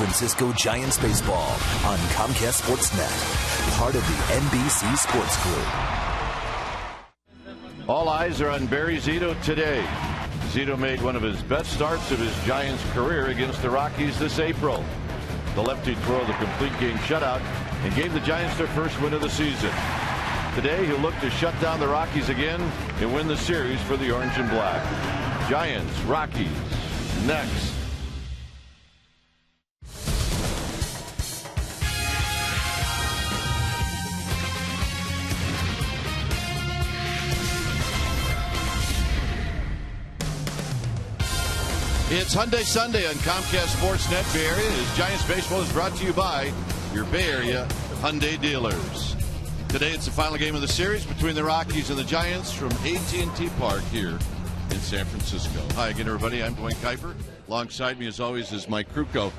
Francisco Giants baseball on Comcast Sportsnet, part of the NBC Sports Group. All eyes are on Barry Zito today. Zito made one of his best starts of his Giants career against the Rockies this April. The lefty twirled a complete game shutout and gave the Giants their first win of the season. Today he'll look to shut down the Rockies again and win the series for the Orange and Black. Giants, Rockies, next. It's Hyundai Sunday on Comcast Sportsnet Bay Area. As Giants baseball is brought to you by your Bay Area Hyundai dealers. Today it's the final game of the series between the Rockies and the Giants from AT&T Park here in San Francisco. Hi again, everybody. I'm Dwayne Kuiper. Alongside me, as always, is Mike Krukow.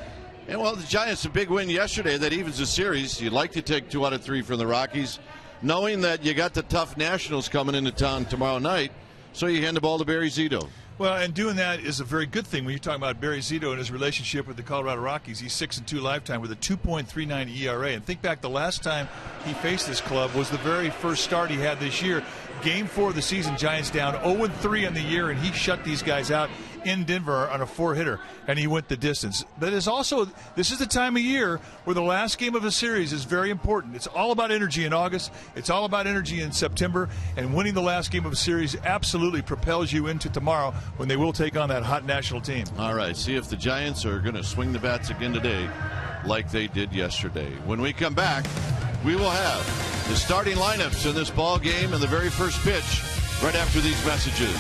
And, well, the Giants, a big win yesterday that evens the series. You'd like to take 2 out of 3 from the Rockies, knowing that you got the tough Nationals coming into town tomorrow night, so you hand the ball to Barry Zito. Well, and doing that is a very good thing when you're talking about Barry Zito and his relationship with the Colorado Rockies. He's 6-2 lifetime with a 2.39 ERA. And think back, the last time he faced this club was the very first start he had this year. Game 4 of the season, Giants down 0-3 on the year, and he shut these guys out in Denver on a 4-hitter, and he went the distance. But it's also, this is the time of year where the last game of a series is very important. It's all about energy in August. It's all about energy in September, and winning the last game of a series absolutely propels you into tomorrow when they will take on that hot national team. All right, see if the Giants are going to swing the bats again today like they did yesterday. When we come back, we will have the starting lineups in this ball game and the very first pitch right after these messages.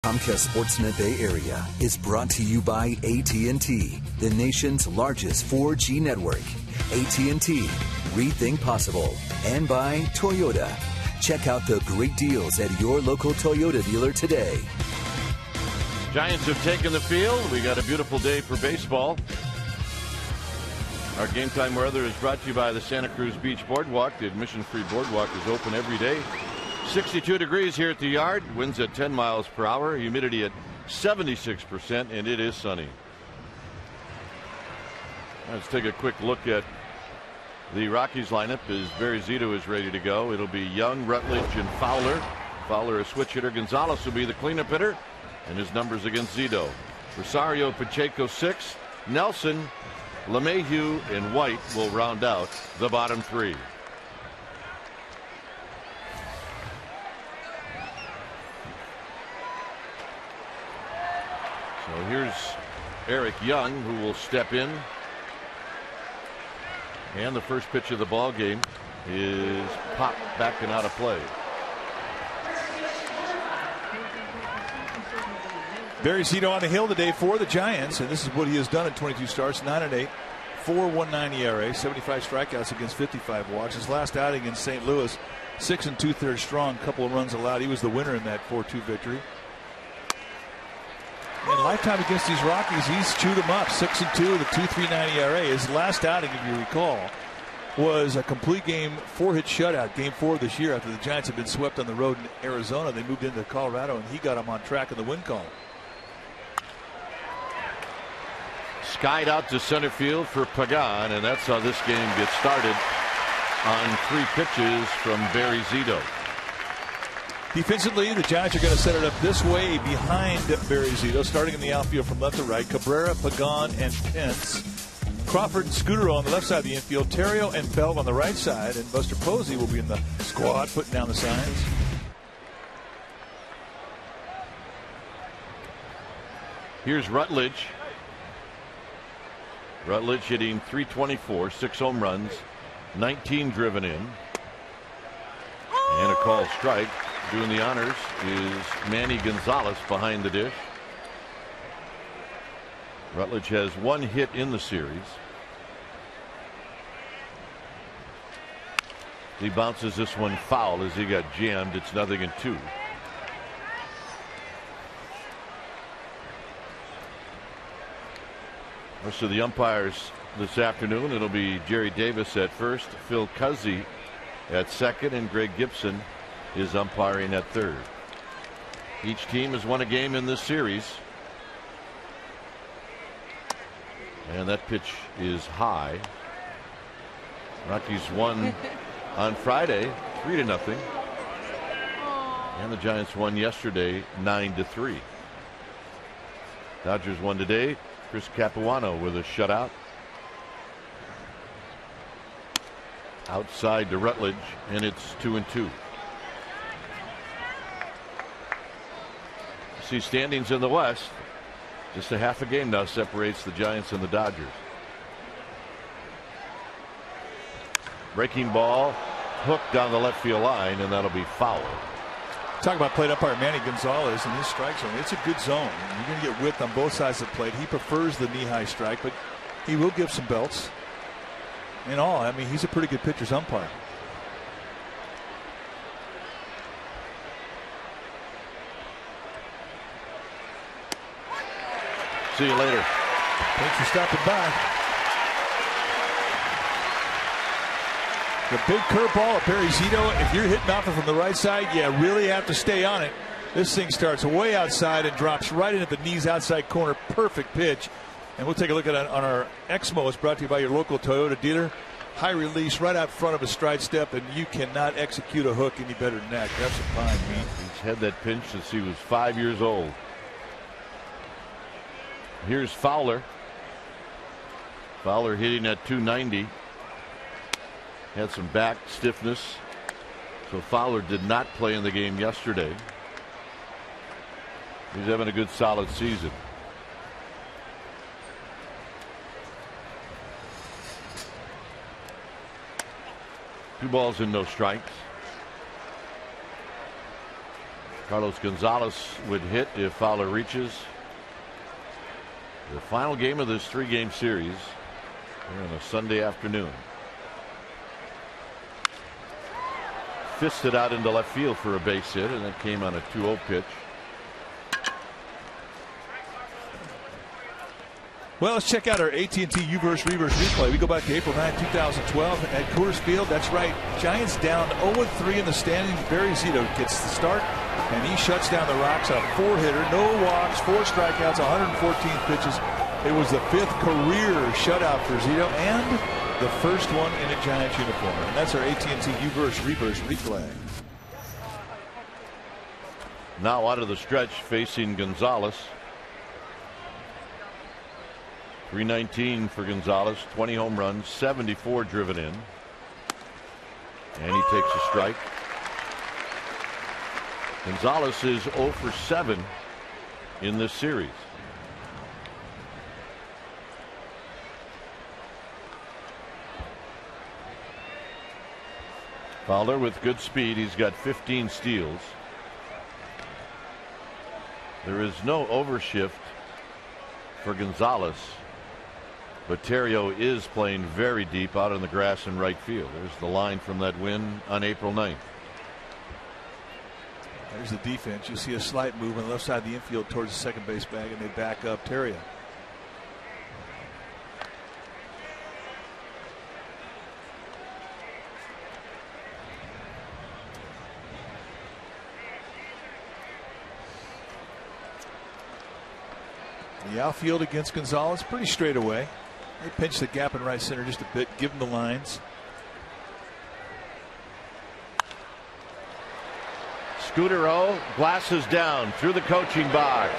Comcast Sportsnet Bay Area is brought to you by AT&T, the nation's largest 4G network. AT&T, rethink possible. And by Toyota. Check out the great deals at your local Toyota dealer today. Giants have taken the field. We got a beautiful day for baseball. Our Game Time Weather is brought to you by the Santa Cruz Beach Boardwalk. The admission-free boardwalk is open every day, 62 degrees here at the yard. Winds at 10 miles per hour. Humidity at 76%, and it is sunny. Let's take a quick look at the Rockies lineup as Barry Zito is ready to go. It'll be Young, Rutledge, and Fowler. Fowler a switch hitter. Gonzalez will be the cleanup hitter, and his numbers against Zito. Rosario, Pacheco 6. Nelson, LeMahieu, and White will round out the bottom three. So here's Eric Young, who will step in. And the first pitch of the ball game is popped back and out of play. Barry Zito on the hill today for the Giants, and this is what he has done in 22 starts, 9-8, 4.19 ERA, 75 strikeouts against 55 walks. His last outing against St. Louis, 6 2/3 strong, couple of runs allowed. He was the winner in that 4-2 victory. And lifetime against these Rockies, he's chewed them up, 6-2 with a 2.39 ERA. His last outing, if you recall, was a complete game 4-hit shutout, game 4 this year after the Giants had been swept on the road in Arizona. They moved into Colorado, and he got them on track in the win column. Skied out to center field for Pagan, and that's how this game gets started on 3 pitches from Barry Zito. Defensively, the Giants are going to set it up this way behind Barry Zito, starting in the outfield from left to right. Cabrera, Pagan, and Pence. Crawford and Scudero on the left side of the infield. Terrio and Feld on the right side. And Buster Posey will be in the squad, putting down the signs. Here's Rutledge. Rutledge hitting .324, 6 home runs, 19 driven in. And a called strike. Doing the honors is Manny Gonzalez behind the dish. Rutledge has 1 hit in the series. He bounces this one foul as he got jammed. It's 0-2. Rest of the umpires this afternoon, it'll be Jerry Davis at first, Phil Cuzzi at second, and Greg Gibson is umpiring at third. Each team has won a game in this series. And that pitch is high. Rockies won on Friday 3-0. And the Giants won yesterday 9-3. Dodgers won today. Chris Capuano with a shutout. Outside to Rutledge, and it's 2-2. See standings in the West. Just a half a game now separates the Giants and the Dodgers. Breaking ball hooked down the left field line, and that'll be foul. Talk about plate umpire Manny Gonzalez and his strike zone. It's a good zone. You're going to get width on both sides of the plate. He prefers the knee-high strike, but he will give some belts. In all, I mean, he's a pretty good pitcher's umpire. See you later. Thanks for stopping by. The big curveball of Barry Zito. If you're hitting off it from the right side, you really have to stay on it. This thing starts way outside and drops right into the knees outside corner. Perfect pitch. And we'll take a look at it on our Exmo. It's brought to you by your local Toyota dealer. High release right out front of a stride step, and you cannot execute a hook any better than that. Grab some pine, man. He's had that pinch since he was 5 years old. Here's Fowler. Fowler hitting at .290. Had some back stiffness, so Fowler did not play in the game yesterday. He's having a good solid season. Two balls and no strikes. Carlos Gonzalez would hit if Fowler reaches. The final game of this 3-game series here on a Sunday afternoon. Fisted out into left field for a base hit, and that came on a 2-0 pitch. Well, let's check out our AT&T U-verse reverse replay. We go back to April 9, 2012 at Coors Field. That's right. Giants down 0-3 in the standings. Barry Zito gets the start, and he shuts down the Rocks. A 4-hitter, no walks, 4 strikeouts, 114 pitches. It was the 5th career shutout for Zito and the first one in a Giants uniform. And that's our AT&T U-verse reverse replay. Now out of the stretch facing Gonzalez. 319 for Gonzalez, 20 home runs, 74 driven in. And he takes a strike. Gonzalez is 0 for 7 in this series. Fowler with good speed. He's got 15 steals. There is no overshift for Gonzalez. But Terrio is playing very deep out in the grass in right field. There's the line from that win on April 9th. There's the defense. You see a slight move on the left side of the infield towards the second base bag, and they back up Terrio. The outfield against Gonzalez pretty straight away. They pinch the gap in right center just a bit, give him the lines. Scudero, glasses down through the coaching box.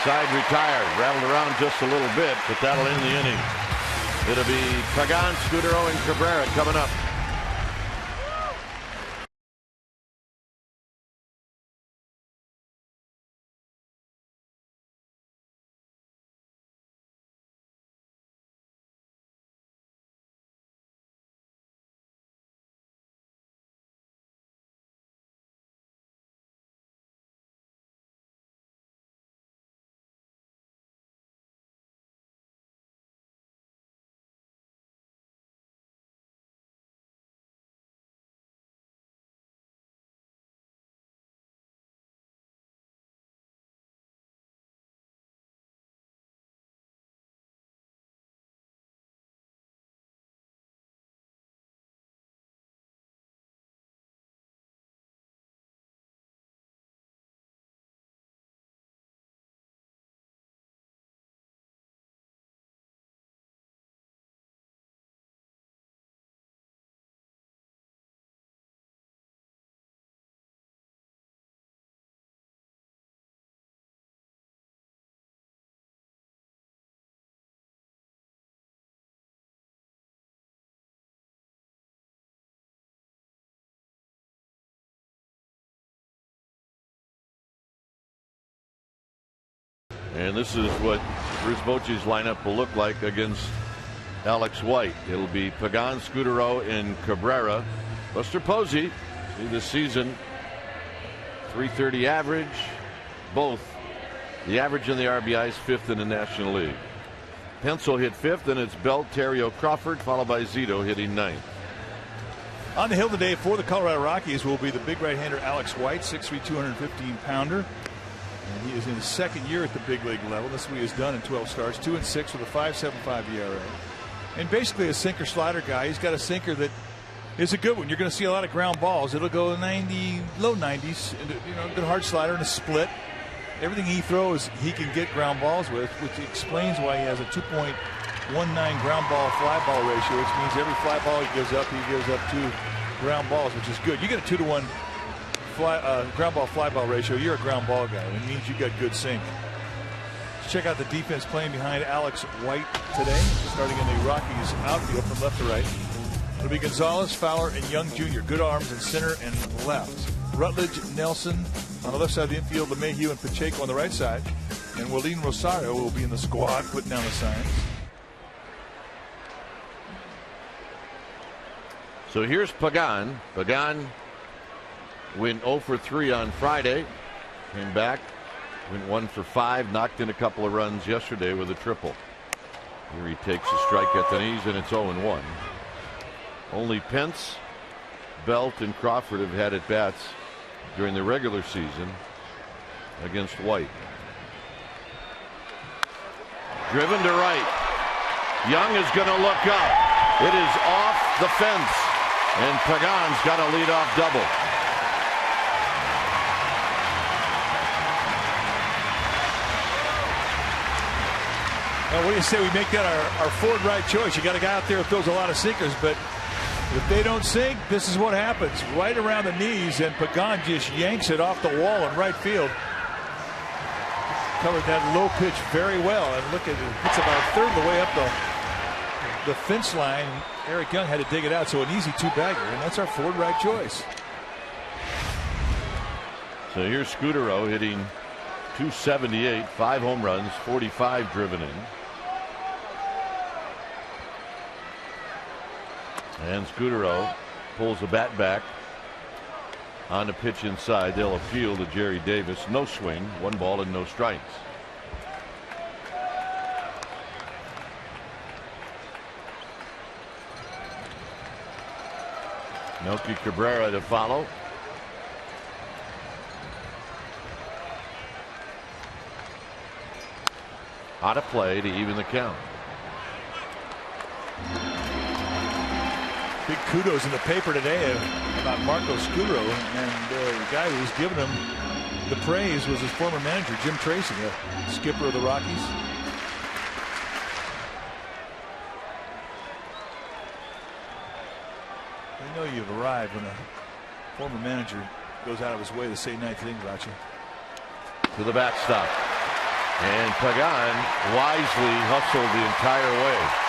Side retired, rattled around just a little bit, but that'll end the inning. It'll be Pagan, Scudero, and Cabrera coming up. And this is what Bruce Bochy's lineup will look like against Alex White. It'll be Pagan, Scudero, and Cabrera. Buster Posey, see this season, 330 average. Both the average and the RBIs 5th in the National League. Pencil hit 5th, and it's Belt, Terrio, Crawford, followed by Zito hitting 9th. On the hill today for the Colorado Rockies will be the big right-hander Alex White, 6'3", 215-pounder. And he is in his second year at the big league level. This is what he has done in 12 starts, 2-6 with a 5.75 ERA. And basically a sinker slider guy. He's got a sinker that is a good one. You're going to see a lot of ground balls. It'll go 90, low 90s, and good hard slider and a split. Everything he throws, he can get ground balls with, which explains why he has a 2.19 ground ball fly ball ratio, which means every fly ball he gives up 2 ground balls, which is good. You get a 2-to-1 ground ball fly ball ratio, you're a ground ball guy. It means you got good sink. Let's check out the defense playing behind Alex White today, starting in the Rockies outfield from left to right. It'll be Gonzalez, Fowler, and Young Jr. Good arms in center and left. Rutledge, Nelson on the left side of the infield, LeMahieu and Pacheco on the right side. And Willeen Rosario will be in the squad putting down the signs. So here's Pagan. Pagan went 0 for 3 on Friday. Came back, went 1 for 5, knocked in a couple of runs yesterday with a triple. Here he takes a strike at the knees, and it's 0-1. Only Pence, Belt, and Crawford have had at bats during the regular season against White. Driven to right. Young is going to look up. It is off the fence. And Pagan's got a leadoff double. Well, what do you say we make that our forward right choice? You got a guy out there who throws a lot of sinkers, but if they don't sink, this is what happens. Right around the knees, and Pagan just yanks it off the wall in right field. Covered that low pitch very well, and look at it. It's about a third of the way up the fence line. Eric Young had to dig it out, so an easy two-bagger, and that's our forward right choice. So here's Scudero hitting .278, 5 home runs, 45 driven in. And Scudero pulls the bat back on the pitch inside. They'll appeal to Jerry Davis. No swing, 1 ball and no strikes. Melky Cabrera to follow. Out of play to even the count. Big kudos in the paper today about Marco Scudero, and the guy who was giving him the praise was his former manager, Jim Tracy, the skipper of the Rockies. They know you've arrived when a former manager goes out of his way to say nice things about you. To the backstop. And Pagan wisely hustled the entire way.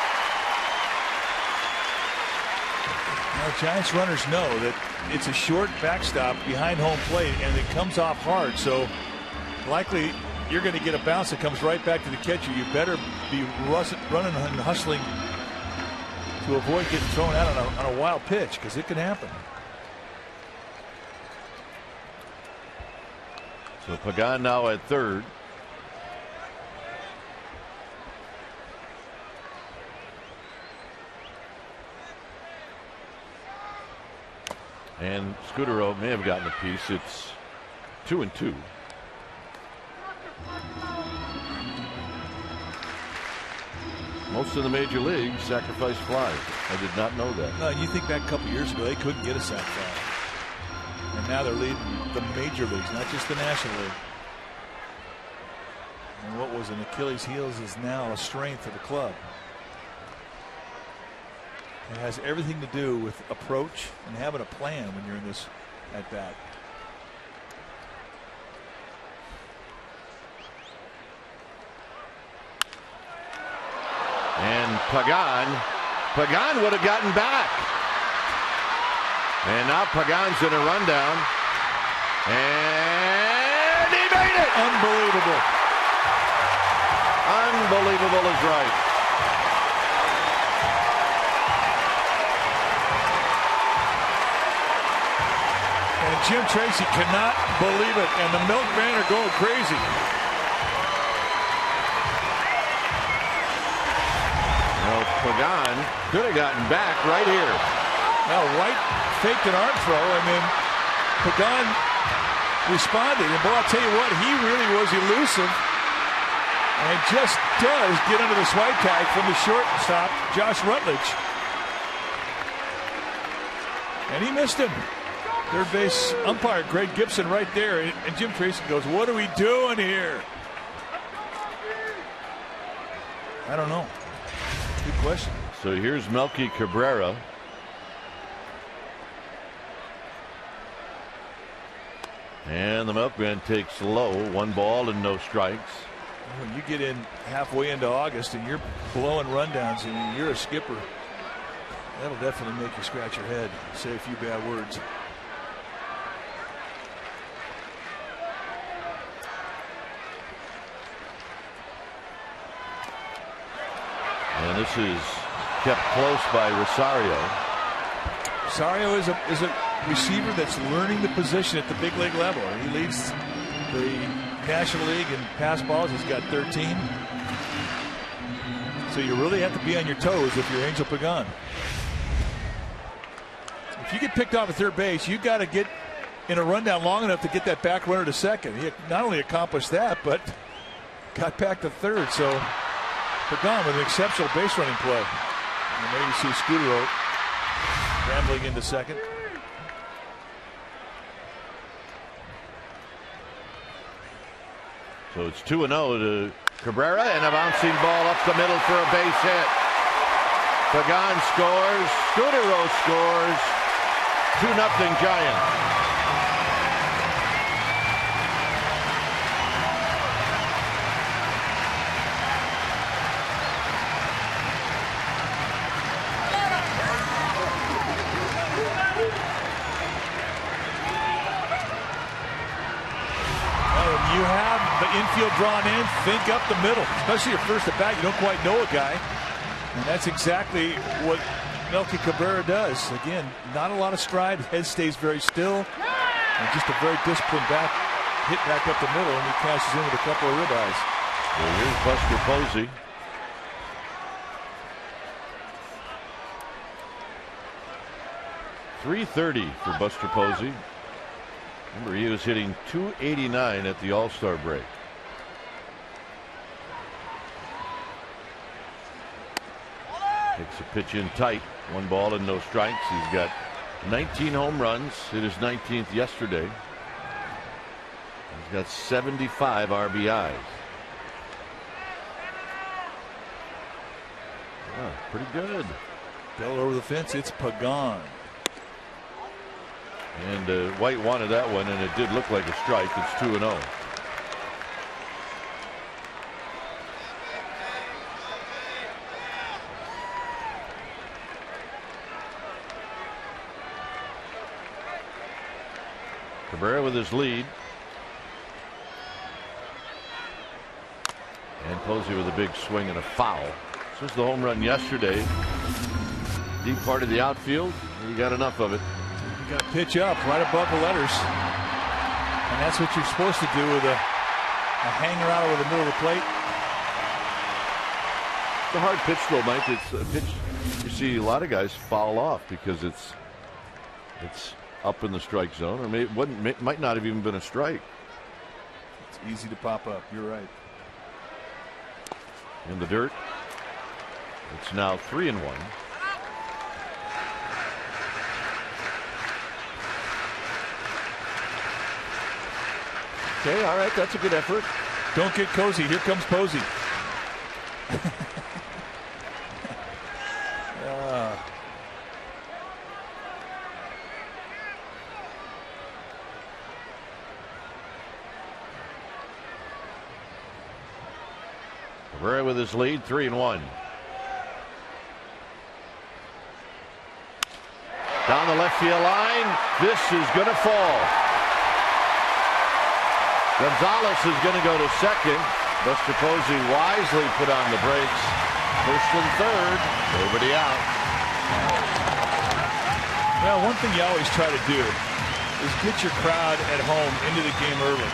Now, Giants runners know that it's a short backstop behind home plate, and it comes off hard. So likely you're going to get a bounce that comes right back to the catcher. You better be running and hustling to avoid getting thrown out on a wild pitch, because it can happen. So Pagan now at third. And Scudero may have gotten a piece. It's 2-2. Most of the major leagues sacrifice flies. I did not know that. No, you think back a couple years ago, they couldn't get a sac fly. And now they're leading the major leagues, not just the National League. And what was an Achilles heel is now a strength of the club. It has everything to do with approach and having a plan when you're in this at bat. And Pagan would have gotten back. And now Pagan's in a rundown. And he made it! Unbelievable. Unbelievable is right. And Jim Tracy cannot believe it, and the milkmen are going crazy. Well, Pagan could have gotten back right here. Now White faked an arm throw, and then Pagan responded. And boy, I'll tell you what, he really was elusive, and just does get under the swipe tag from the shortstop, Josh Rutledge. And he missed him. Third base umpire Greg Gibson right there, and Jim Tracy goes, "What are we doing here?" I don't know. Good question. So here's Melky Cabrera. And the milkman takes low, 1 ball and no strikes. When you get in halfway into August and you're blowing rundowns and you're a skipper, that'll definitely make you scratch your head, say a few bad words. And this is kept close by Rosario. Rosario is a receiver that's learning the position at the big league level. He leads the National League in pass balls. He's got 13. So you really have to be on your toes if you're Angel Pagan. If you get picked off at third base, you got to get in a rundown long enough to get that back runner to second. He not only accomplished that, but got back to third. So Pagan with an exceptional base running play. And there you see Scudero rambling into second. So it's 2-0 to Cabrera, and a bouncing ball up the middle for a base hit. Pagan scores. Scudero scores. 2-0 Giants. You have the infield drawn in, think up the middle, especially your first at bat. You don't quite know a guy, and that's exactly what Melky Cabrera does. Again, not a lot of stride, head stays very still, and just a very disciplined hit back up the middle, and he cashes in with a couple of ribeyes. Well, here's Buster Posey. .330 for Buster Posey. Remember, he was hitting .289 at the All-Star break. Takes a pitch in tight. 1 ball and no strikes. He's got 19 home runs. Hit his 19th yesterday. He's got 75 RBIs. Oh, pretty good. Bell over the fence. It's Pagan. And White wanted that one, and it did look like a strike. It's 2-0. Cabrera with his lead. And Posey with a big swing and a foul. This was the home run yesterday. Deep part of the outfield. He got enough of it. You got to pitch up right above the letters, and that's what you're supposed to do with a hanger out over the middle of the plate. It's a hard pitch though, Mike. It's a pitch you see a lot of guys foul off because it's up in the strike zone, or might not have even been a strike. It's easy to pop up. You're right. In the dirt. It's now 3-1. Okay, all right, that's a good effort. Don't get cozy. Here comes Posey. Cabrera with his lead, 3-1. Down the left field line. This is going to fall. Gonzalez is going to go to second. Buster Posey wisely put on the brakes. First and third. Nobody out. Well, one thing you always try to do is get your crowd at home into the game early.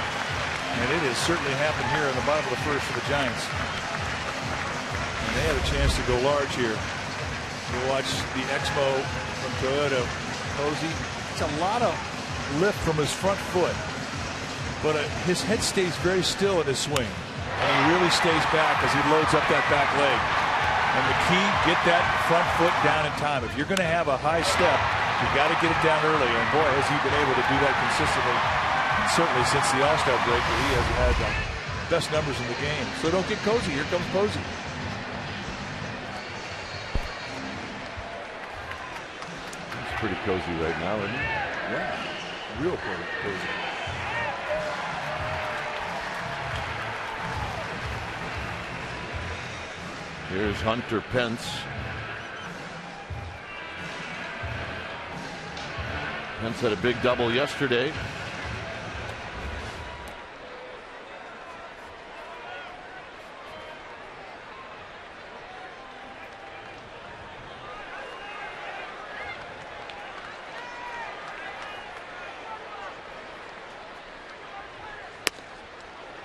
And it has certainly happened here in the bottom of the first for the Giants. And they have a chance to go large here. You watch the Exmo from Toyota. Posey, it's a lot of lift from his front foot. But his head stays very still in his swing. And he really stays back as he loads up that back leg. And the key, get that front foot down in time. If you're going to have a high step, you got to get it down early. And boy, has he been able to do that consistently. And certainly since the All-Star break, where he has had the best numbers in the game. So don't get cozy. Here comes Posey. He's pretty cozy right now, isn't he? Yeah, real cozy. Here's Hunter Pence. Pence had a big double yesterday.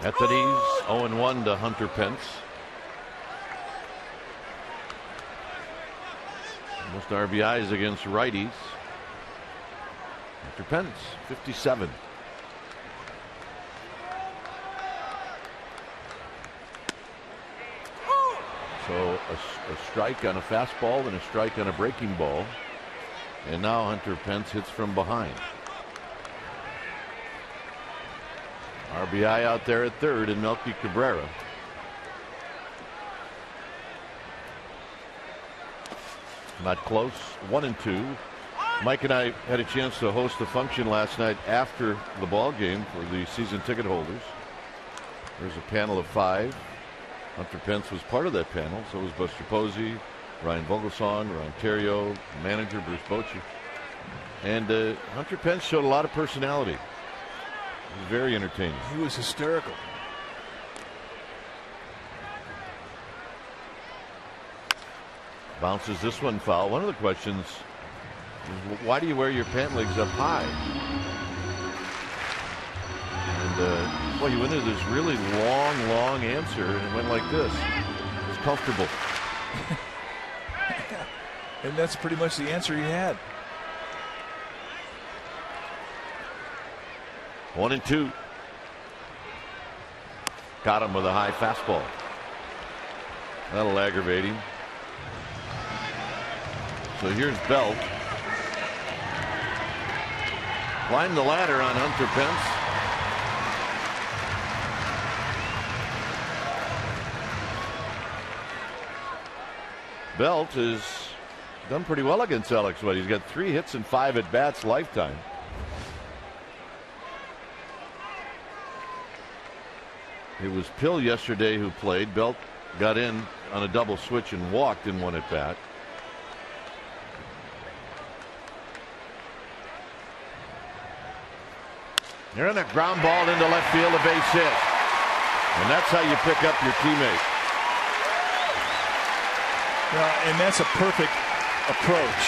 At the knees, 0-1 to Hunter Pence. Most RBIs against righties. Hunter Pence, 57. So a strike on a fastball and a strike on a breaking ball. And now Hunter Pence hits from behind. RBI out there at third and Melky Cabrera. Not close. 1-2. Mike and I had a chance to host a function last night after the ball game for the season ticket holders. There's a panel of 5. Hunter Pence was part of that panel. So was Buster Posey, Ryan Vogelsong, Ron Terrio, manager Bruce Bochy. And Hunter Pence showed a lot of personality. He was very entertaining. He was hysterical. Bounces this one foul. One of the questions is, why do you wear your pant legs up high? And well, he went into this really long answer and it went like this. It's comfortable. And that's pretty much the answer he had. 1-2. Got him with a high fastball. That'll aggravate him. So here's Belt. Climbed the ladder on Hunter Pence. Belt has done pretty well against Alex White. He's got 3 hits and 5 at bats lifetime. It was Pill yesterday who played. Belt got in on a double switch and walked in one at bat. They're in a ground ball into left field, a base hit. And that's how you pick up your teammate. Well, and that's a perfect approach.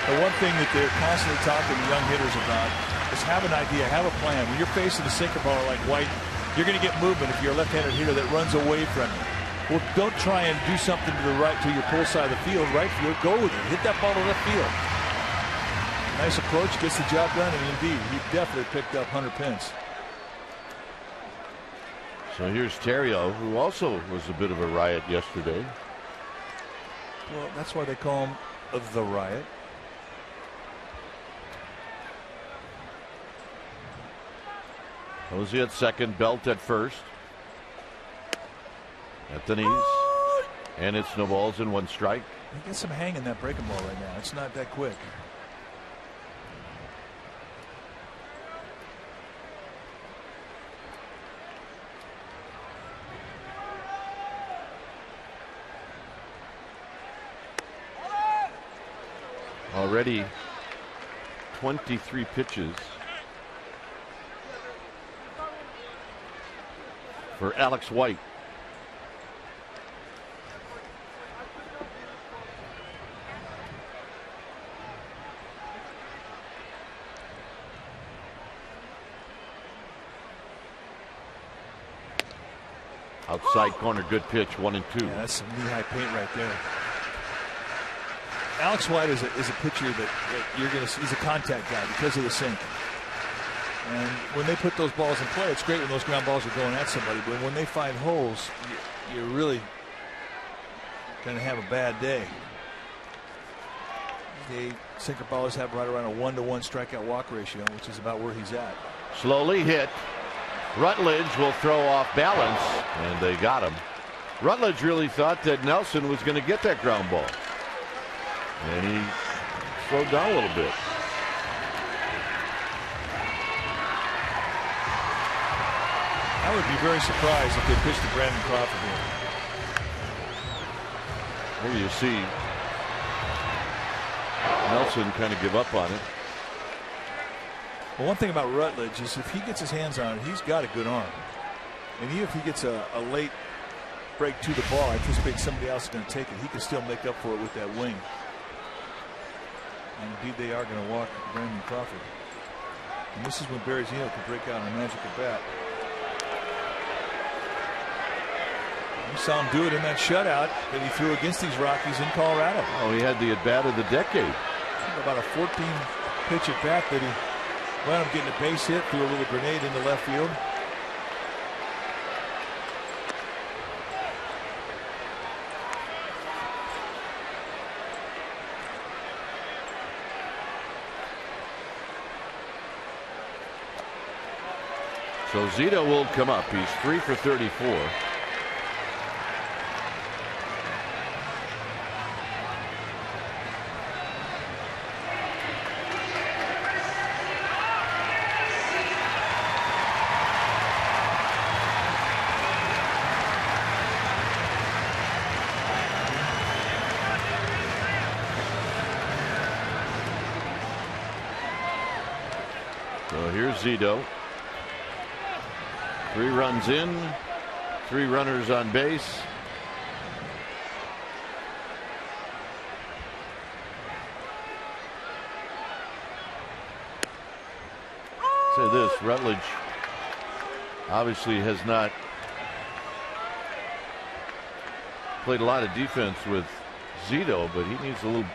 The one thing that they're constantly talking to young hitters about is have an idea, have a plan. When you're facing a sinker baller like White, you're going to get movement if you're a left-handed hitter that runs away from you. Well, don't try and do something to the right, to your pull side of the field. Right field, go with it. Hit that ball to left field. Nice approach, gets the job done, and indeed, he definitely picked up Hunter Pence. So here's Terrio, who also was a bit of a riot yesterday. Well, that's why they call him the Riot. Posey at second, Belt at first. At the knees. And it's no balls and 1 strike. He gets some hang in that breaking ball right now. It's not that quick. Already 23 pitches for Alex White. Outside corner, good pitch, 1-2. Yeah, that's some knee-high paint right there. Alex White is a pitcher that you're going to see. He's a contact guy because of the sink. And when they put those balls in play, it's great when those ground balls are going at somebody. But when they find holes, you're really going to have a bad day. The sinker ballers have right around a 1-to-1 strikeout walk ratio, which is about where he's at. Slowly hit. Rutledge will throw off balance, and they got him. Rutledge really thought that Nelson was going to get that ground ball. And he slowed down a little bit. I would be very surprised if they pitched to Brandon Crawford here. Here you see Nelson kind of give up on it. Well, one thing about Rutledge is if he gets his hands on it, he's got a good arm. And even if he gets a late break to the ball, I anticipate somebody else is going to take it. He can still make up for it with that wing. And indeed, they are going to walk Brandon Crawford. And this is when Barry Zito can break out on a magic at bat. You saw him do it in that shutout that he threw against these Rockies in Colorado. Oh, he had the at-bat of the decade. About a 14-pitch at-bat that he wound up getting a base hit, threw a little grenade into left field. So Zito will come up. He's 3 for 34. So here's Zito. 3 runs in, 3 runners on base. Say this, Rutledge obviously has not played a lot of defense with Zito, but he needs to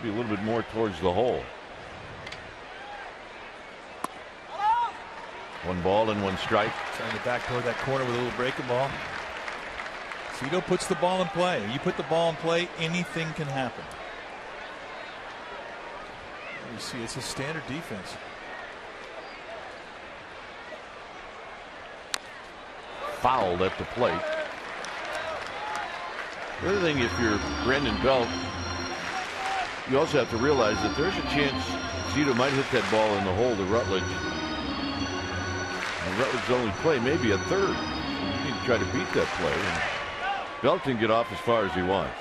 be a little bit more towards the hole. 1 ball and 1 strike. Trying to back toward that corner with a little breaking ball. Zito puts the ball in play. You put the ball in play, anything can happen. You see, it's a standard defense. Fouled at the plate. The other thing, if you're Brandon Belt, you also have to realize that there's a chance Zito might hit that ball in the hole to Rutledge. And Rutledge's only play maybe a third. You need to try to beat that play. And Belt can get off as far as he wants.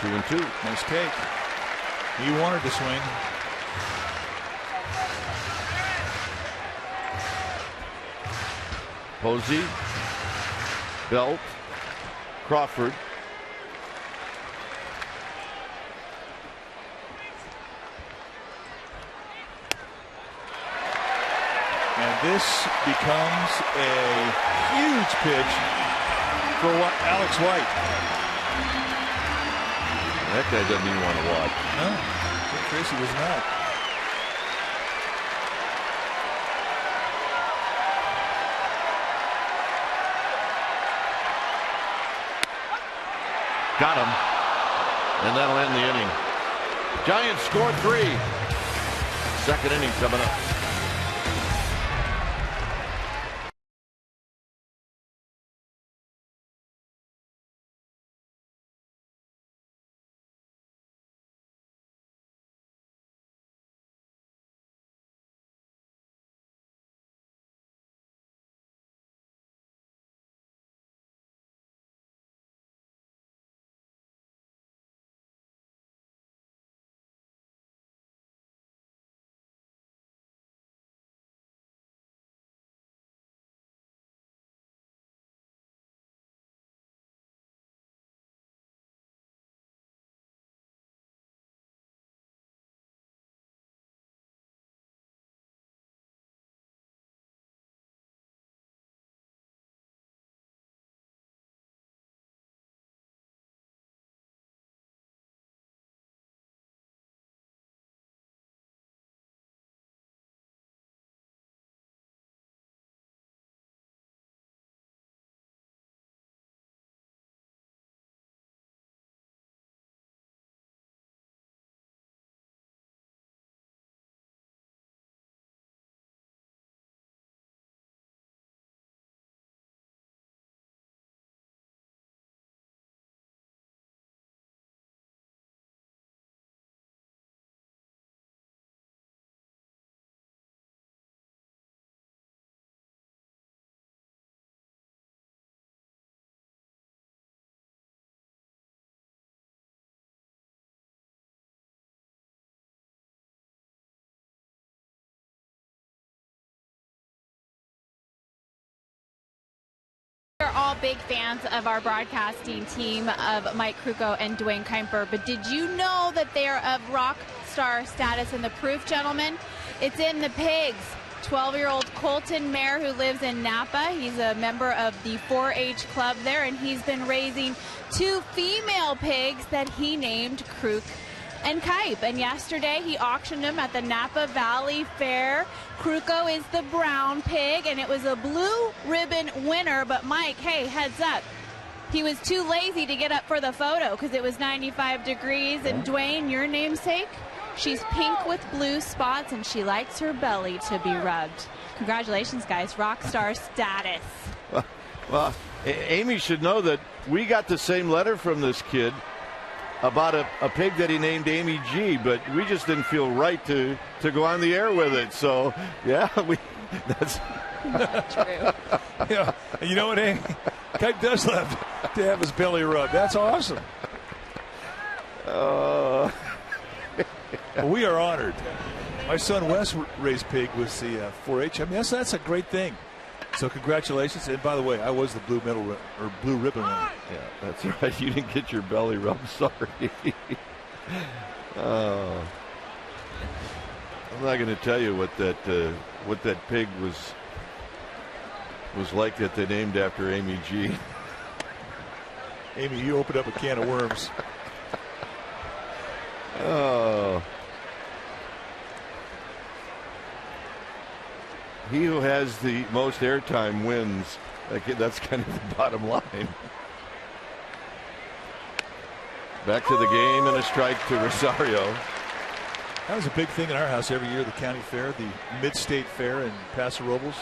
Two and two. Nice cake. He wanted to swing. Posey, Belt, Crawford. And this becomes a huge pitch for Alex White. That guy doesn't even want to watch. No, Jim Tracy was not. Got him. And that'll end the inning. Giants score 3. Second inning coming up. We're all big fans of our broadcasting team of Mike Krukow and Dwayne Kuiper, but did you know that they are of rock star status? And the proof, gentlemen, it's in the pigs. 12-year-old Colton Mayer, who lives in Napa. He's a member of the 4-H club there, and he's been raising 2 female pigs that he named Kruk and Kuip. And yesterday he auctioned them at the Napa Valley Fair. Krukow is the brown pig, and it was a blue ribbon winner. But Mike, hey, heads up. He was too lazy to get up for the photo because it was 95 degrees. And Dwayne, your namesake, she's pink with blue spots, and she likes her belly to be rubbed. Congratulations, guys. Rock star status. Well, Amy should know that we got the same letter from this kid about a pig that he named Amy G, but we just didn't feel right to go on the air with it. So, yeah, that's true. Yeah, you know what, Amy? Kite does love to have his belly rubbed. That's awesome. Well, we are honored. My son Wes raised pig with the 4-H. I mean, that's a great thing. So congratulations. And by the way, I was the blue medal or blue ribbon winner. Yeah, that's right. You didn't get your belly rubbed. Sorry. I'm not going to tell you what that pig was like that they named after Amy G. Amy, you opened up a can of worms. Oh. He who has the most airtime wins. That's kind of the bottom line. Back to the game and a strike to Rosario. That was a big thing in our house every year, the county fair, the mid-state fair in Paso Robles.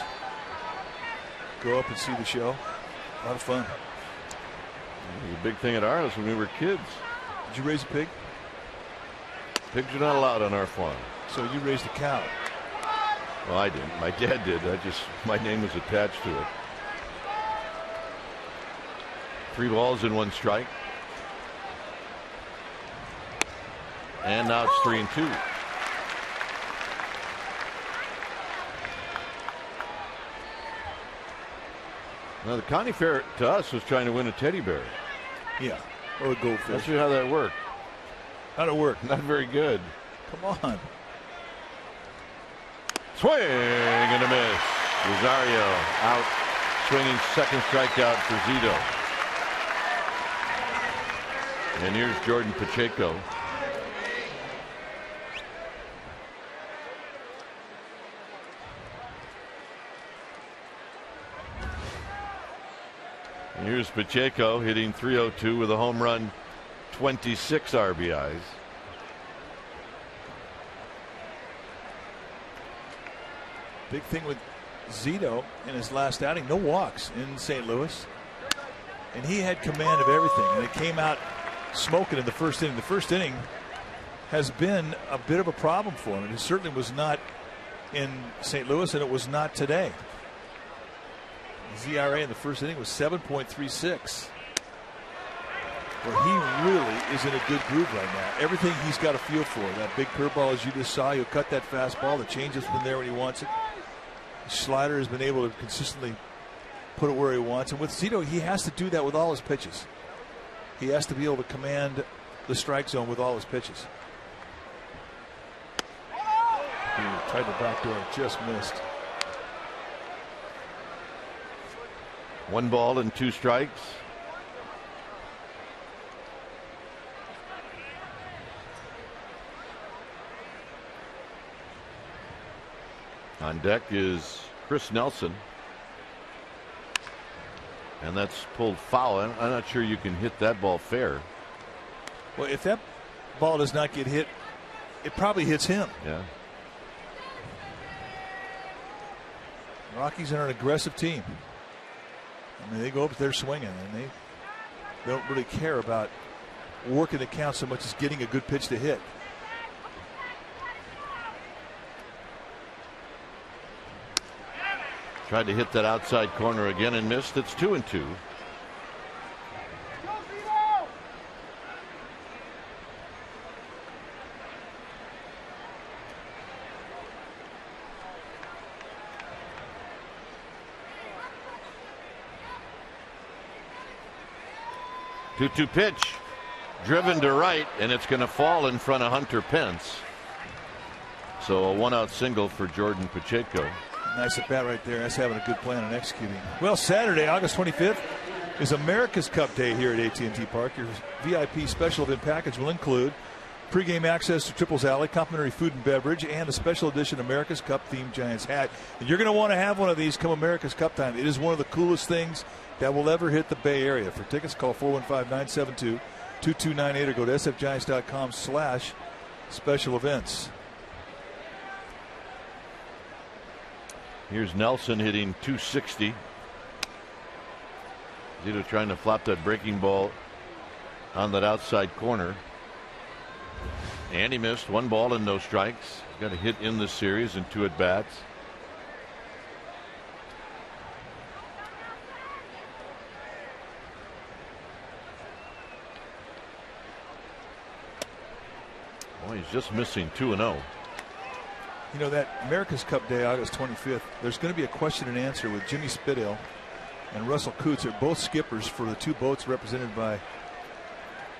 Go up and see the show. A lot of fun. It was a big thing at our house when we were kids. Did you raise a pig? Pigs are not allowed on our farm. So you raised a cow. Well, I didn't. My dad did. My name was attached to it. 3 balls and 1 strike. And now it's 3-2. Now the county fair to us was trying to win a teddy bear. Yeah, or a goldfish. Let's see how that worked. How'd it work? Not very good. Come on. Swing and a miss. Rosario out, swinging, second strikeout for Zito. And here's Jordan Pacheco. And here's Pacheco hitting .302 with a home run, 26 RBIs. Big thing with Zito in his last outing, no walks in St. Louis. And he had command of everything. And it came out smoking in the first inning. The first inning has been a bit of a problem for him. It certainly was not in St. Louis, and it was not today. His ERA in the first inning was 7.36. Well, he really is in a good groove right now. Everything he's got a feel for. That big curveball, as you just saw, he'll cut that fastball. The changeup's been there when he wants it. The slider has been able to consistently put it where he wants. And with Zito, he has to do that with all his pitches. He has to be able to command the strike zone with all his pitches. He tried the back door and just missed. 1 ball and 2 strikes. On deck is Chris Nelson. And that's pulled foul. I'm not sure you can hit that ball fair. Well, if that ball does not get hit, it probably hits him. Yeah. Rockies are an aggressive team. I mean, they go up there swinging, and they don't really care about working the count so much as getting a good pitch to hit. Tried to hit that outside corner again and missed. It's 2-2. Two pitch, driven to right, and it's going to fall in front of Hunter Pence. So a 1-out single for Jordan Pacheco. Nice at bat right there. That's having a good plan and executing. Well, Saturday, August 25th, is America's Cup Day here at AT&T Park. Your VIP special event package will include Pre-game access to Triples Alley, complimentary food and beverage, and a special edition America's Cup themed Giants hat. And you're going to want to have one of these come America's Cup time. It is one of the coolest things that will ever hit the Bay Area. For tickets, call 415-972-2298 or go to sfgiants.com/special events. Here's Nelson hitting .260. Zito trying to flop that breaking ball on that outside corner. And he missed. 1 ball and no strikes. Got a hit in this series and 2 at-bats. Boy, he's just missing 2-0. You know, that America's Cup Day, August 25th, there's going to be a question and answer with Jimmy Spithill and Russell Coots. Are both skippers for the 2 boats representing the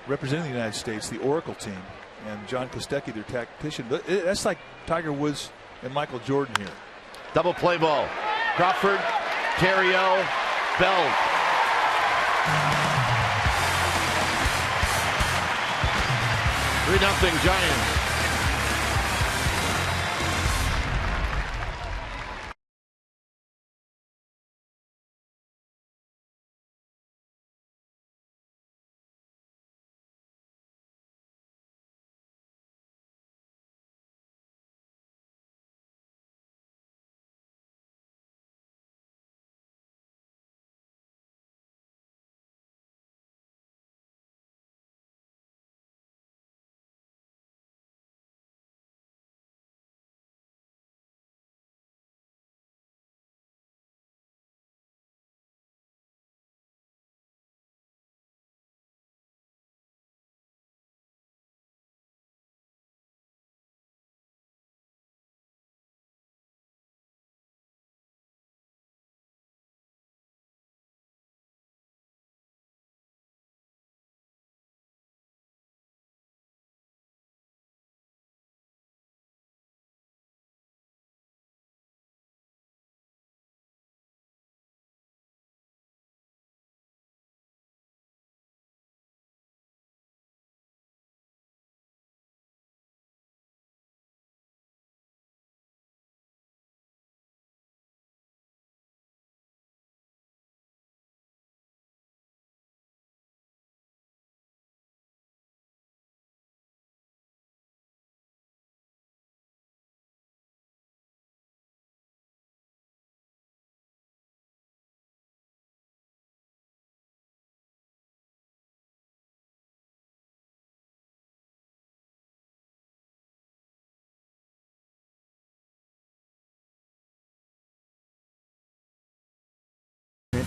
United States, the Oracle team, and John Kostecki, their tactician. That's like Tiger Woods and Michael Jordan here. Double play ball. Crawford, Terrio, Bell. Three-0 Giants.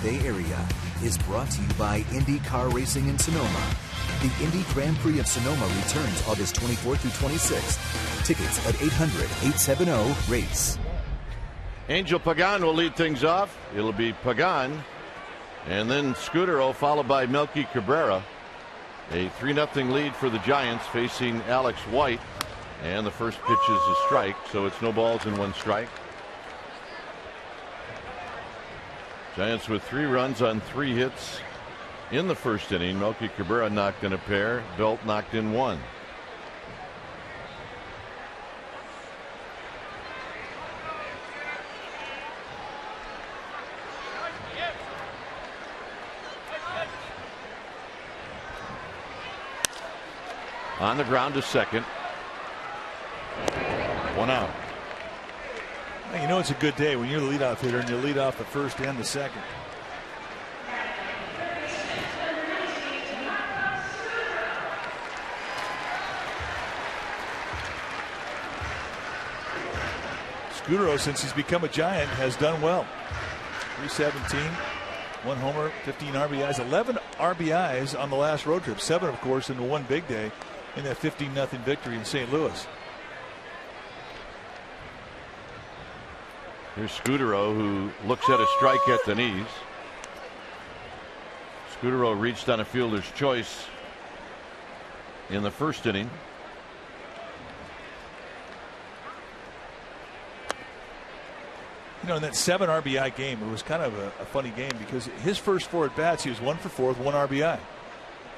Bay Area is brought to you by Indy Car Racing in Sonoma. The Indy Grand Prix of Sonoma returns August 24th through 26th. Tickets at 800-870-RACE. Angel Pagan will lead things off. It'll be Pagan and then Scudero followed by Melky Cabrera. A 3-0 lead for the Giants facing Alex White. And the first pitch is a strike, so it's no balls and 1 strike. Giants with 3 runs on 3 hits in the first inning. Melky Cabrera knocked in a pair. Belt knocked in 1. On the ground to second. 1 out. You know it's a good day when you're the leadoff hitter and you lead off the first and the second. Scudero, since he's become a Giant, has done well. 317, 1 homer, 15 RBIs, 11 RBIs on the last road trip. 7, of course, in the one big day in that 15-0 victory in St. Louis. Here's Scudero, who looks at a strike at the knees. Scudero reached on a fielder's choice in the first inning. You know, in that 7 RBI game, it was kind of a funny game because his first 4 at bats, he was 1 for 4 with 1 RBI.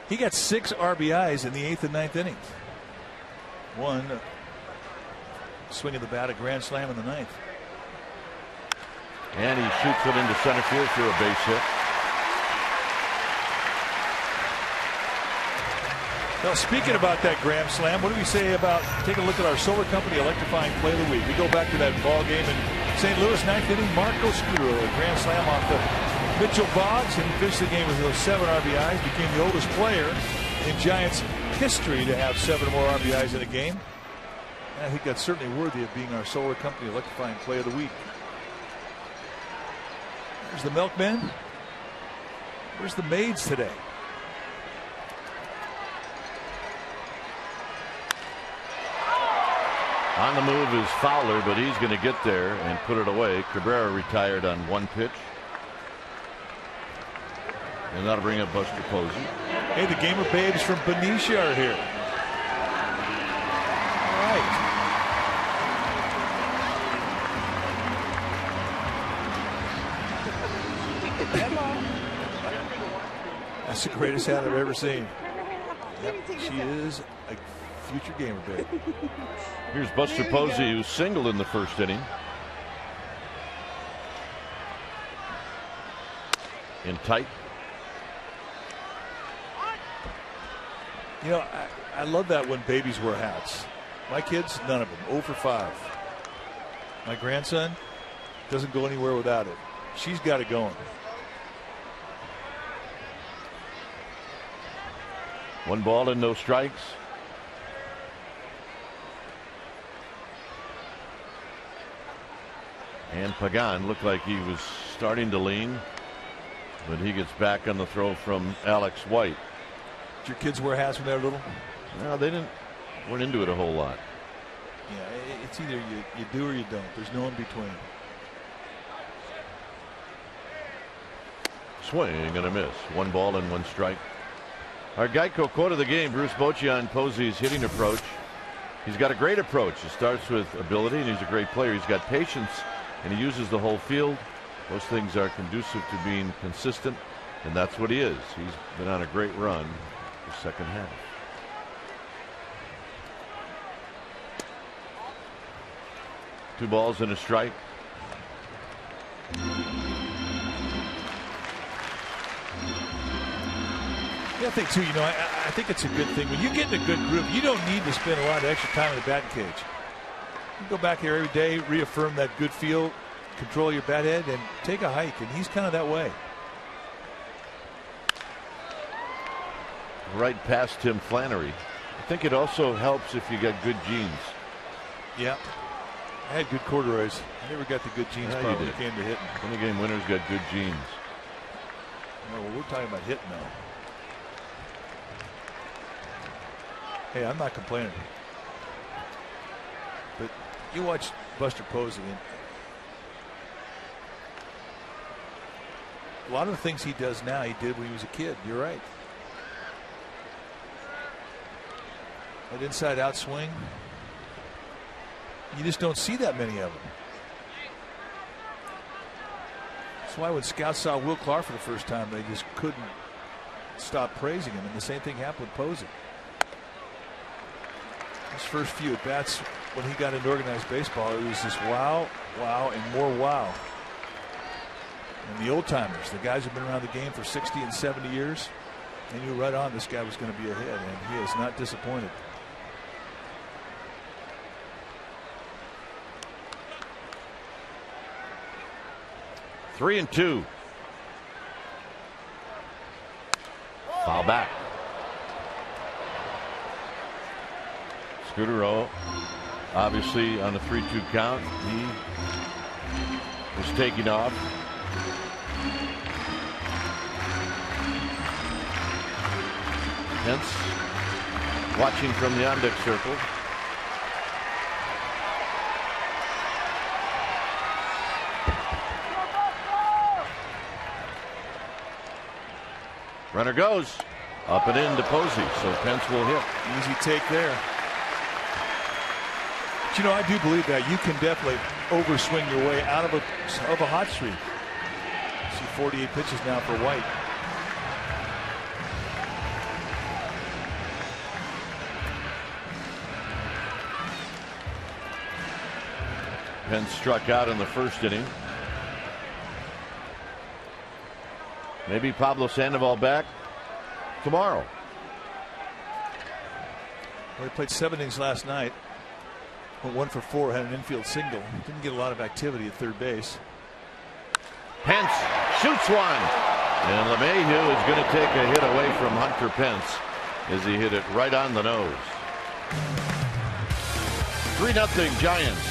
He got 6 RBIs in the 8th and 9th innings. One swing of the bat, a grand slam in the ninth. And he shoots it into center field for a base hit. Well, speaking about that grand slam, what do we say about taking a look at our Solar Company electrifying play of the week? We go back to that ball game in St. Louis, ninth inning. Marco Scutaro, a grand slam off the Mitchell Boggs, and finished the game with those 7 RBIs. Became the oldest player in Giants history to have 7 or more RBIs in a game. And I think that's certainly worthy of being our Solar Company electrifying play of the week. There's the milkmen. Where's the maids today? On the move is Fowler, but he's going to get there and put it away. Cabrera retired on 1 pitch. And that'll bring up Buster Posey. Hey, the Gamer Babes from Benicia are here. All right. That's the greatest hat I've ever seen. Yep, she is a future Gamer Babe. Here's Buster Posey, who singled in the first inning. In tight. You know, I love that when babies wear hats. My kids, none of them. 0 for 5. My grandson doesn't go anywhere without it. She's got it going. 1 ball and no strikes. And Pagan looked like he was starting to lean, but he gets back on the throw from Alex White. Did your kids wear hats when they were little? No, they weren't into it a whole lot. Yeah, it's either you do or you don't. There's no in between. Swing and a miss. 1 ball and 1 strike. Our Geico quote of the game, Bruce Bochy on Posey's hitting approach. He's got a great approach. It starts with ability, and he's a great player. He's got patience, and he uses the whole field. Those things are conducive to being consistent, and that's what he is. He's been on a great run the second half. Two balls and a strike. Yeah, I think too, I think it's a good thing. When you get in a good group, you don't need to spend a lot of extra time in the batting cage. You go back here every day, reaffirm that good feel, control your bat head, and take a hike, and he's kind of that way. Right past Tim Flannery. I think it also helps if you got good genes. Yeah. I had good corduroys. I never got the good genes part when it came to hitting. 20-game winners got good genes. No, well, we're talking about hitting now. Hey, I'm not complaining. But you watch Buster Posey, and a lot of the things he does now, he did when he was a kid. You're right. That inside out swing, you just don't see that many of them. That's why when scouts saw Will Clark for the first time, they just couldn't stop praising him. And the same thing happened with Posey. His first few at bats when he got into organized baseball, it was just wow, wow, and more wow. And the old timers, the guys who've been around the game for 60 and 70 years, they knew right on this guy was going to be ahead, and he is not disappointed. Three and two. Foul back. Scutaro, obviously on a 3-2 count. He was taking off. Hence, watching from the on-deck circle. Runner goes up and into Posey, so Pence will hit. Easy take there. But I do believe that you can definitely overswing your way out of a hot streak. See 48 pitches now for White. Pence struck out in the first inning. Maybe Pablo Sandoval back tomorrow. Well, he played 7 innings last night. Went 1 for 4, had an infield single. Didn't get a lot of activity at third base. Pence shoots one. And LeMahieu is going to take a hit away from Hunter Pence as he hit it right on the nose. 3-0 Giants.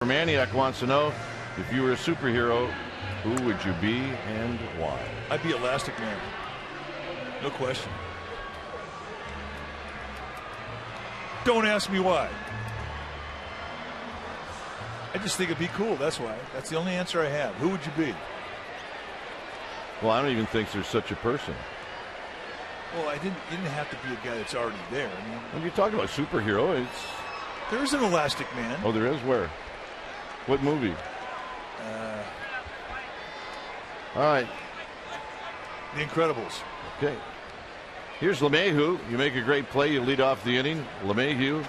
Maniac wants to know, if you were a superhero, who would you be and why? I'd be Elastic Man. No question. Don't ask me why. I just think it'd be cool. That's why. That's the only answer I have. Who would you be? Well, I don't even think there's such a person. Well, you didn't have to be a guy that's already there. I mean, when you talk about superhero, there is an Elastic Man. Oh, there is? Where? What movie? All right. The Incredibles. Okay. Here's LeMahieu. You make a great play. You lead off the inning. LeMahieu,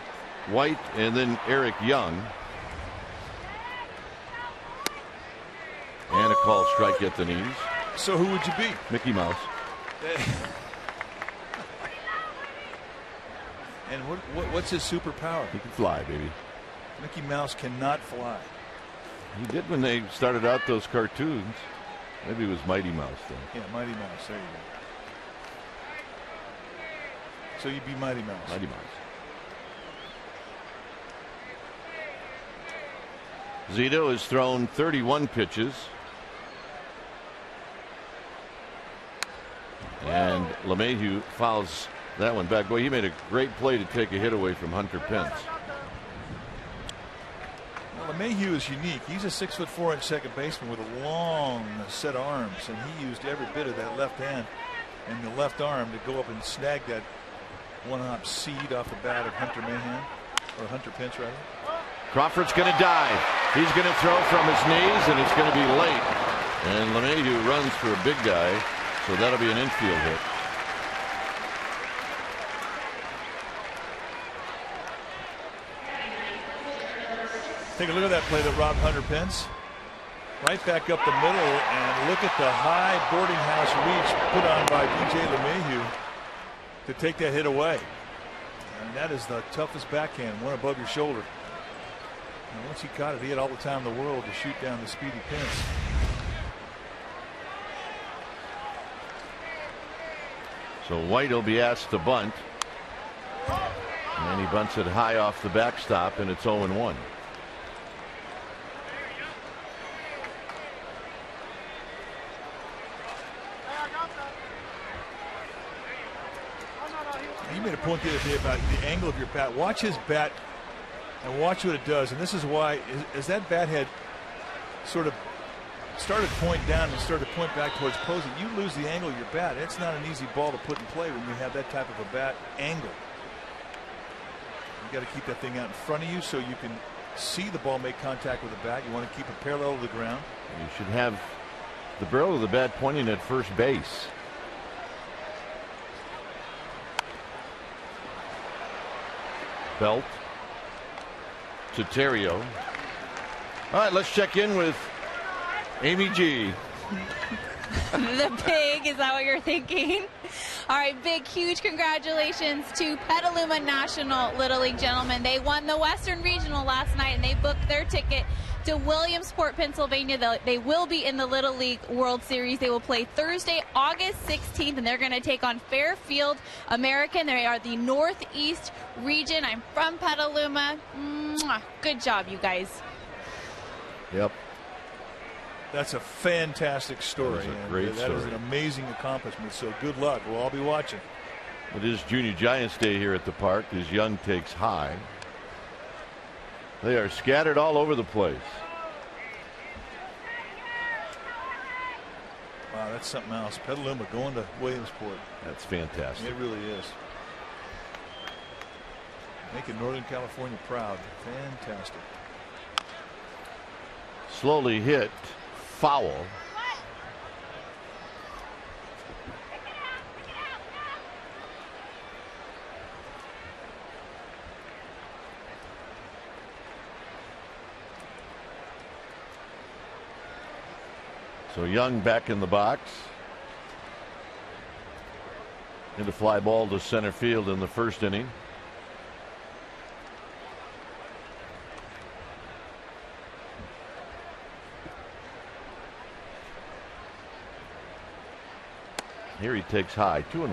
White, and then Eric Young. And a call strike at the knees. So who would you be? Mickey Mouse. And what's his superpower? He can fly, baby. Mickey Mouse cannot fly. He did when they started out those cartoons. Maybe it was Mighty Mouse then. Yeah, Mighty Mouse. There you go. So you'd be Mighty Mouse. Mighty Mouse. Zito has thrown 31 pitches. And LeMahieu fouls that one back. Boy, he made a great play to take a hit away from Hunter Pence. Well, LeMahieu is unique. He's a 6'4" second baseman with a long set of arms, and he used every bit of that left hand and the left arm to go up and snag that one-hop seed off the bat of Hunter Pence, rather. Crawford's going to dive. He's going to throw from his knees, and it's going to be late. And LeMahieu runs for a big guy, so that'll be an infield hit. Take a look at that play that robbed Hunter Pence. Right back up the middle, and look at the high boarding house reach put on by DJ LeMahieu to take that hit away. And that is the toughest backhand, one above your shoulder. And once he caught it, he had all the time in the world to shoot down the speedy Pence. So White will be asked to bunt. And he bunts it high off the backstop, and it's 0-1. You made a point the other day about the angle of your bat. Watch his bat and watch what it does. And this is why, as that bat had sort of started point down and started to point back towards posing, you lose the angle of your bat. It's not an easy ball to put in play when you have that type of a bat angle. You got to keep that thing out in front of you so you can see the ball make contact with the bat. You want to keep it parallel to the ground. You should have the barrel of the bat pointing at first base. Belt to Terrio. All right, let's check in with Amy G. The pig, is that what you're thinking? All right, big, huge congratulations to Petaluma National Little League gentlemen. They won the Western Regional last night, and they booked their ticket to Williamsport, Pennsylvania. They will be in the Little League World Series. They will play Thursday, August 16th, and they're going to take on Fairfield American. They are the Northeast region. I'm from Petaluma. Mwah. Good job, you guys. Yep. That's a fantastic story. That is a great story. That is an amazing accomplishment. So good luck. We'll all be watching. It is Junior Giants Day here at the park as Young takes high. They are scattered all over the place. Wow, that's something else. Petaluma going to Williamsport. That's fantastic. It really is. Making Northern California proud. Fantastic. Slowly hit. Foul. So Young back in the box. Into fly ball to center field in the first inning. Here he takes high, 2-1.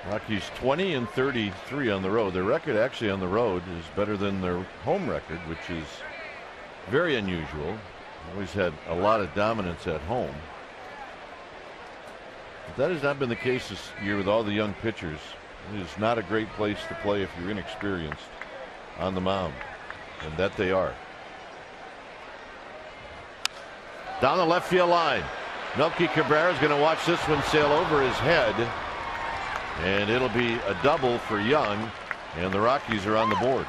Rockies 20 and 33 on the road. Their record actually on the road is better than their home record, which is very unusual. Always had a lot of dominance at home. But that has not been the case this year with all the young pitchers. It is not a great place to play if you're inexperienced on the mound, and that they are. Down the left field line. Melky Cabrera is going to watch this one sail over his head. And it'll be a double for Young. And the Rockies are on the board.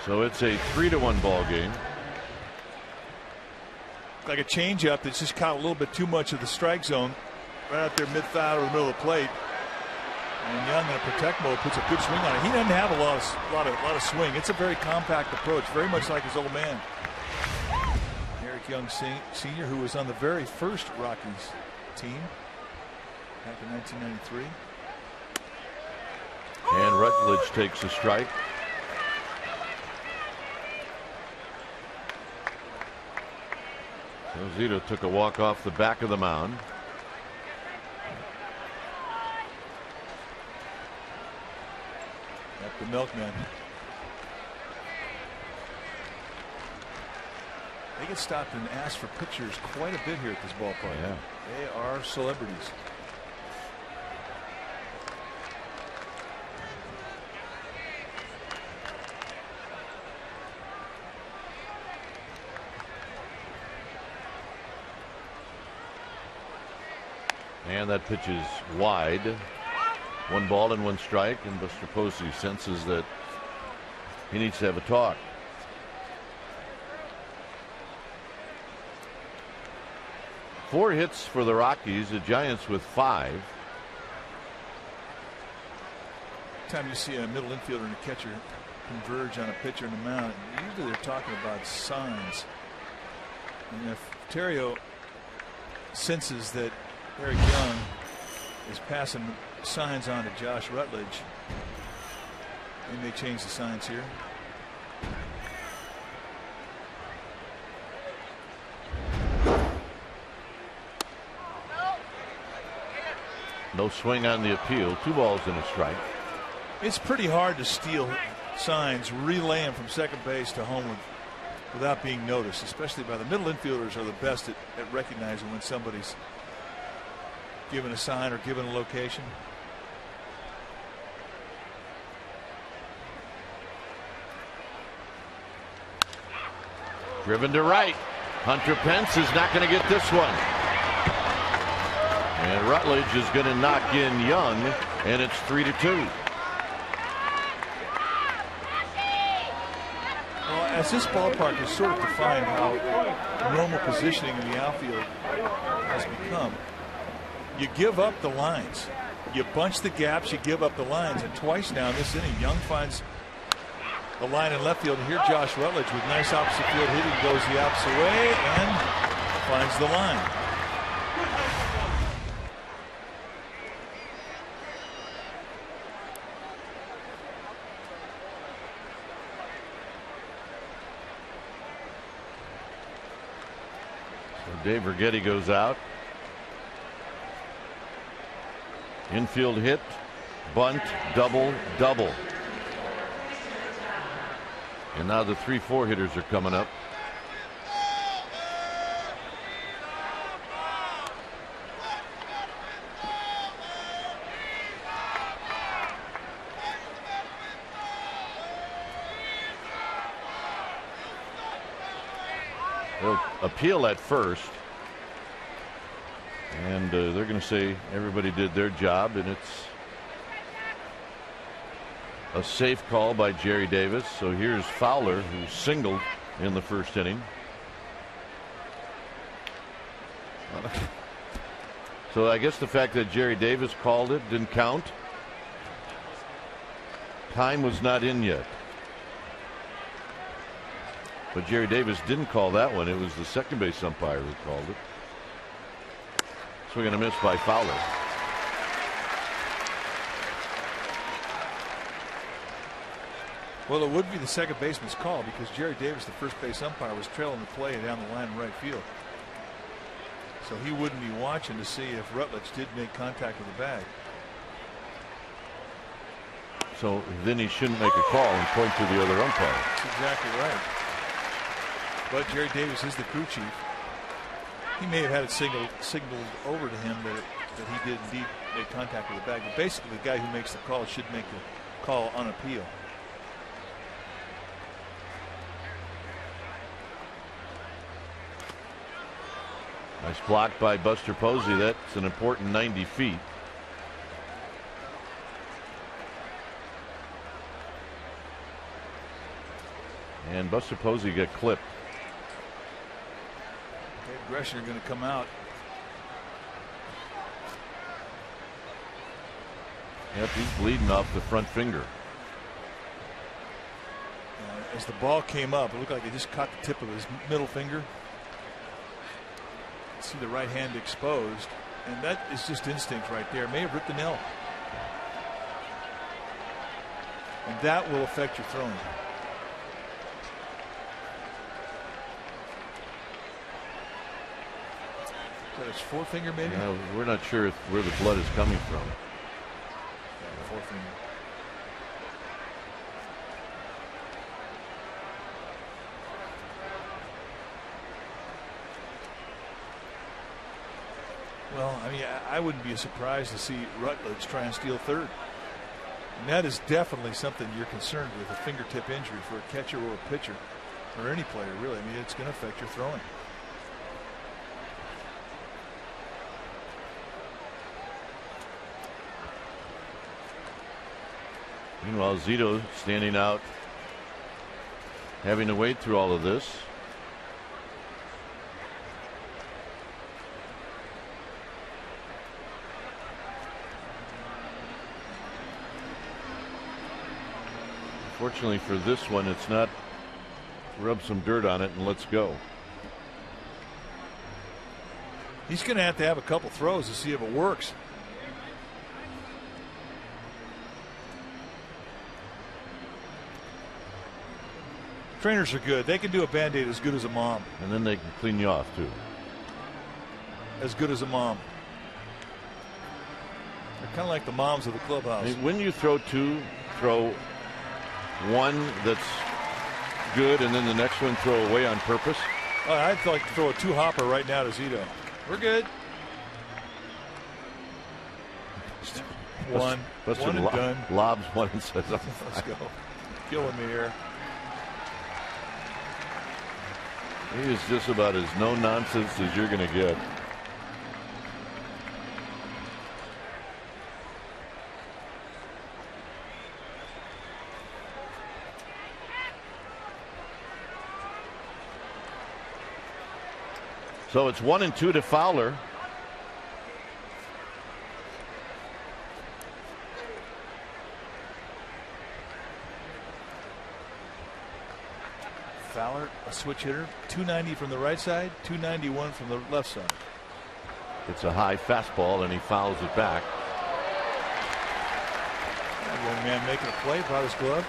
So it's a 3-1 ball game. Like a changeup that's just caught a little bit too much of the strike zone. Right out there mid-thigh or the middle of the plate. And Young in a protect mode puts a good swing on it. He doesn't have a lot of swing. It's a very compact approach, very much like his old man, Eric Young Sr., who was on the very first Rockies team back in 1993. And Rutledge takes a strike. So Zito took a walk off the back of the mound. The milkman. They get stopped and asked for pictures quite a bit here at this ballpark. Yeah. They are celebrities. And that pitch is wide. 1 ball and 1 strike, and Buster Posey senses that he needs to have a talk. Four hits for the Rockies, the Giants with 5. Time you see a middle infielder and a catcher converge on a pitcher in the mound, usually they're talking about signs. And if Terrio senses that Eric Young is passing signs on to Josh Rutledge, they may change the signs here. No swing on the appeal. 2 balls and a strike. It's pretty hard to steal signs, relay them from second base to home without being noticed, especially by the middle infielders. Are the best at recognizing when somebody's given a sign or given a location. Driven to right. Hunter Pence is not going to get this one. And Rutledge is going to knock in Young, and it's 3-2. Well, as this ballpark has sort of defined how normal positioning in the outfield has become, you give up the lines. You bunch the gaps, you give up the lines, and twice now in this inning, Young finds the line in left field. Here Josh Rutledge with nice opposite field hitting goes the opposite way and finds the line. So Dave Righetti goes out. Infield hit, bunt, double, double. And now the 3-4 hitters are coming up. They'll appeal at first. And they're going to say everybody did their job, and it's a safe call by Jerry Davis. So here's Fowler, who singled in the first inning. So I guess the fact that Jerry Davis called it didn't count. Time was not in yet. But Jerry Davis didn't call that one. It was the second base umpire who called it. Swing and a miss by Fowler. Well, it would be the second baseman's call because Jerry Davis, the first base umpire, was trailing the play down the line in right field. So he wouldn't be watching to see if Rutledge did make contact with the bag. So then he shouldn't make a call and point to the other umpire. That's exactly right. But Jerry Davis is the crew chief. He may have had it signaled over to him that he did indeed make contact with the bag. But basically, the guy who makes the call should make the call on appeal. Nice block by Buster Posey. That's an important 90 feet. And Buster Posey got clipped. Gresham are going to come out. Yep, he's bleeding off the front finger. As the ball came up, it looked like it just caught the tip of his middle finger. See the right hand exposed, and that is just instinct right there. May have ripped the nail, and that will affect your throwing. Is that his forefinger, maybe? No, we're not sure where the blood is coming from. Yeah, forefinger. Well, I mean, I wouldn't be surprised to see Rutledge try and steal third. And that is definitely something you're concerned with, a fingertip injury for a catcher or a pitcher, or any player, really. I mean, it's going to affect your throwing. Meanwhile, Zito standing out, having to wade through all of this. Fortunately for this one, it's not rub some dirt on it and let's go. He's going to have a couple throws to see if it works. Trainers are good. They can do a Band-Aid as good as a mom. And then they can clean you off too. As good as a mom. They're kind of like the moms of the clubhouse. I mean, when you throw two, throw one that's good, and then the next one throw away on purpose. I'd like to throw a two-hopper right now to Zito. We're good. One and done. Lobs one and says, let's go. Killing me here. He is just about as no nonsense as you're going to get. So it's 1-2 to Fowler. Fowler, a switch hitter, 290 from the right side, 291 from the left side. It's a high fastball, and he fouls it back. Young man making a play, brought his glove.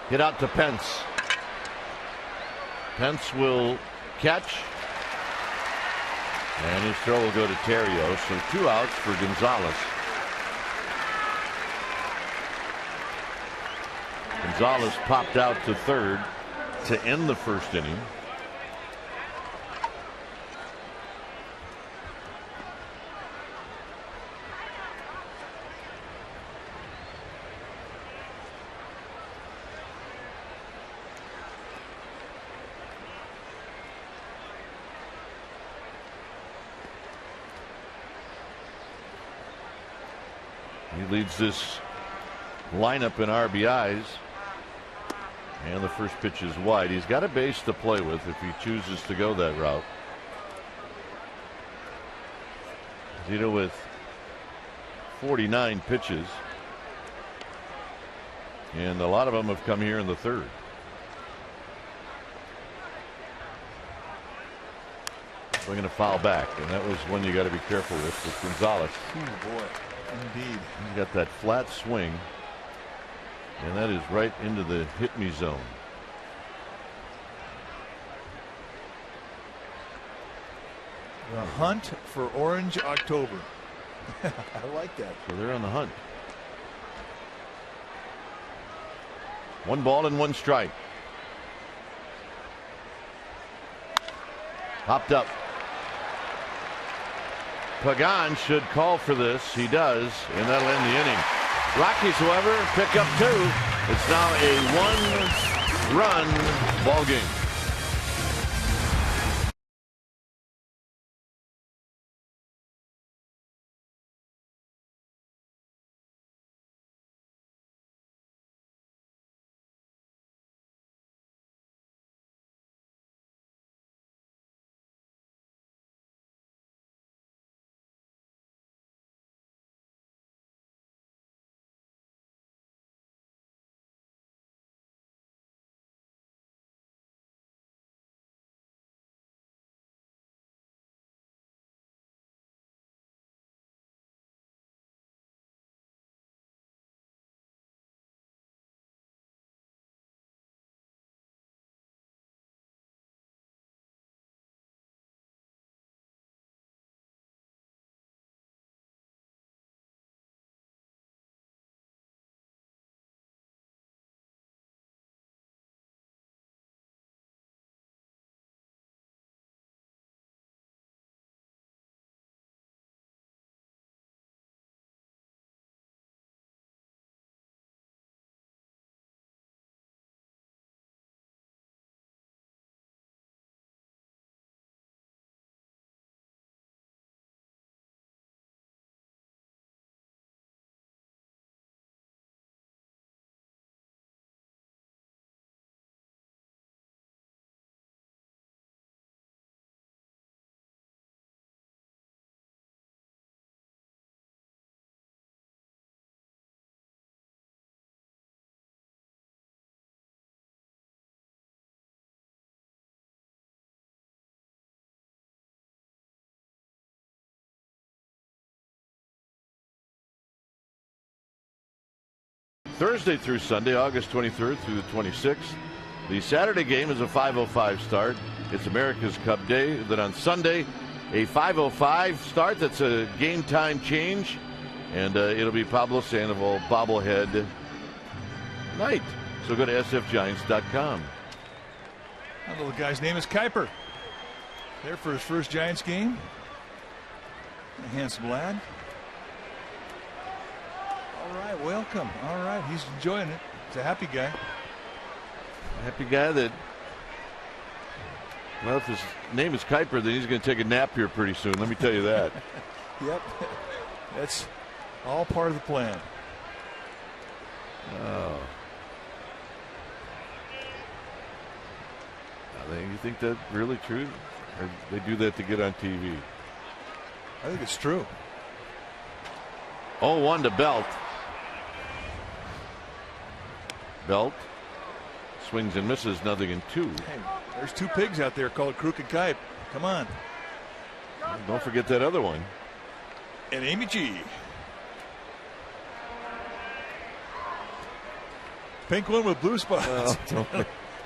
Hit out to Pence. Pence will catch. And his throw will go to Terrio. So 2 outs for Gonzalez. Gonzalez popped out to third to end the first inning. He leads this lineup in RBIs. And the first pitch is wide. He's got a base to play with if he chooses to go that route. Zito with 49 pitches. And a lot of them have come here in the third. Swinging a foul back. And that was one you got to be careful with Gonzalez. Oh, boy. Indeed. He's got that flat swing, and that is right into the hit me zone. The hunt for Orange October. I like that. So they're on the hunt. 1 ball and 1 strike. Popped up. Pagan should call for this. He does, and that'll end the inning. Rockies, however, pick up 2. It's now a 1-run ball game. Thursday through Sunday, August 23rd through the 26th. The Saturday game is a 5:05 start. It's America's Cup Day. Then on Sunday, a 5:05 start. That's a game time change. And it'll be Pablo Sandoval bobblehead night. So go to sfgiants.com. That little guy's name is Kuiper. There for his first Giants game. A handsome lad. All right, welcome. All right, he's enjoying it. He's a happy guy. Happy guy that, well, if his name is Kuiper, then he's going to take a nap here pretty soon. Let me tell you that. Yep. That's all part of the plan. Oh. You think that's really true? Or they do that to get on TV? I think it's true. 0-1 to Belt. Belt swings and misses, nothing in 2. Hey, there's 2 pigs out there called Crook and Kipe. Come on. Don't forget that other one. And Amy G. Pink one with blue spots. Oh,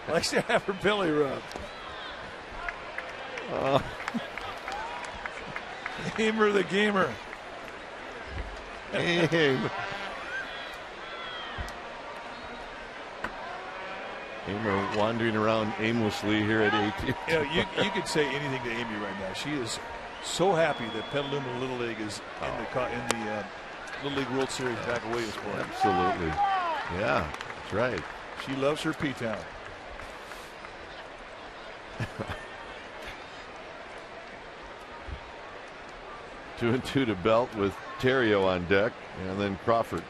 likes to have her belly rubbed. Gamer the gamer. Aim. Amer wandering around aimlessly here at 18. You know, you could say anything to Amy right now. She is so happy that Petaluma Little League is in the Little League World Series back at Williamsport. Absolutely. Yeah, that's right. She loves her P-Town. 2-2 to Belt with Terrio on deck, and then Crawford.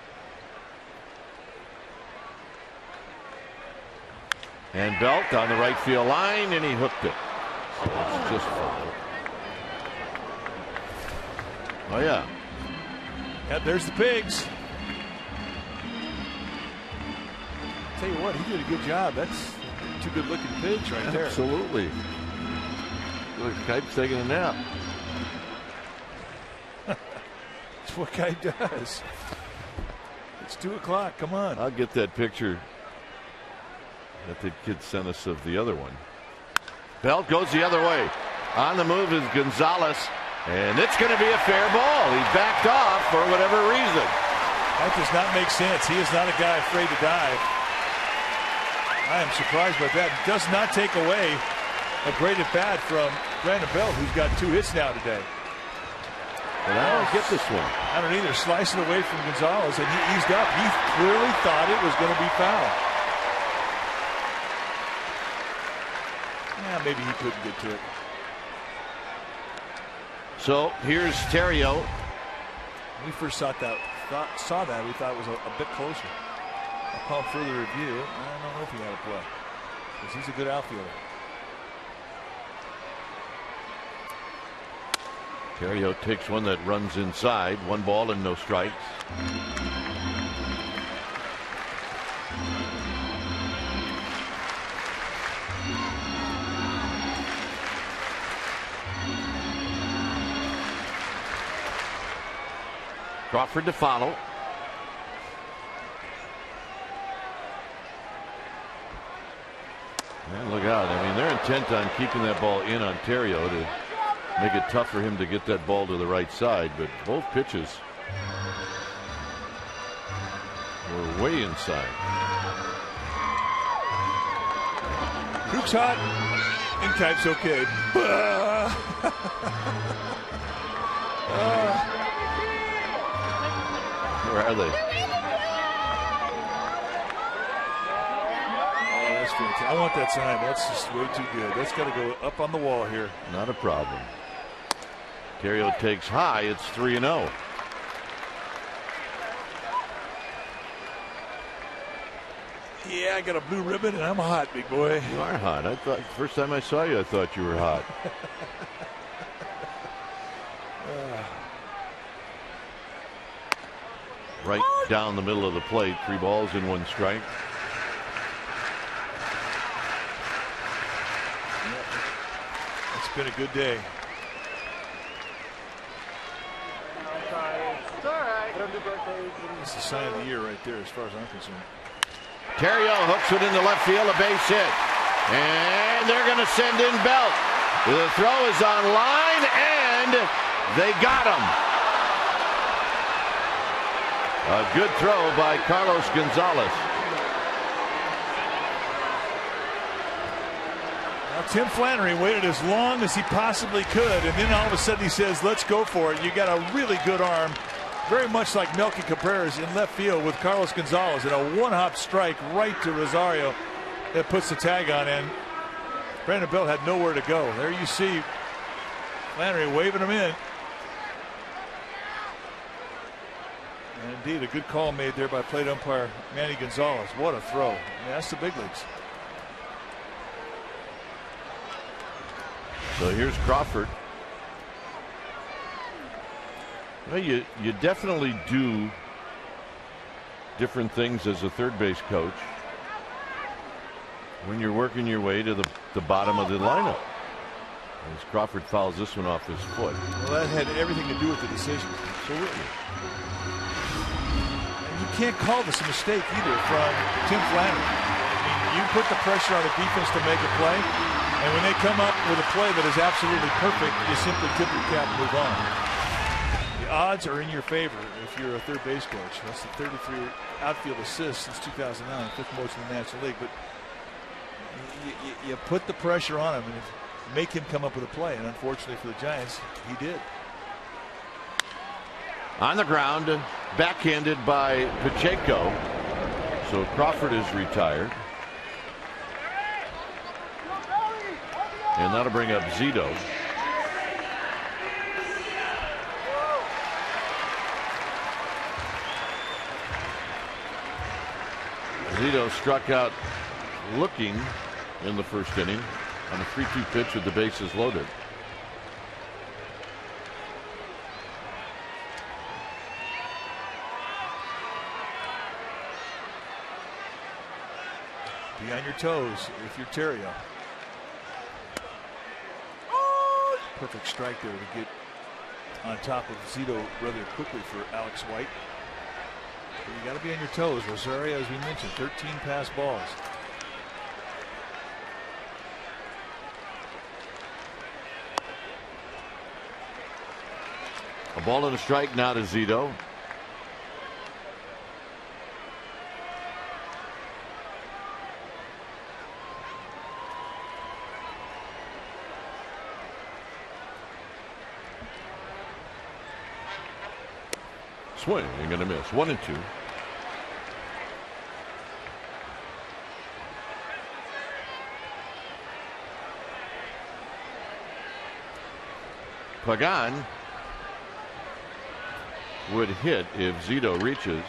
And Belt on the right field line, and he hooked it. So it's just foul. Oh yeah. Yep, there's the pigs. Tell you what, he did a good job. That's 2 good-looking pigs right there. Absolutely. Look, Kipe's taking a nap. That's what Kipe does. It's 2 o'clock. Come on. I'll get that picture that the kid sent us of the other one. Belt goes the other way. On the move is Gonzalez, and it's going to be a fair ball. He backed off for whatever reason. That does not make sense. He is not a guy afraid to dive. I am surprised by that. It does not take away a great at bat from Brandon Belt, who's got 2 hits now today. And I don't get this one. I don't either. Slice it away from Gonzalez, and he eased up. He clearly thought it was going to be foul. Yeah, maybe he couldn't get to it. So here's Terrio. When we first saw that, we thought it was a bit closer. Upon further review, I don't know if he had a play, because he's a good outfielder. Terrio takes one that runs inside. 1 ball and no strikes. Crawford to follow. And look out. I mean, they're intent on keeping that ball in Ontario to make it tough for him to get that ball to the right side. But both pitches were way inside. Crook's hot and Kipe's okay. Where are they? I want that sign. That's just way too good. That's got to go up on the wall here. Not a problem. Terrio takes high. It's 3-0. Yeah, I got a blue ribbon and I'm hot, big boy. You are hot. I thought first time I saw you, I thought you were hot. Right down the middle of the plate. 3 balls and 1 strike. It's been a good day. It's the sign of the year right there, as far as I'm concerned. Terrio hooks it into left field, a base hit. And they're going to send in Belt. The throw is on line, and they got him. A good throw by Carlos Gonzalez. Now, Tim Flannery waited as long as he possibly could, and then all of a sudden he says, let's go for it. You got a really good arm, very much like Melky Cabrera's in left field with Carlos Gonzalez, and a one-hop strike right to Rosario that puts the tag on in. Brandon Belt had nowhere to go. There you see Flannery waving him in. And indeed, a good call made there by plate umpire Manny Gonzalez. What a throw. I mean, that's the big leagues. So here's Crawford. Well, you definitely do different things as a third base coach when you're working your way to the bottom of the lineup. As Crawford fouls this one off his foot. Well, that had everything to do with the decision. Absolutely. And you can't call this a mistake either from Tim Flannery. I mean, you put the pressure on the defense to make a play, and when they come up with a play that is absolutely perfect, you simply tip your cap and move on. The odds are in your favor if you're a third base coach. That's the 33 outfield assists since 2009, fifth most in the National League. But you put the pressure on him and make him come up with a play, and unfortunately for the Giants, he did. On the ground, backhanded by Pacheco. So Crawford is retired. And that'll bring up Zito. Zito struck out looking in the first inning on a 3-2 pitch with the bases loaded. Be on your toes if you're Terrio. Perfect strike there to get on top of Zito rather quickly for Alex White. But you got to be on your toes. Rosario, as we mentioned, 13 pass balls. A ball and a strike now to Zito. Swing and gonna miss. 1-2. Pagan would hit if Zito reaches.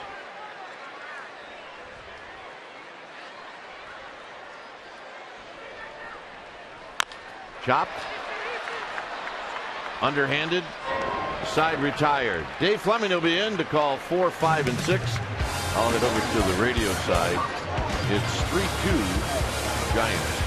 Chopped. Underhanded. Side retired. Dave Fleming will be in to call 4, 5, and 6. I'll head over to the radio side. It's 3-2 Giants.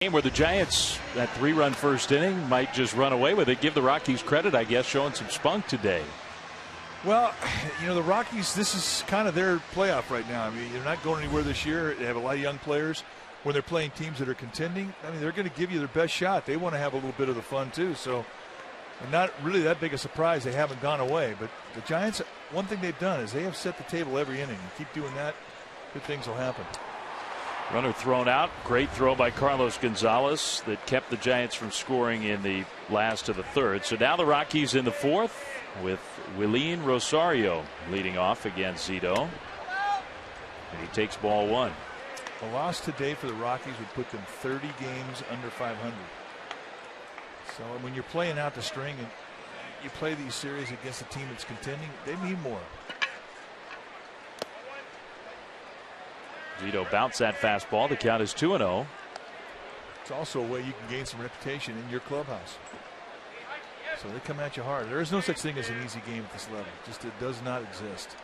Game where the Giants, that 3-run first inning, might just run away with it. Give the Rockies credit, I guess, showing some spunk today. Well, the Rockies, this is kind of their playoff right now. I mean, they're not going anywhere this year. They have a lot of young players. When they're playing teams that are contending, I mean, they're going to give you their best shot. They want to have a little bit of the fun, too. So, not really that big a surprise they haven't gone away. But the Giants, one thing they've done is they have set the table every inning. You keep doing that, good things will happen. Runner thrown out. Great throw by Carlos Gonzalez that kept the Giants from scoring in the last of the third. So now the Rockies in the fourth with Willeen Rosario leading off against Zito. And he takes ball one. A loss today for the Rockies would put them 30 games under 500. So when you're playing out the string and you play these series against a team that's contending, they need more. Zito bounced that fastball. The count is 2-0. It's also a way you can gain some reputation in your clubhouse. So they come at you hard. There is no such thing as an easy game at this level. Just it does not exist.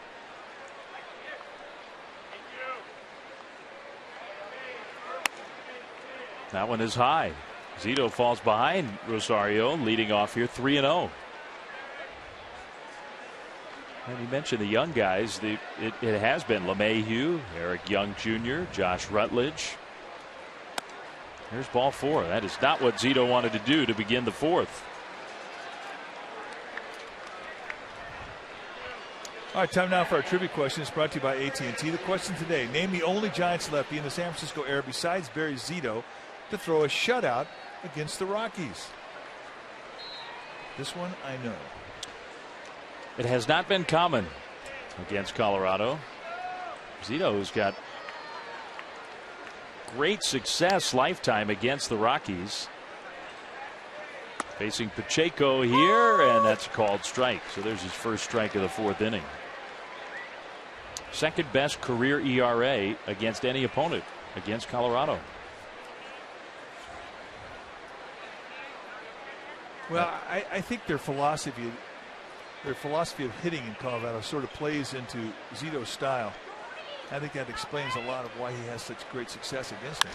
That one is high. Zito falls behind Rosario, leading off here 3-0. And you mentioned the young guys. It has been LeMahieu, Eric Young Jr., Josh Rutledge. Here's ball four. That is not what Zito wanted to do to begin the fourth. All right, time now for our trivia question. It's brought to you by AT&T. The question today: name the only Giants lefty in the San Francisco era besides Barry Zito to throw a shutout against the Rockies. This one I know. It has not been common against Colorado. Zito has got great success lifetime against the Rockies. Facing Pacheco here, and that's a called strike. So there's his first strike of the fourth inning. Second best career ERA against any opponent against Colorado. Well, I think their philosophy of hitting in Colorado sort of plays into Zito's style. I think that explains a lot of why he has such great success against him.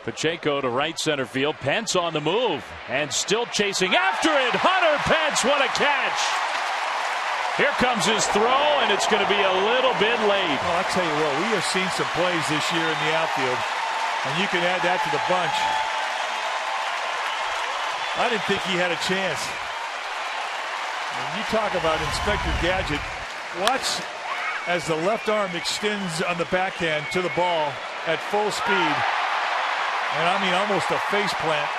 Pacheco to right center field. Pence on the move and still chasing after it. Hunter Pence, what a catch! Here comes his throw, and it's going to be a little bit late. Well, I'll tell you what, we have seen some plays this year in the outfield, and you can add that to the bunch. I didn't think he had a chance. When you talk about Inspector Gadget, watch as the left arm extends on the backhand to the ball at full speed. And I mean almost a face plant.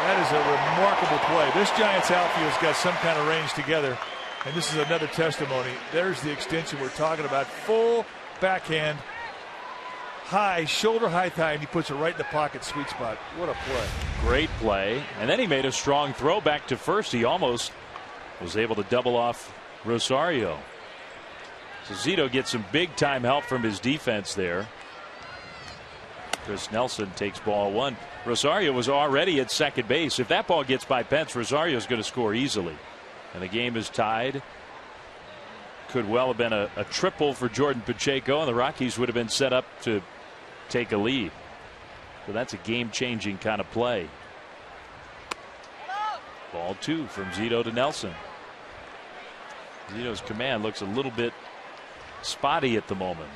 That is a remarkable play. This Giants outfield's got some kind of range together. And this is another testimony. There's the extension we're talking about. Full backhand, high, shoulder height high, and he puts it right in the pocket, sweet spot. What a play. Great play. And then he made a strong throw back to first. He almost was able to double off Rosario. So Zito gets some big time help from his defense there. Chris Nelson takes ball one. Rosario was already at second base. If that ball gets by Pence, Rosario is going to score easily. And the game is tied. Could well have been a triple for Jordan Pacheco, and the Rockies would have been set up to take a lead. So that's a game-changing kind of play. Ball two from Zito to Nelson. Zito's command looks a little bit spotty at the moment.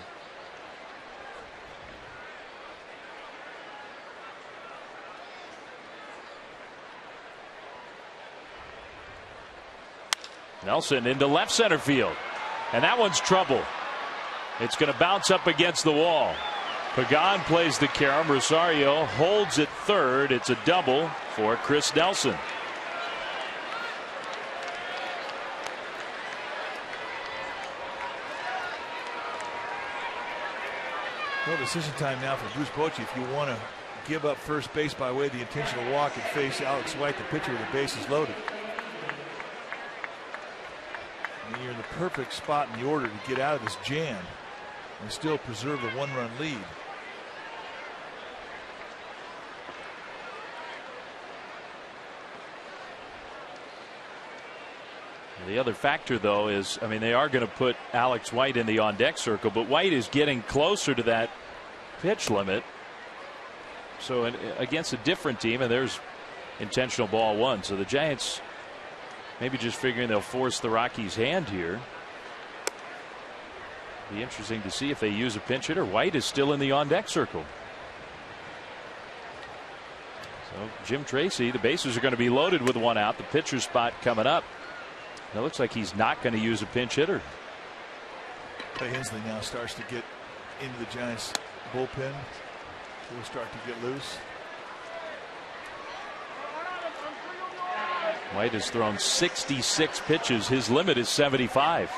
Nelson into left center field, and that one's trouble. It's going to bounce up against the wall. Pagan plays the carom. Rosario holds at third. It's a double for Chris Nelson. Well, decision time now for Bruce Bochy. If you want to give up first base by way of the intentional walk and face Alex White, the pitcher, with the bases loaded. And you're in the perfect spot in the order to get out of this jam and still preserve the one-run lead. The other factor, though, is, I mean, they are going to put Alex White in the on-deck circle, but White is getting closer to that pitch limit. So against a different team, and there's intentional ball one. So the Giants maybe just figuring they'll force the Rockies' hand here. Be interesting to see if they use a pinch hitter. White is still in the on deck circle. So Jim Tracy, the bases are going to be loaded with one out. The pitcher spot coming up. It looks like he's not going to use a pinch hitter. Clay Hensley now starts to get into the Giants bullpen. He'll start to get loose. White has thrown 66 pitches. His limit is 75.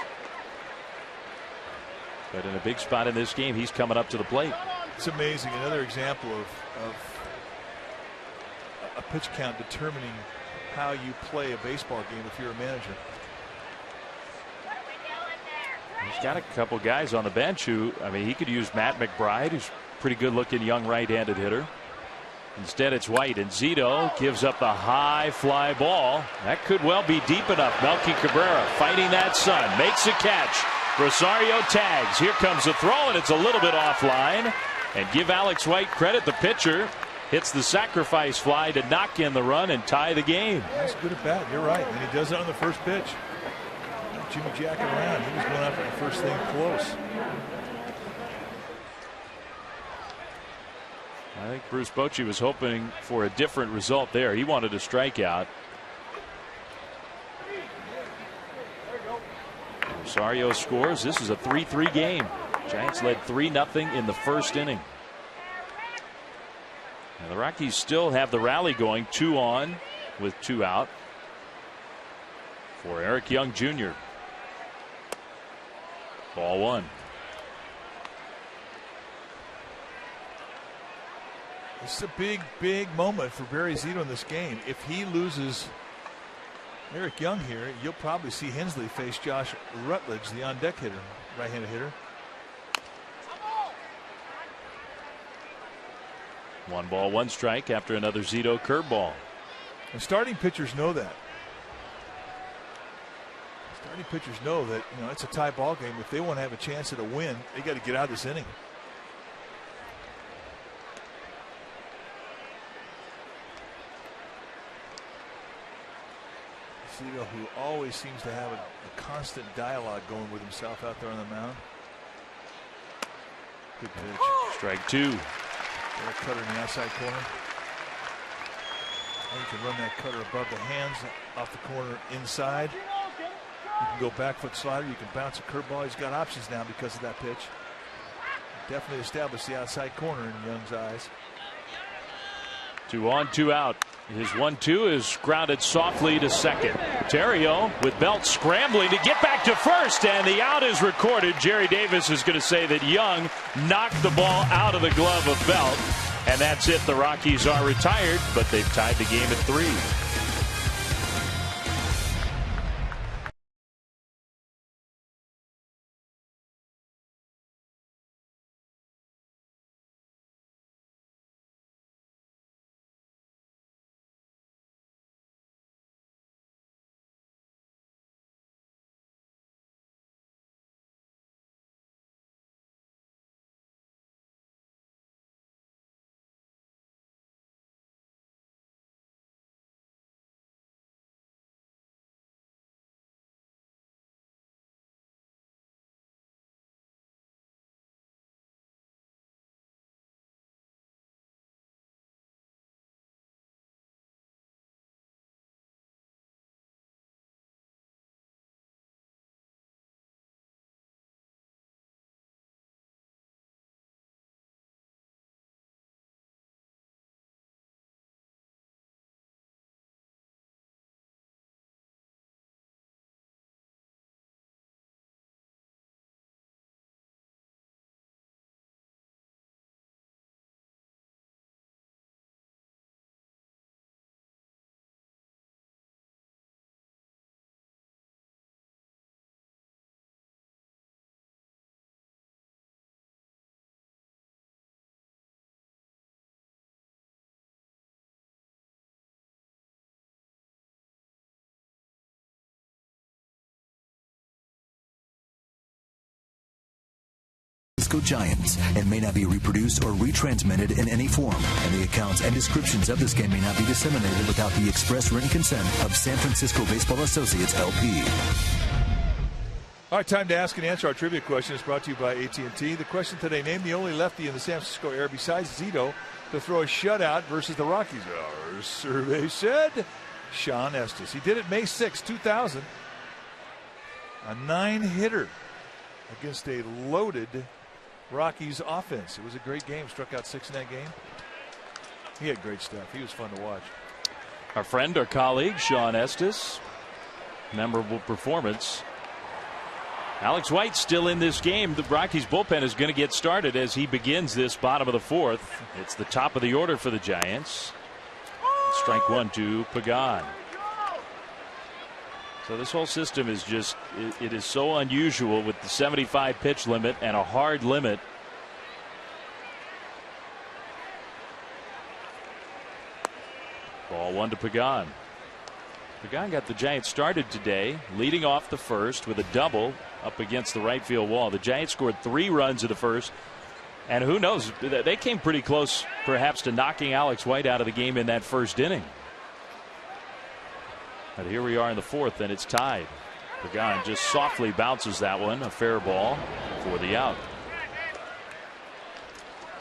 But in a big spot in this game, he's coming up to the plate. It's amazing. Another example of a pitch count determining how you play a baseball game if you're a manager. He's got a couple guys on the bench who, I mean, he could use Matt McBride, who's a pretty good looking young right-handed hitter. Instead it's White, and Zito gives up the high fly ball. That could well be deep enough. Melky Cabrera fighting that sun, makes a catch. Rosario tags. Here comes the throw, and it's a little bit offline. And give Alex White credit, the pitcher hits the sacrifice fly to knock in the run and tie the game. That's good at bat. You're right. And he does it on the first pitch. Jimmy jacking around. He was going after the first thing close. I think Bruce Bochy was hoping for a different result there. He wanted a strikeout. Rosario scores. This is a 3-3 game. Giants led 3-0 in the first inning. And the Rockies still have the rally going, 2 on with 2 out for Eric Young Jr. Ball 1. This is a big moment for Barry Zito in this game. If he loses Eric Young here, you'll probably see Hensley face Josh Rutledge, the on-deck hitter, right-handed hitter. 1 ball, 1 strike after another Zito curveball. And starting pitchers know that. Starting pitchers know that, you know, it's a tie ball game. If they want to have a chance at a win, they got to get out of this inning. Zito, who always seems to have a constant dialogue going with himself out there on the mound. Good pitch. Strike 2. Derek Cutter in the outside corner. And you can run that cutter above the hands, off the corner inside. You can go back foot slider. You can bounce a curveball. He's got options now because of that pitch. Definitely established the outside corner in Young's eyes. 2 on, 2 out. His 1-2 is grounded softly to second. Terrio with Belt scrambling to get back to first, and the out is recorded. Jerry Davis is going to say that Young knocked the ball out of the glove of Belt, and that's it. The Rockies are retired, but they've tied the game at 3. Francisco Giants and may not be reproduced or retransmitted in any form. And the accounts and descriptions of this game may not be disseminated without the express written consent of San Francisco Baseball Associates, LP. All right, time to ask and answer our trivia question. It's brought to you by AT&T. The question today, name the only lefty in the San Francisco area besides Zito to throw a shutout versus the Rockies. Our survey said Sean Estes. He did it May 6, 2000. A 9-hitter against a loaded Rockies offense. It was a great game. Struck out 6 in that game. He had great stuff. He was fun to watch. Our friend, our colleague, Sean Estes. Memorable performance. Alex White still in this game. The Rockies bullpen is going to get started as he begins this bottom of the 4th. It's the top of the order for the Giants. Strike 1 to Pagan. So this whole system is just, it is so unusual with the 75 pitch limit and a hard limit. Ball 1 to Pagan. Pagan got the Giants started today, leading off the first with a double up against the right field wall. The Giants scored 3 runs in the first, and who knows, they came pretty close perhaps to knocking Alex White out of the game in that first inning. But here we are in the 4th, and it's tied. Pagan just softly bounces that one, a fair ball for the out.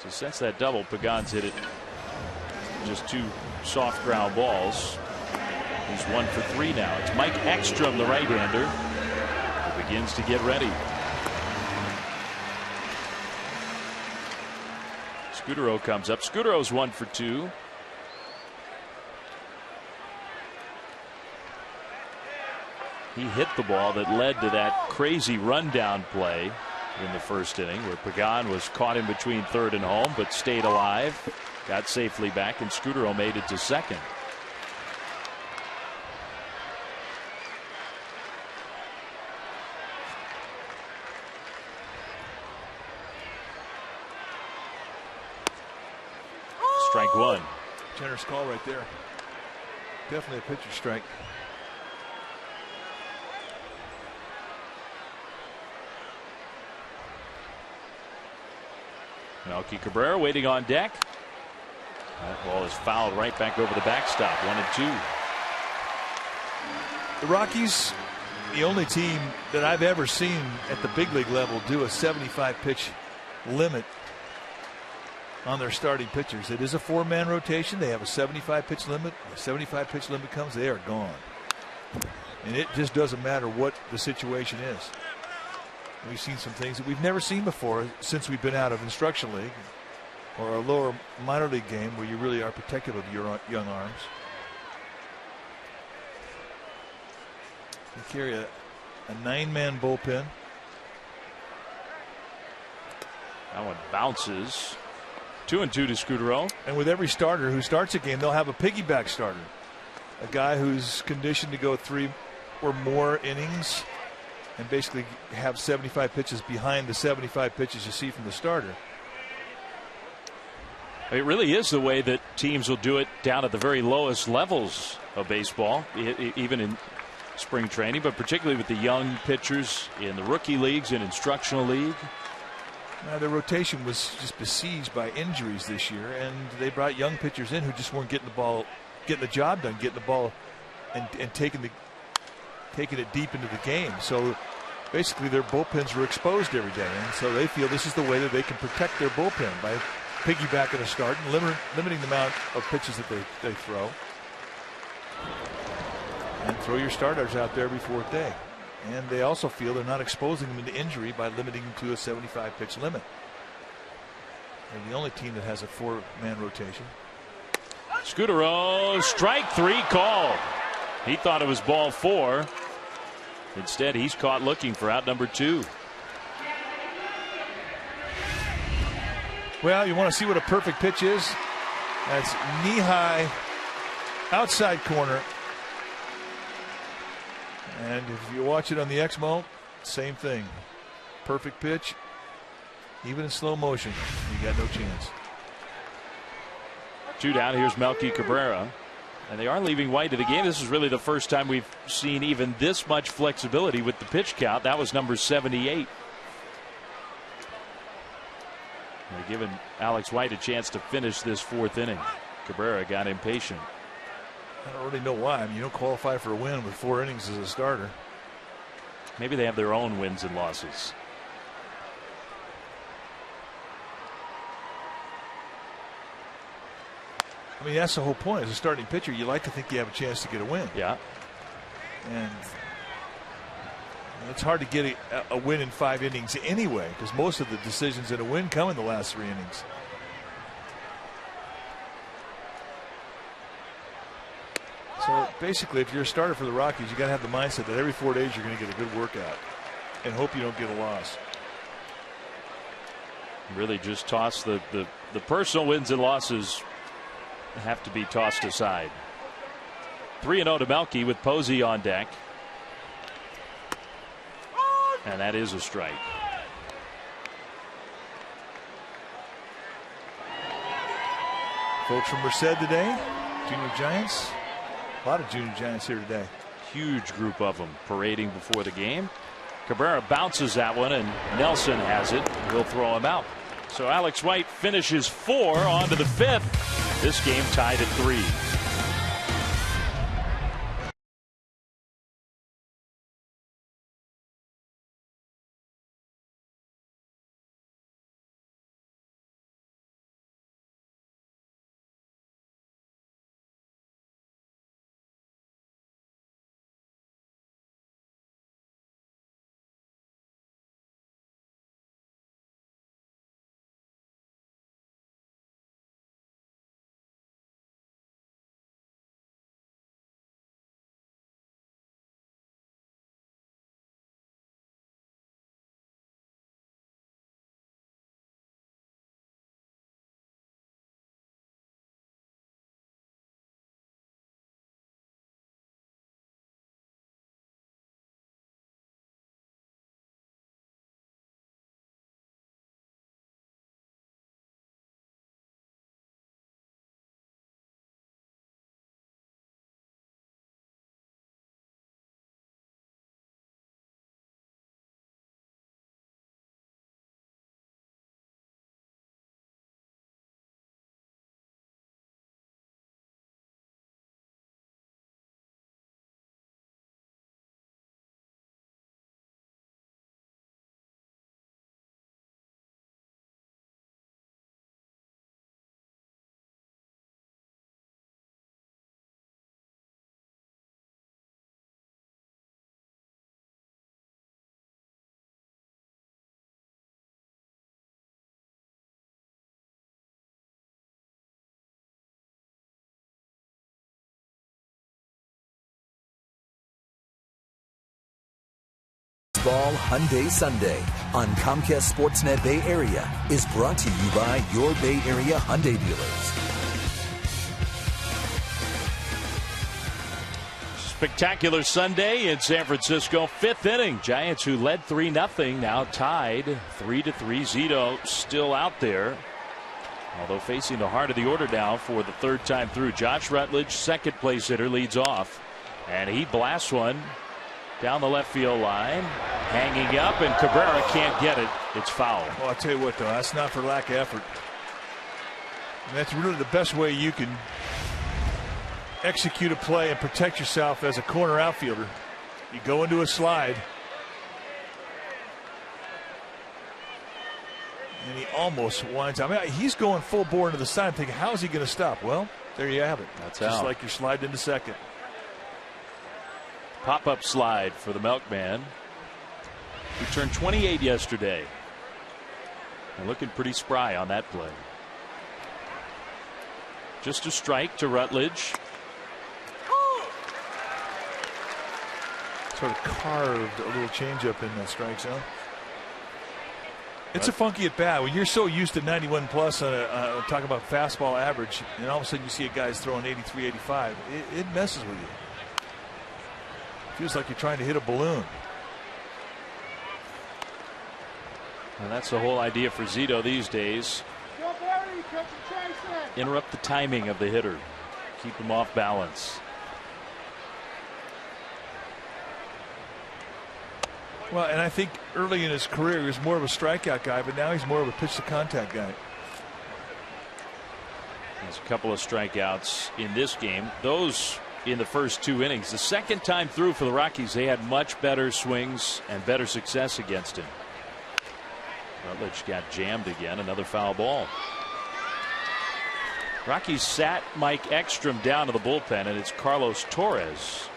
So since that double, Pagan's hit it just 2 soft ground balls. He's 1 for 3 now. It's Mike Ekstrom, the right-hander, who begins to get ready. Scudero comes up. Scudero's 1 for 2. He hit the ball that led to that crazy rundown play in the first inning where Pagan was caught in between 3rd and home but stayed alive, got safely back, and Scudero made it to 2nd. Strike 1. Generous call right there. Definitely a pitcher strike. Melky Cabrera waiting on deck. That ball is fouled right back over the backstop. 1 and 2. The Rockies, the only team that I've ever seen at the big league level do a 75 pitch limit on their starting pitchers. It is a 4-man rotation. They have a 75 pitch limit. The 75 pitch limit comes, they are gone. And it just doesn't matter what the situation is. We've seen some things that we've never seen before since we've been out of instruction league or a lower minor league game where you really are protective of your young arms. You carry a 9-man bullpen. That one bounces. 2 and 2 to Scudero. And with every starter who starts a game, they'll have a piggyback starter, a guy who's conditioned to go 3 or more innings and basically have 75 pitches behind the 75 pitches you see from the starter. It really is the way that teams will do it down at the very lowest levels of baseball, even in spring training, but particularly with the young pitchers in the rookie leagues and instructional league. Now, the rotation was just besieged by injuries this year, and they brought young pitchers in who just weren't getting the job done, getting the ball and taking it deep into the game. So basically their bullpens were exposed every day, and so they feel this is the way that they can protect their bullpen by piggybacking a start and limiting the amount of pitches that they throw. And throw your starters out there every 4th day. And they also feel they're not exposing them into injury by limiting them to a 75 pitch limit. They're the only team that has a 4-man rotation. Scudero, strike 3 called. He thought it was ball 4. Instead, he's caught looking for out number 2. Well, you want to see what a perfect pitch is? That's knee-high, outside corner. And if you watch it on the Exmo, same thing. Perfect pitch. Even in slow motion, you got no chance. 2 down. Here's Melky Cabrera. And they are leaving White to the game. This is really the first time we've seen even this much flexibility with the pitch count. That was number 78. They're giving Alex White a chance to finish this 4th inning. Cabrera got impatient. I don't really know why. I mean, you don't qualify for a win with 4 innings as a starter. Maybe they have their own wins and losses. I mean, that's the whole point. As a starting pitcher, you like to think you have a chance to get a win. Yeah. And it's hard to get a win in 5 innings anyway, because most of the decisions in a win come in the last 3 innings. So basically, if you're a starter for the Rockies, you got to have the mindset that every 4 days you're going to get a good workout and hope you don't get a loss. Really just toss the personal wins and losses have to be tossed aside. 3-0 to Melky with Posey on deck. And that is a strike. Folks from Merced today, Junior Giants. A lot of Junior Giants here today. Huge group of them parading before the game. Cabrera bounces that one, and Nelson has it. He'll throw him out. So Alex White finishes 4 on to the 5th. This game tied at 3. Ball Hyundai Sunday on Comcast Sportsnet Bay Area is brought to you by your Bay Area Hyundai dealers. Spectacular Sunday in San Francisco. 5th inning. Giants, who led 3-0, now tied 3-3. Zito still out there, although facing the heart of the order now for the 3rd time through. Josh Rutledge, 2nd place hitter, leads off, and he blasts one down the left field line, hanging up, and Cabrera can't get it. It's foul. Well, I'll tell you what, though, that's not for lack of effort. And that's really the best way you can execute a play and protect yourself as a corner outfielder. You go into a slide, and he almost winds up. I mean, he's going full bore into the side, thinking, how is he going to stop? Well, there you have it. That's just out. like you're sliding into second. Pop-up slide for the Milkman, who turned 28 yesterday. And looking pretty spry on that play. Just a strike to Rutledge. Sort of carved a little changeup in the strike zone. It's a funky at bat when you're so used to 91 plus on talk about fastball average, and all of a sudden you see a guy's throwing 83, 85. It messes with you. Feels like you're trying to hit a balloon. And that's the whole idea for Zito these days. Interrupt the timing of the hitter. Keep him off balance. Well, and I think early in his career he was more of a strikeout guy, but now he's more of a pitch to contact guy. There's a couple of strikeouts in this game. Those in the first 2 innings. The second time through for the Rockies, they had much better swings and better success against him. Rutledge got jammed again. Another foul ball. Rockies sat Mike Ekstrom down to the bullpen, and it's Carlos Torres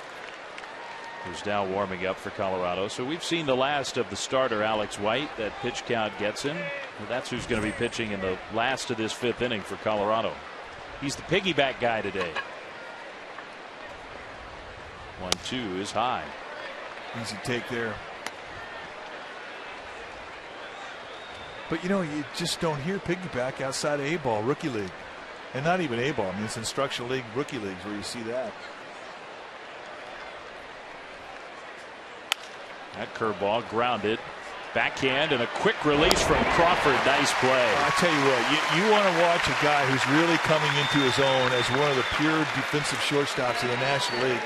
who's now warming up for Colorado. So we've seen the last of the starter Alex White. That pitch count gets him. Well, that's who's going to be pitching in the last of this 5th inning for Colorado. He's the piggyback guy today. 1-2 is high. Easy take there. But you know, you just don't hear piggyback outside of A-ball, rookie league. And not even A-ball. I mean, it's instructional league, rookie leagues where you see that. That curveball grounded. Backhand and a quick release from Crawford. Nice play. I tell you what, you want to watch a guy who's really coming into his own as one of the pure defensive shortstops in the National League.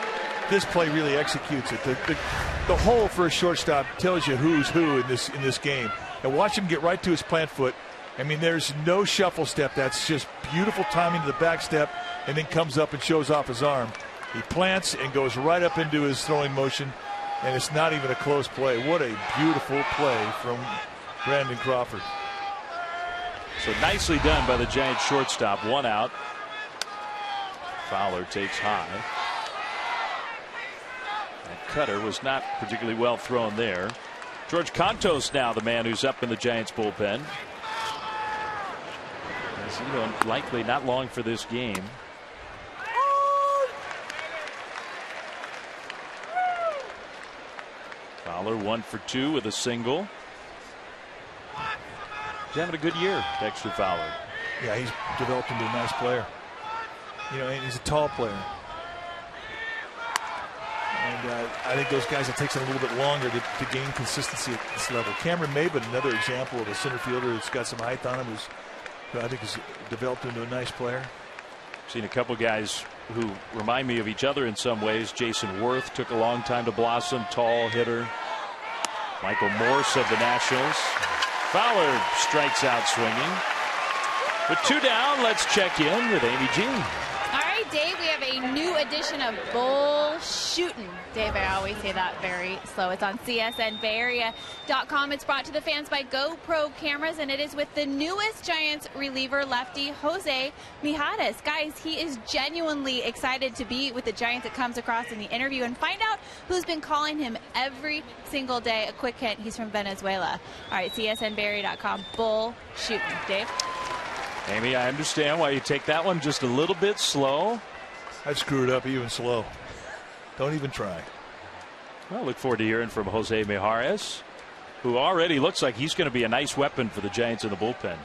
This play really executes it. The hole for a shortstop tells you who's who in this game. And watch him get right to his plant foot. I mean, there's no shuffle step. That's just beautiful timing to the back step, and then comes up and shows off his arm. He plants and goes right up into his throwing motion, and it's not even a close play. What a beautiful play from Brandon Crawford. So nicely done by the Giants shortstop. 1 out. Fowler takes high. That cutter was not particularly well thrown there. George Contos now the man who's up in the Giants bullpen. Likely not long for this game. Fowler 1 for 2 with a single. He's having a good year, Dexter Fowler. Yeah, he's developed into a nice player. You know, and he's a tall player. And I think those guys, it takes them a little bit longer to gain consistency at this level. Cameron Maybin, another example of a center fielder that's got some height on him, who I think has developed into a nice player. Seen a couple guys who remind me of each other in some ways. Jason Worth took a long time to blossom, tall hitter. Michael Morse of the Nationals. Fowler strikes out swinging. With 2 down, let's check in with Amy G. All right, Dave, we have a new edition of Bull Shootin'. Dave, I always say that very slow. It's on csnbayarea.com. It's brought to the fans by GoPro cameras, and it is with the newest Giants reliever lefty, Jose Mijares. Guys, he is genuinely excited to be with the Giants. It comes across in the interview, and find out who's been calling him every single day. A quick hint, he's from Venezuela. All right, csnbayarea.com. Bull Shootin'. Dave? Amy, I understand why you take that one just a little bit slow. I'd screw it up even slow. Don't even try. Well, look forward to hearing from Jose Mijares, who already looks like he's going to be a nice weapon for the Giants in the bullpen.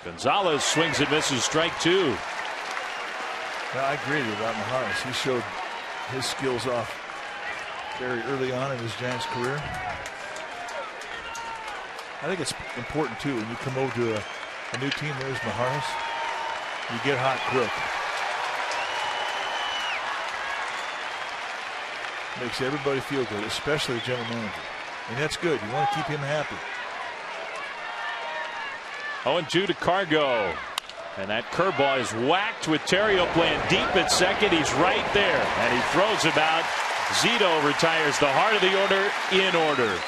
Gonzalez swings and misses, strike 2. Yeah, I agree with you about Mijares. He showed his skills off very early on in his Giants career. I think it's important, too, when you come over to a new team, there's Mijares, you get hot quick. Makes everybody feel good, especially the general manager. And that's good. You want to keep him happy. 0-2 to Cargo. And that curveball is whacked with Terrio playing deep at second. He's right there. And he throws him out. Zito retires the heart of the order in order.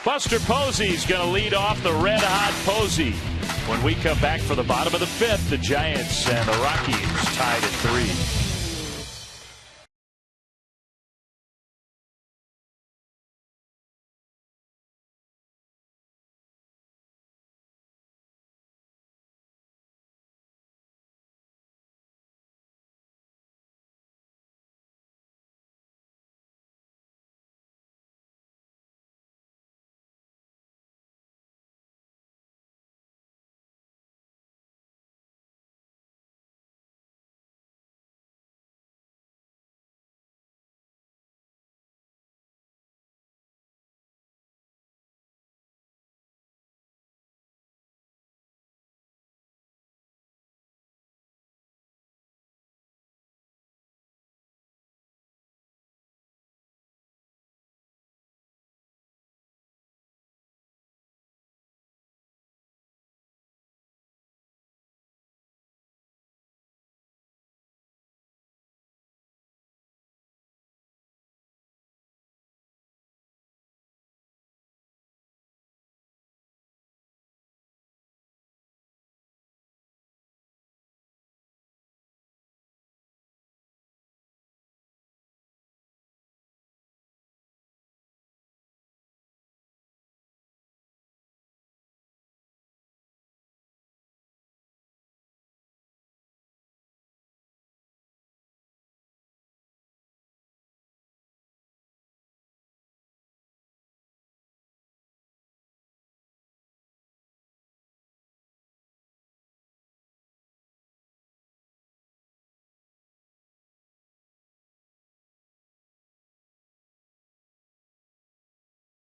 Buster Posey's going to lead off the red-hot Posey. When we come back for the bottom of the 5th, the Giants and the Rockies tied at 3.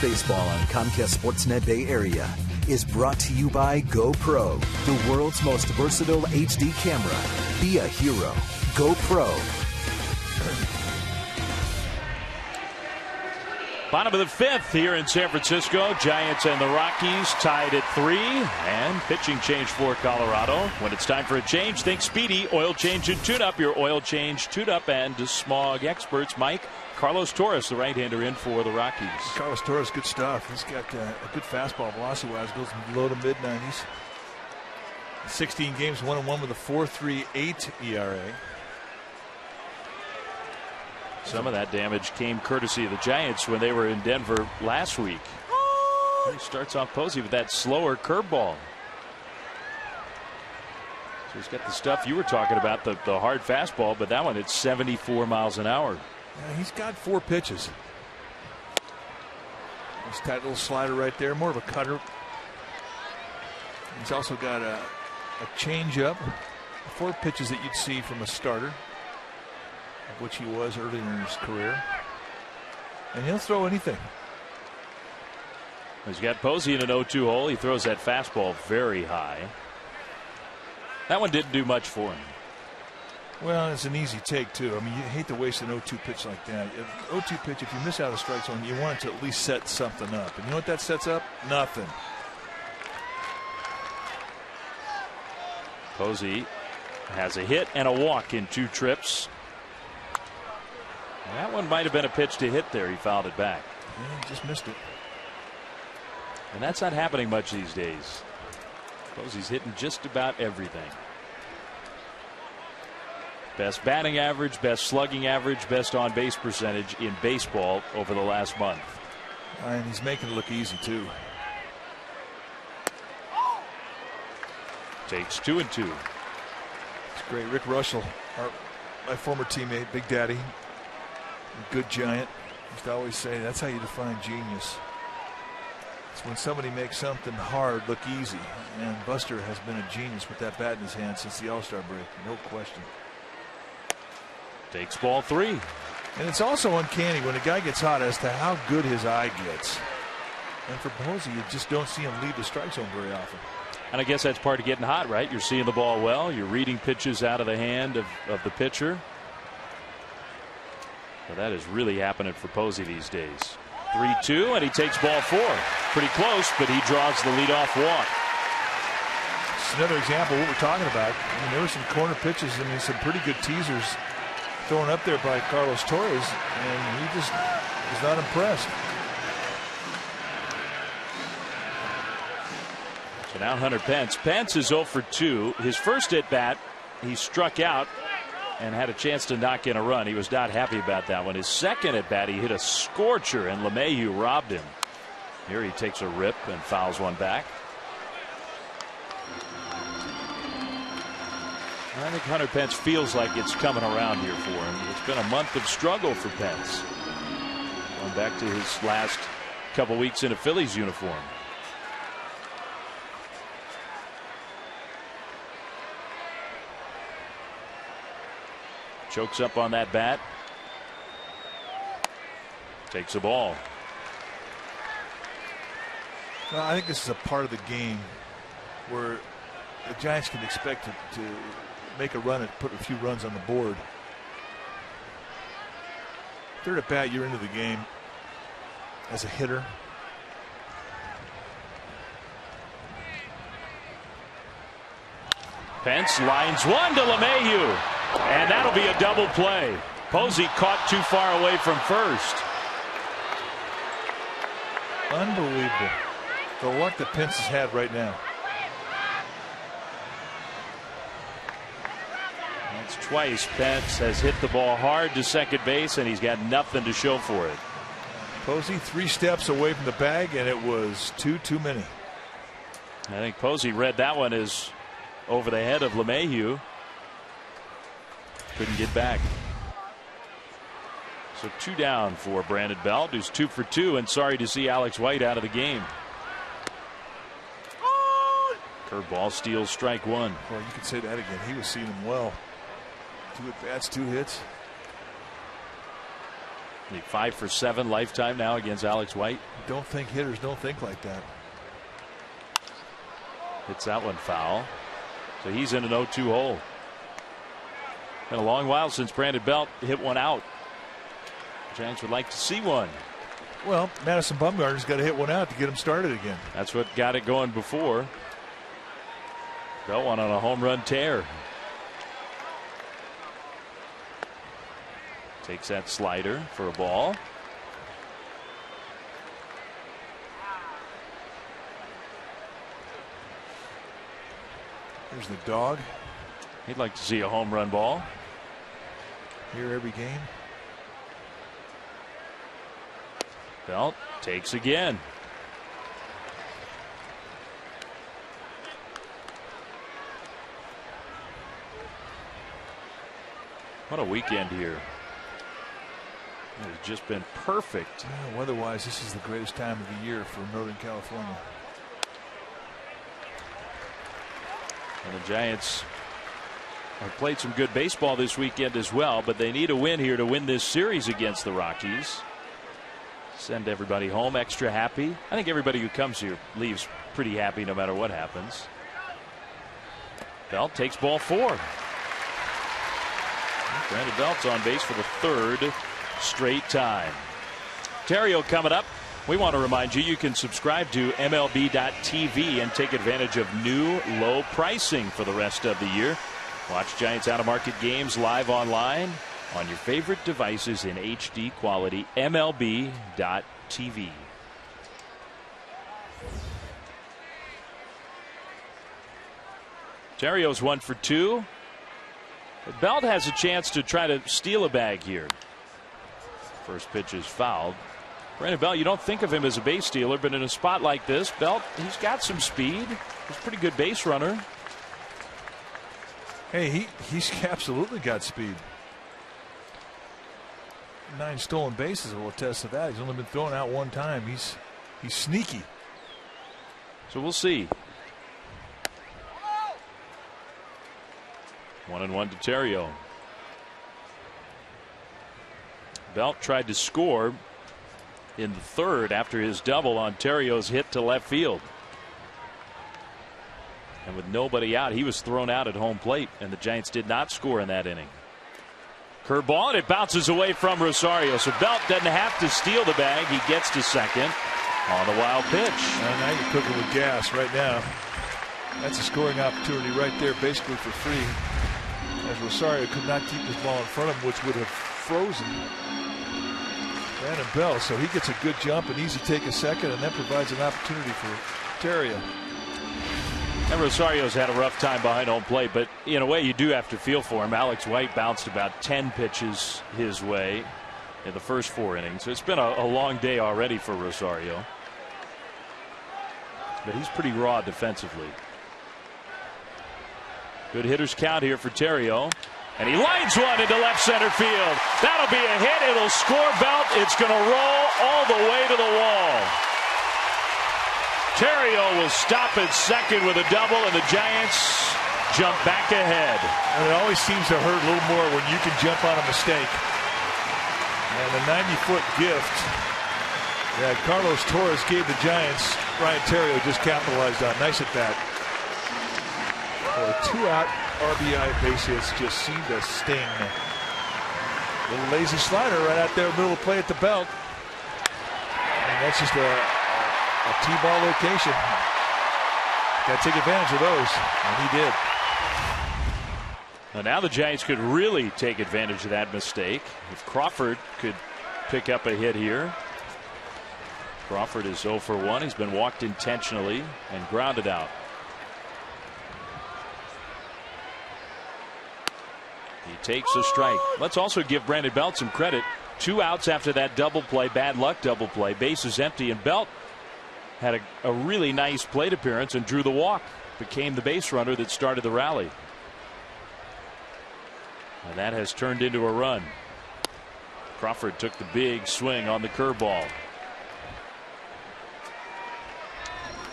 Baseball on Comcast Sportsnet Bay Area is brought to you by GoPro, the world's most versatile HD camera. Be a hero. GoPro. Bottom of the fifth here in San Francisco. Giants and the Rockies tied at 3. And pitching change for Colorado. When it's time for a change, think Speedy. Oil change and tune-up. Your oil change, tune-up, and smog experts. Mike, Carlos Torres, the right-hander, in for the Rockies. Carlos Torres, good stuff. He's got a good fastball velocity-wise. Goes low to mid-90s. 16 games, 1-1 with a 4.38 ERA. Some of that damage came courtesy of the Giants when they were in Denver last week. He starts off Posey with that slower curveball. So he's got the stuff you were talking about, the hard fastball, but that one, it's 74 miles an hour. Yeah, he's got 4 pitches. Nice tight little slider right there, more of a cutter. He's also got a changeup, 4 pitches that you'd see from a starter, of which he was earlier in his career. And he'll throw anything. He's got Posey in an 0-2 hole. He throws that fastball very high. That one didn't do much for him. Well, it's an easy take, too. I mean, you hate to waste an 0-2 pitch like that. 0-2 pitch, if you miss out of the strike zone, you want it to at least set something up. And you know what that sets up? Nothing. Posey has a hit and a walk in 2 trips. That one might have been a pitch to hit there. He fouled it back. Yeah, he just missed it. And that's not happening much these days. Posey's hitting just about everything. Best batting average, best slugging average, best on base percentage in baseball over the last month. And he's making it look easy, too. Takes 2-2. It's great. Rick Russell, my former teammate, Big Daddy, a good Giant, used to always say that's how you define genius. It's when somebody makes something hard look easy. And Buster has been a genius with that bat in his hand since the All-Star break, no question. Takes ball 3. And it's also uncanny when a guy gets hot as to how good his eye gets. And for Posey, you just don't see him leave the strike zone very often. And I guess that's part of getting hot, right? You're seeing the ball well. You're reading pitches out of the hand of the pitcher. Well, that is really happening for Posey these days. 3-2, and he takes ball 4. Pretty close, but he draws the leadoff walk. It's another example of what we're talking about. I mean, there were some corner pitches. I mean, some pretty good teasers thrown up there by Carlos Torres, and he just was not impressed. So now Hunter Pence. Pence is 0 for 2. His first at bat, he struck out and had a chance to knock in a run. He was not happy about that one. His second at bat, he hit a scorcher, and LeMahieu robbed him. Here he takes a rip and fouls one back. I think Hunter Pence feels like it's coming around here for him. It's been a month of struggle for Pence. Going back to his last couple weeks in a Phillies uniform. Chokes up on that bat. Takes a ball. Well, I think this is a part of the game where the Giants can expect to make a run and put a few runs on the board. Third at bat, you're into the game as a hitter. Pence lines one to LeMahieu. And that'll be a double play. Posey caught too far away from first. Unbelievable. The luck that Pence has had right now. That's twice Pence has hit the ball hard to second base, and he's got nothing to show for it. Posey 3 steps away from the bag, and it was too many. I think Posey read that one as over the head of LeMahieu. Couldn't get back. So 2 down for Brandon Belt, who's 2 for 2, and sorry to see Alex White out of the game. Curveball steals strike 1. Well, you could say that again. He was seeing him well. 2 at bats, 2 hits. The 5 for 7 lifetime now against Alex White. Don't think hitters don't think like that. Hits that one foul. So he's in an 0-2 hole. Been a long while since Brandon Belt hit one out. Giants would like to see one. Well, Madison Bumgarner's got to hit one out to get him started again. That's what got it going before. Belt one on a home run tear. Takes that slider for a ball. Here's the dog. He'd like to see a home run ball. Here every game. Belt takes again. What a weekend here. It has just been perfect. Yeah, weather-wise, this is the greatest time of the year for Northern California. And the Giants have played some good baseball this weekend as well, but they need a win here to win this series against the Rockies. Send everybody home extra happy. I think everybody who comes here leaves pretty happy no matter what happens. Belt takes ball 4. Brandon Belt's on base for the 3rd straight time. Terrio coming up. We want to remind you can subscribe to MLB.TV and take advantage of new low pricing for the rest of the year. Watch Giants out of market games live online on your favorite devices in HD quality. MLB.TV. Terrio's 1 for 2. But Belt has a chance to try to steal a bag here. First pitch is fouled. Brandon Belt, you don't think of him as a base stealer, but in a spot like this, Belt, he's got some speed. He's a pretty good base runner. Hey, he's absolutely got speed. 9 stolen bases will attest to that. He's only been thrown out 1 time. He's sneaky. So we'll see. 1-1 to Terrio. Belt tried to score in the 3rd after his double on Terrio's hit to left field. And with nobody out, he was thrown out at home plate, and the Giants did not score in that inning. Curveball, and it bounces away from Rosario. So Belt doesn't have to steal the bag. He gets to second on the wild pitch. And now you're cooking with gas right now. That's a scoring opportunity right there, basically for free. As Rosario could not keep this ball in front of him, which would have frozen Brandon Belt. So he gets a good jump, an easy take a second, and that provides an opportunity for Terrio. And Rosario's had a rough time behind home plate, but in a way you do have to feel for him. Alex White bounced about 10 pitches his way in the first 4 innings. So it's been a long day already for Rosario. But he's pretty raw defensively. Good hitter's count here for Terrio. And he lines one into left center field. That'll be a hit. It'll score Belt. It's going to roll all the way to the wall. Terrio will stop at second with a double, and the Giants jump back ahead. And it always seems to hurt a little more when you can jump on a mistake. And the 90-foot gift that Carlos Torres gave the Giants, Ryan Terrio just capitalized on. Nice at bat. A 2-out RBI base hits just seem to sting. Little lazy slider right out there, middle of the play at the Belt. And that's just a T-ball location. Got to take advantage of those, and he did. Now the Giants could really take advantage of that mistake. If Crawford could pick up a hit here. Crawford is 0 for 1. He's been walked intentionally and grounded out. He takes a strike. Let's also give Brandon Belt some credit. 2 outs after that double play, bad luck double play. Bases empty, and Belt had a really nice plate appearance and drew the walk. Became the base runner that started the rally. And that has turned into a run. Crawford took the big swing on the curveball.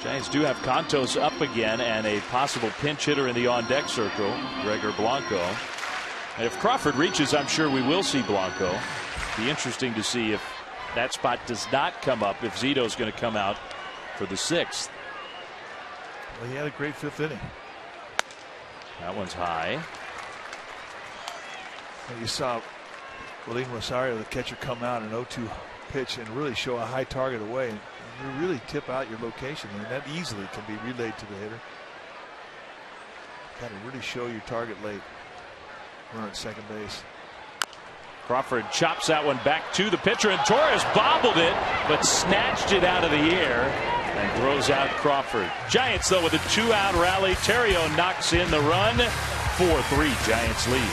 Giants do have Contos up again and a possible pinch hitter in the on-deck circle, Gregor Blanco. And if Crawford reaches, I'm sure we will see Blanco. Be interesting to see if that spot does not come up, if Zito's going to come out for the 6th. Well, he had a great 5th inning. That one's high. And you saw William Rosario, the catcher, come out an 0-2 pitch and really show a high target away. And you really tip out your location, and that easily can be relayed to the hitter. Got to really show your target late. Runner at second base. Crawford chops that one back to the pitcher, and Torres bobbled it, but snatched it out of the air and throws out Crawford. Giants, though, with a 2-out rally. Terrio knocks in the run. 4-3 Giants lead.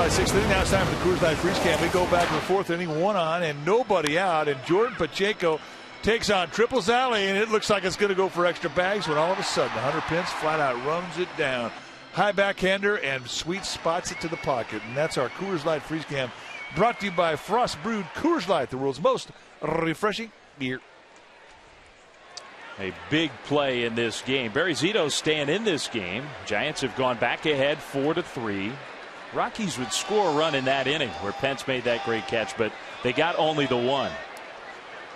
Sixth inning. Now it's time for the Coors Light Freeze Can. We go back to the 4th inning, 1 on and nobody out, and Jordan Pacheco takes on Triples Alley, and it looks like it's going to go for extra bags when all of a sudden Hunter Pence flat out runs it down. High backhander and sweet spots it to the pocket, and that's our Coors Light Freeze Can, brought to you by Frost Brewed Coors Light, the world's most refreshing beer. A big play in this game. Barry Zito's staying in this game. Giants have gone back ahead 4-3. Rockies would score a run in that inning where Pence made that great catch, but they got only the one.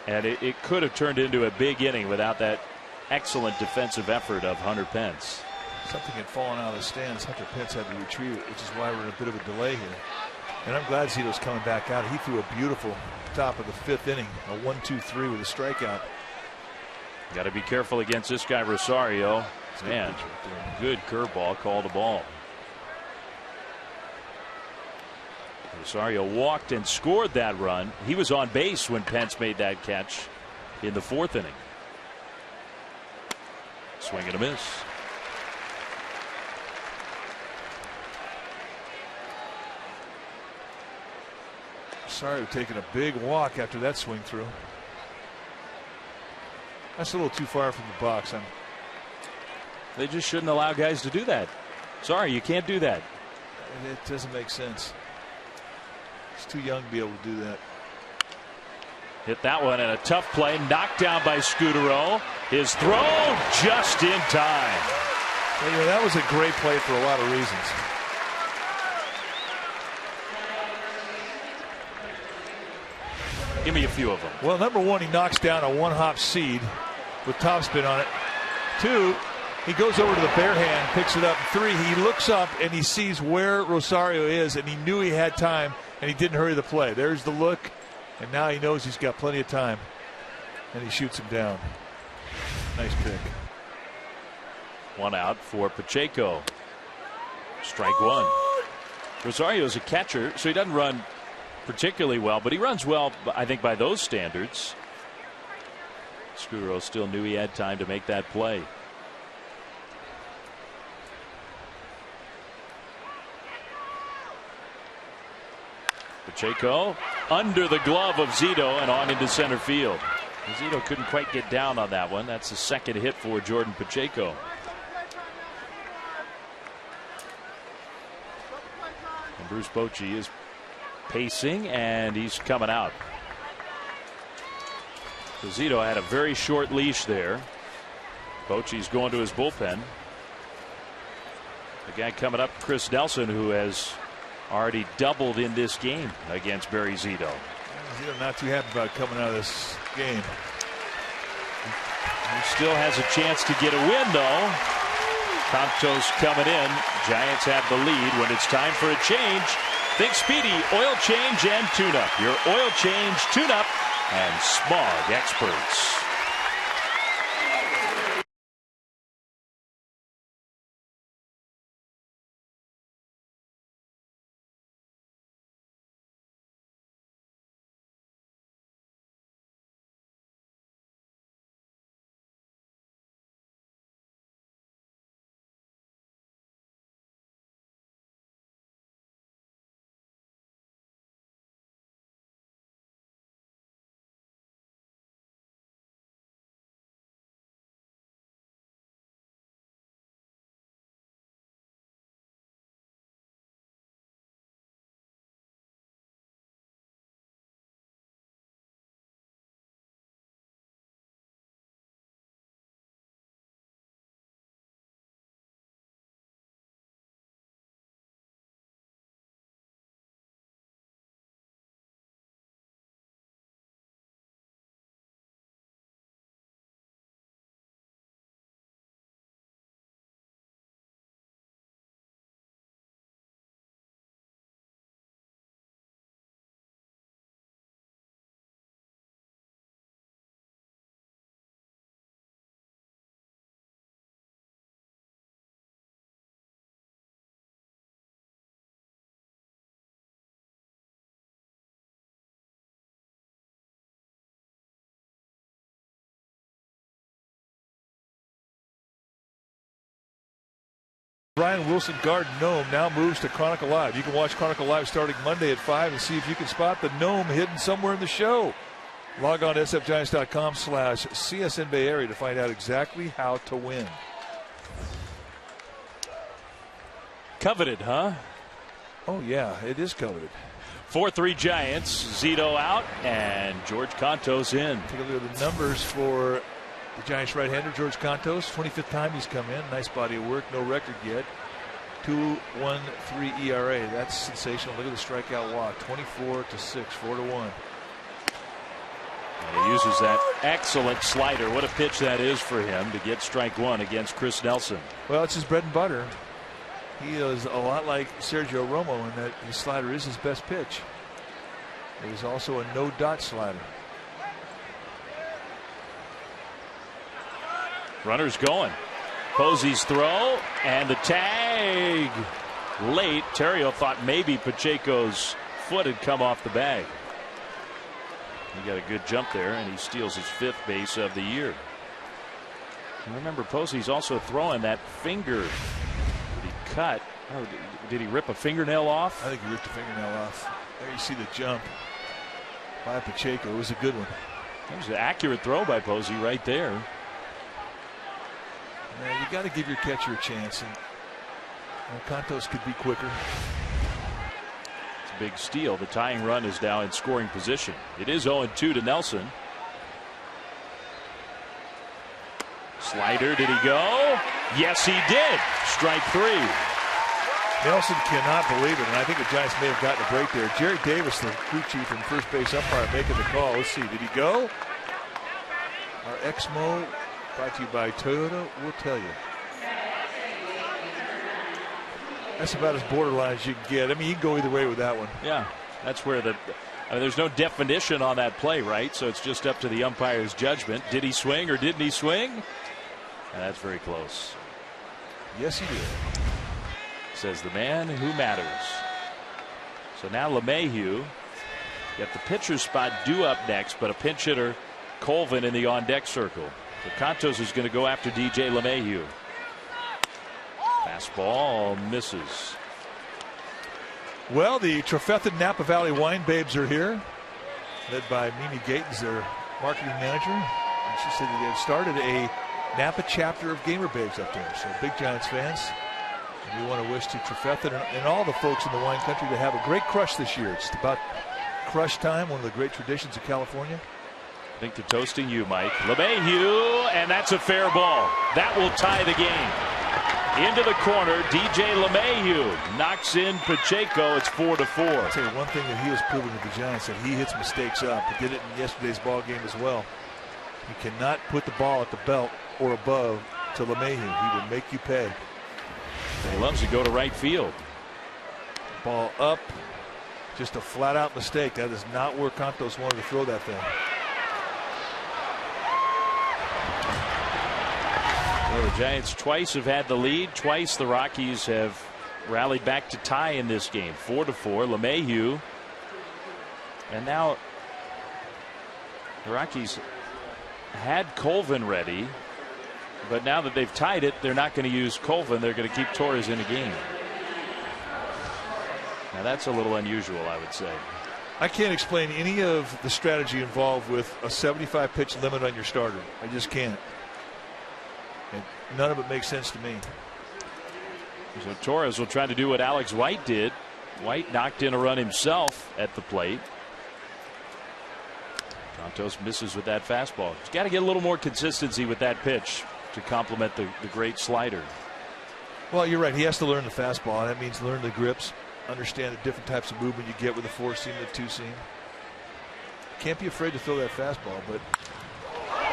And it could have turned into a big inning without that excellent defensive effort of Hunter Pence. Something had fallen out of the stands. Hunter Pence had to retrieve it, which is why we're in a bit of a delay here. And I'm glad Zito's coming back out. He threw a beautiful top of the 5th inning, a 1-2-3 with a strikeout. Got to be careful against this guy Rosario. Man, good curveball, called a ball. Rosario walked and scored that run. He was on base when Pence made that catch in the 4th inning. Swing and a miss. Rosario taking a big walk after that swing through. That's a little too far from the box. They just shouldn't allow guys to do that. Sorry, you can't do that. It doesn't make sense. He's too young to be able to do that. Hit that one and a tough play, knocked down by Scudero. His throw just in time. Anyway, that was a great play for a lot of reasons. Give me a few of them. Well, number one, he knocks down a one-hop seed with topspin on it. 2, he goes over to the bare hand, picks it up. 3, he looks up and he sees where Rosario is, and he knew he had time, and he didn't hurry the play. There's the look, and now he knows he's got plenty of time, and he shoots him down. Nice pick. 1 out for Pacheco. Strike 1. Rosario's a catcher, so he doesn't run particularly well, but he runs well, I think, by those standards. Scudero still knew he had time to make that play. Pacheco under the glove of Zito and on into center field. Zito couldn't quite get down on that one. That's the second hit for Jordan Pacheco. And Bruce Bochy is pacing and he's coming out. So Zito had a very short leash there. Bochy's going to his bullpen. The guy coming up, Chris Nelson, who has already doubled in this game against Barry Zito. Zito not too happy about coming out of this game. He still has a chance to get a win, though. Contos coming in. Giants have the lead. When it's time for a change, think Speedy Oil Change and Tune-Up. Your oil change, tune-up, and smog experts. Brian Wilson Garden Gnome now moves to Chronicle Live. You can watch Chronicle Live starting Monday at 5 and see if you can spot the gnome hidden somewhere in the show. Log on to sfgiants.com/CSN Bay Area to find out exactly how to win. Coveted, huh? Oh, yeah, it is coveted. 4-3 Giants. Zito out and George Contos in. Take a look at the numbers for the Giants right-hander, George Contos. 25th time he's come in. Nice body of work. No record yet. 2.13 ERA. That's sensational. Look at the strikeout walk. 24-6, 4-1. And he uses that excellent slider. What a pitch that is for him to get strike one against Chris Nelson. Well, it's his bread and butter. He is a lot like Sergio Romo in that his slider is his best pitch. It is also a no-dot slider. Runners going. Posey's throw and the tag late. Terrio thought maybe Pacheco's foot had come off the bag. He got a good jump there and he steals his 5th base of the year. And remember, Posey's also throwing that finger that he cut. Oh, did he rip a fingernail off? I think he ripped a fingernail off. There you see the jump by Pacheco. It was a good one. That was an accurate throw by Posey right there. You got to give your catcher a chance, and Contos could be quicker. It's a big steal. The tying run is now in scoring position. It is 0-2 to Nelson. Slider, did he go? Yes, he did. Strike 3. Nelson cannot believe it, and I think the Giants may have gotten a break there. Jerry Davis, the crew chief and first base umpire, making the call. Let's see, did he go? Our Exmo, brought to you by Toyota, will tell you. That's about as borderline as you can get. I mean, you can go either way with that one. Yeah, that's where there's no definition on that play, right? So it's just up to the umpire's judgment. Did he swing or didn't he swing? And that's very close. Yes, he did. Says the man who matters. So now LeMahieu, got the pitcher spot due up next, but a pinch hitter, Colvin, in the on-deck circle. So Contos is going to go after DJ LeMahieu. Fastball misses. Well, the Trefethen Napa Valley Wine Babes are here, led by Mimi Gatens, their marketing manager. And she said that they have started a Napa chapter of Gamer Babes up there. So big Giants fans. And we want to wish to Trefethen and all the folks in the wine country to have a great crush this year. It's about crush time, one of the great traditions of California. I think they're toasting you, Mike. LeMahieu, and that's a fair ball. That will tie the game. Into the corner, DJ LeMahieu knocks in Pacheco. It's 4-4. I'll tell you one thing that he has proven to the Giants, that he hits mistakes up. He did it in yesterday's ball game as well. You cannot put the ball at the belt or above to LeMahieu. He will make you pay. He loves to go to right field. Ball up. Just a flat out mistake. That is not where Cantos wanted to throw that thing. Well, the Giants twice have had the lead. Twice the Rockies have rallied back to tie in this game. 4-4. LeMahieu. And now the Rockies had Colvin ready. But now that they've tied it, they're not going to use Colvin. They're going to keep Torres in the game. Now that's a little unusual, I would say. I can't explain any of the strategy involved with a 75 pitch limit on your starter. I just can't. And none of it makes sense to me. So Torres will try to do what Alex White did. White knocked in a run himself at the plate. Santos misses with that fastball. He's got to get a little more consistency with that pitch to complement the great slider. Well, you're right. He has to learn the fastball, and that means learn the grips, understand the different types of movement you get with the 4-seam and the 2-seam. Can't be afraid to throw that fastball, but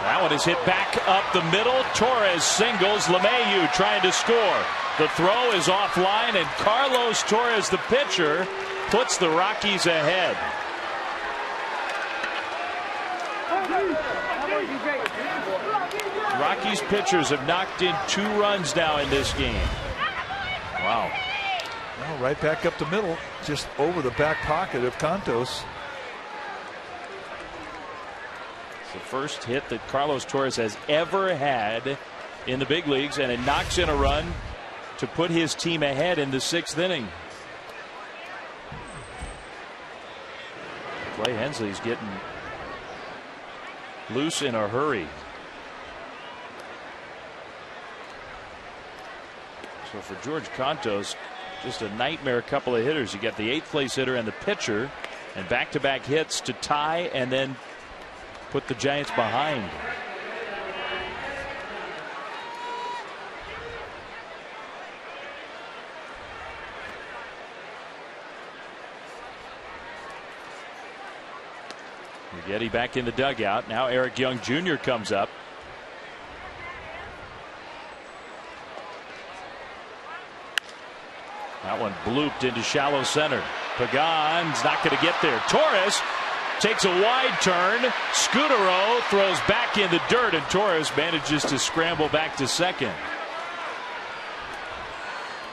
that one is hit back up the middle. Torres singles. LeMahieu trying to score. The throw is offline, and Carlos Torres, the pitcher, puts the Rockies ahead. Rockies pitchers have knocked in 2 runs now in this game. Wow. Well, right back up the middle, just over the back pocket of Cantos. It's the first hit that Carlos Torres has ever had in the big leagues, and it knocks in a run to put his team ahead in the 6th inning. Clay Hensley's getting loose in a hurry. So for George Cantos, just a nightmare couple of hitters. You got the 8th place hitter and the pitcher, and back-to-back hits to tie and then put the Giants behind. Getty back in the dugout. Now Eric Young Jr. comes up. That one blooped into shallow center. Pagan's not going to get there. Torres takes a wide turn. Scudero throws back in the dirt, and Torres manages to scramble back to second.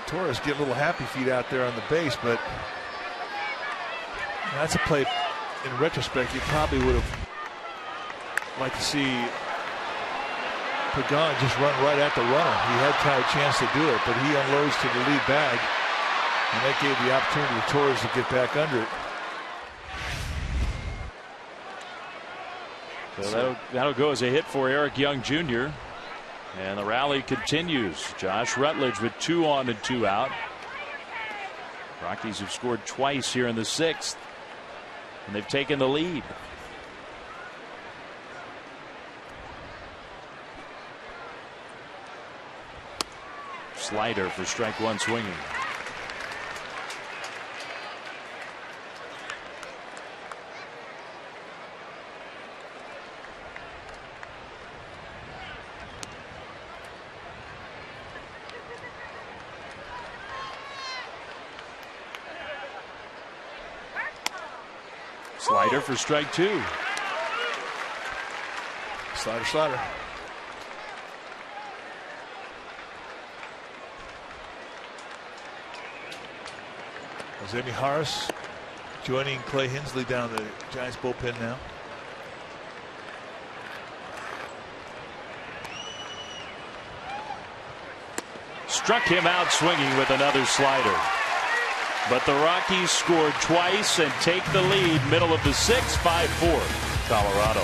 Torres get a little happy feet out there on the base, but that's a play. In retrospect, you probably would have liked to see Pagan just run right at the runner. He had kind of a chance to do it, but he unloads to the lead bag, and that gave the opportunity to Torres to get back under it. So that'll go as a hit for Eric Young Jr. And the rally continues. Josh Rutledge with 2 on and 2 out. Rockies have scored twice here in the 6th. And they've taken the lead. Slider for strike 1 swinging. Slider for strike 2. Slider. Jose Harris joining Clay Hensley down the Giants bullpen now. Struck him out swinging with another slider. But the Rockies scored twice and take the lead. Middle of the sixth, 5-4 Colorado.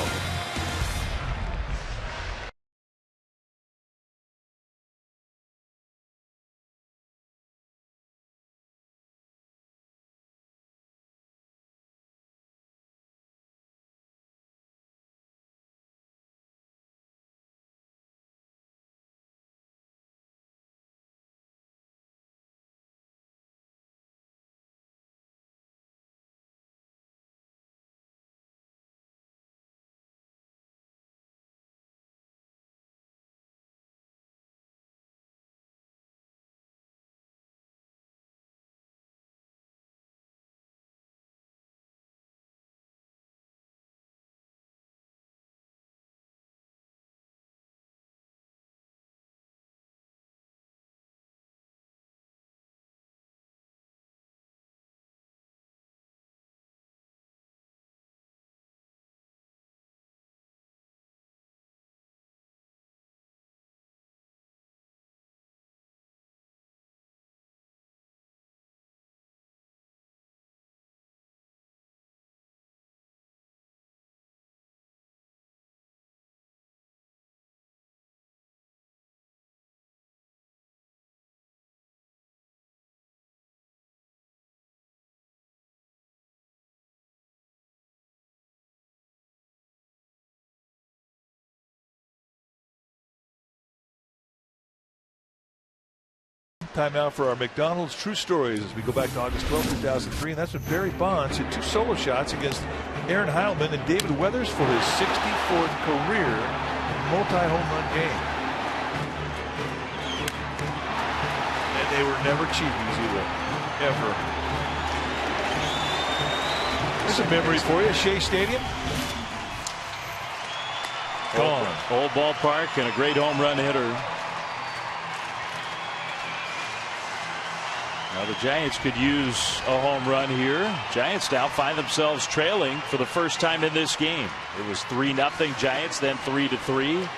Time now for our McDonald's True Stories as we go back to August 12, 2003. And that's when Barry Bonds hit 2 solo shots against Aaron Heilman and David Weathers for his 64th career multi-home run game. And they were never cheapies either. Ever. There's a memory for you. Shea Stadium. Gone. Old ballpark and a great home run hitter. Now the Giants could use a home run here. Giants now find themselves trailing for the first time in this game. It was 3-0 Giants, then 3-3,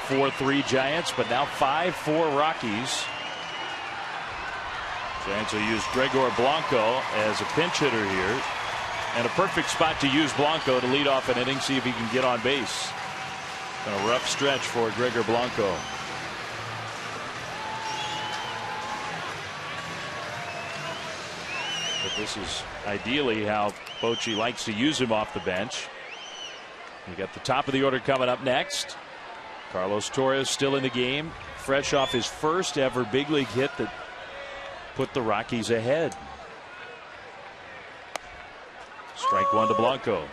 4-3 Giants, but now 5-4 Rockies. Giants will use Gregor Blanco as a pinch hitter here. And a perfect spot to use Blanco to lead off an inning, see if he can get on base. Been a rough stretch for Gregor Blanco. But this is ideally how Bochy likes to use him off the bench. You got the top of the order coming up next. Carlos Torres still in the game, fresh off his first ever big league hit that put the Rockies ahead. Strike one to Blanco.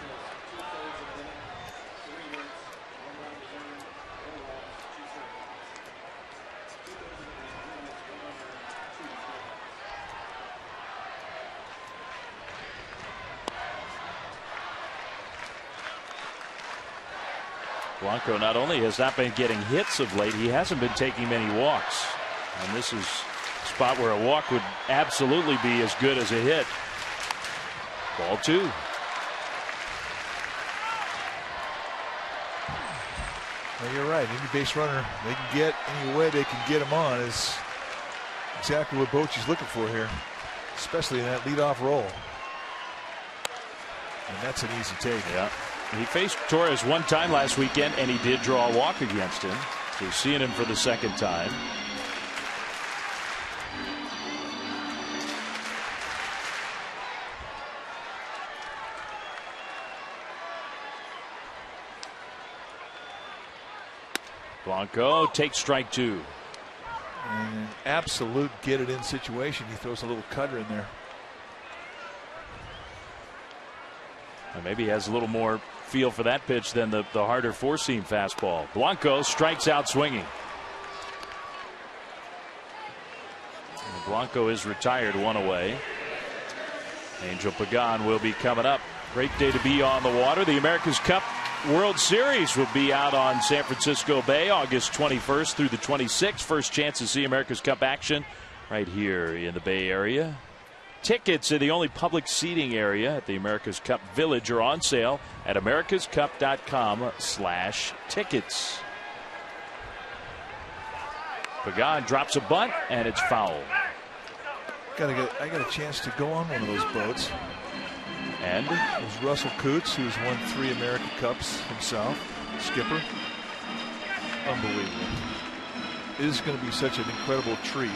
Blanco not only has not been getting hits of late, he hasn't been taking many walks. And this is a spot where a walk would absolutely be as good as a hit. Ball 2. Well, you're right. Any base runner they can get, any way they can get him on is exactly what Bochy's looking for here, especially in that leadoff role. And that's an easy take. Yeah. He faced Torres one time last weekend, and he did draw a walk against him. So we're seeing him for the second time. Blanco takes strike 2. An absolute get it in situation. He throws a little cutter in there. And maybe he has a little more feel for that pitch than the harder four-seam fastball. Blanco strikes out swinging. And Blanco is retired, 1 away. Angel Pagan will be coming up. Great day to be on the water. The America's Cup World Series will be out on San Francisco Bay August 21st through the 26th. First chance to see America's Cup action right here in the Bay Area. Tickets in the only public seating area at the America's Cup Village are on sale at americascup.com/tickets. Pagan drops a bunt, and it's foul. I got a chance to go on one of those boats. And it was Russell Coots, who's won 3 American Cups himself, skipper. Unbelievable. It is going to be such an incredible treat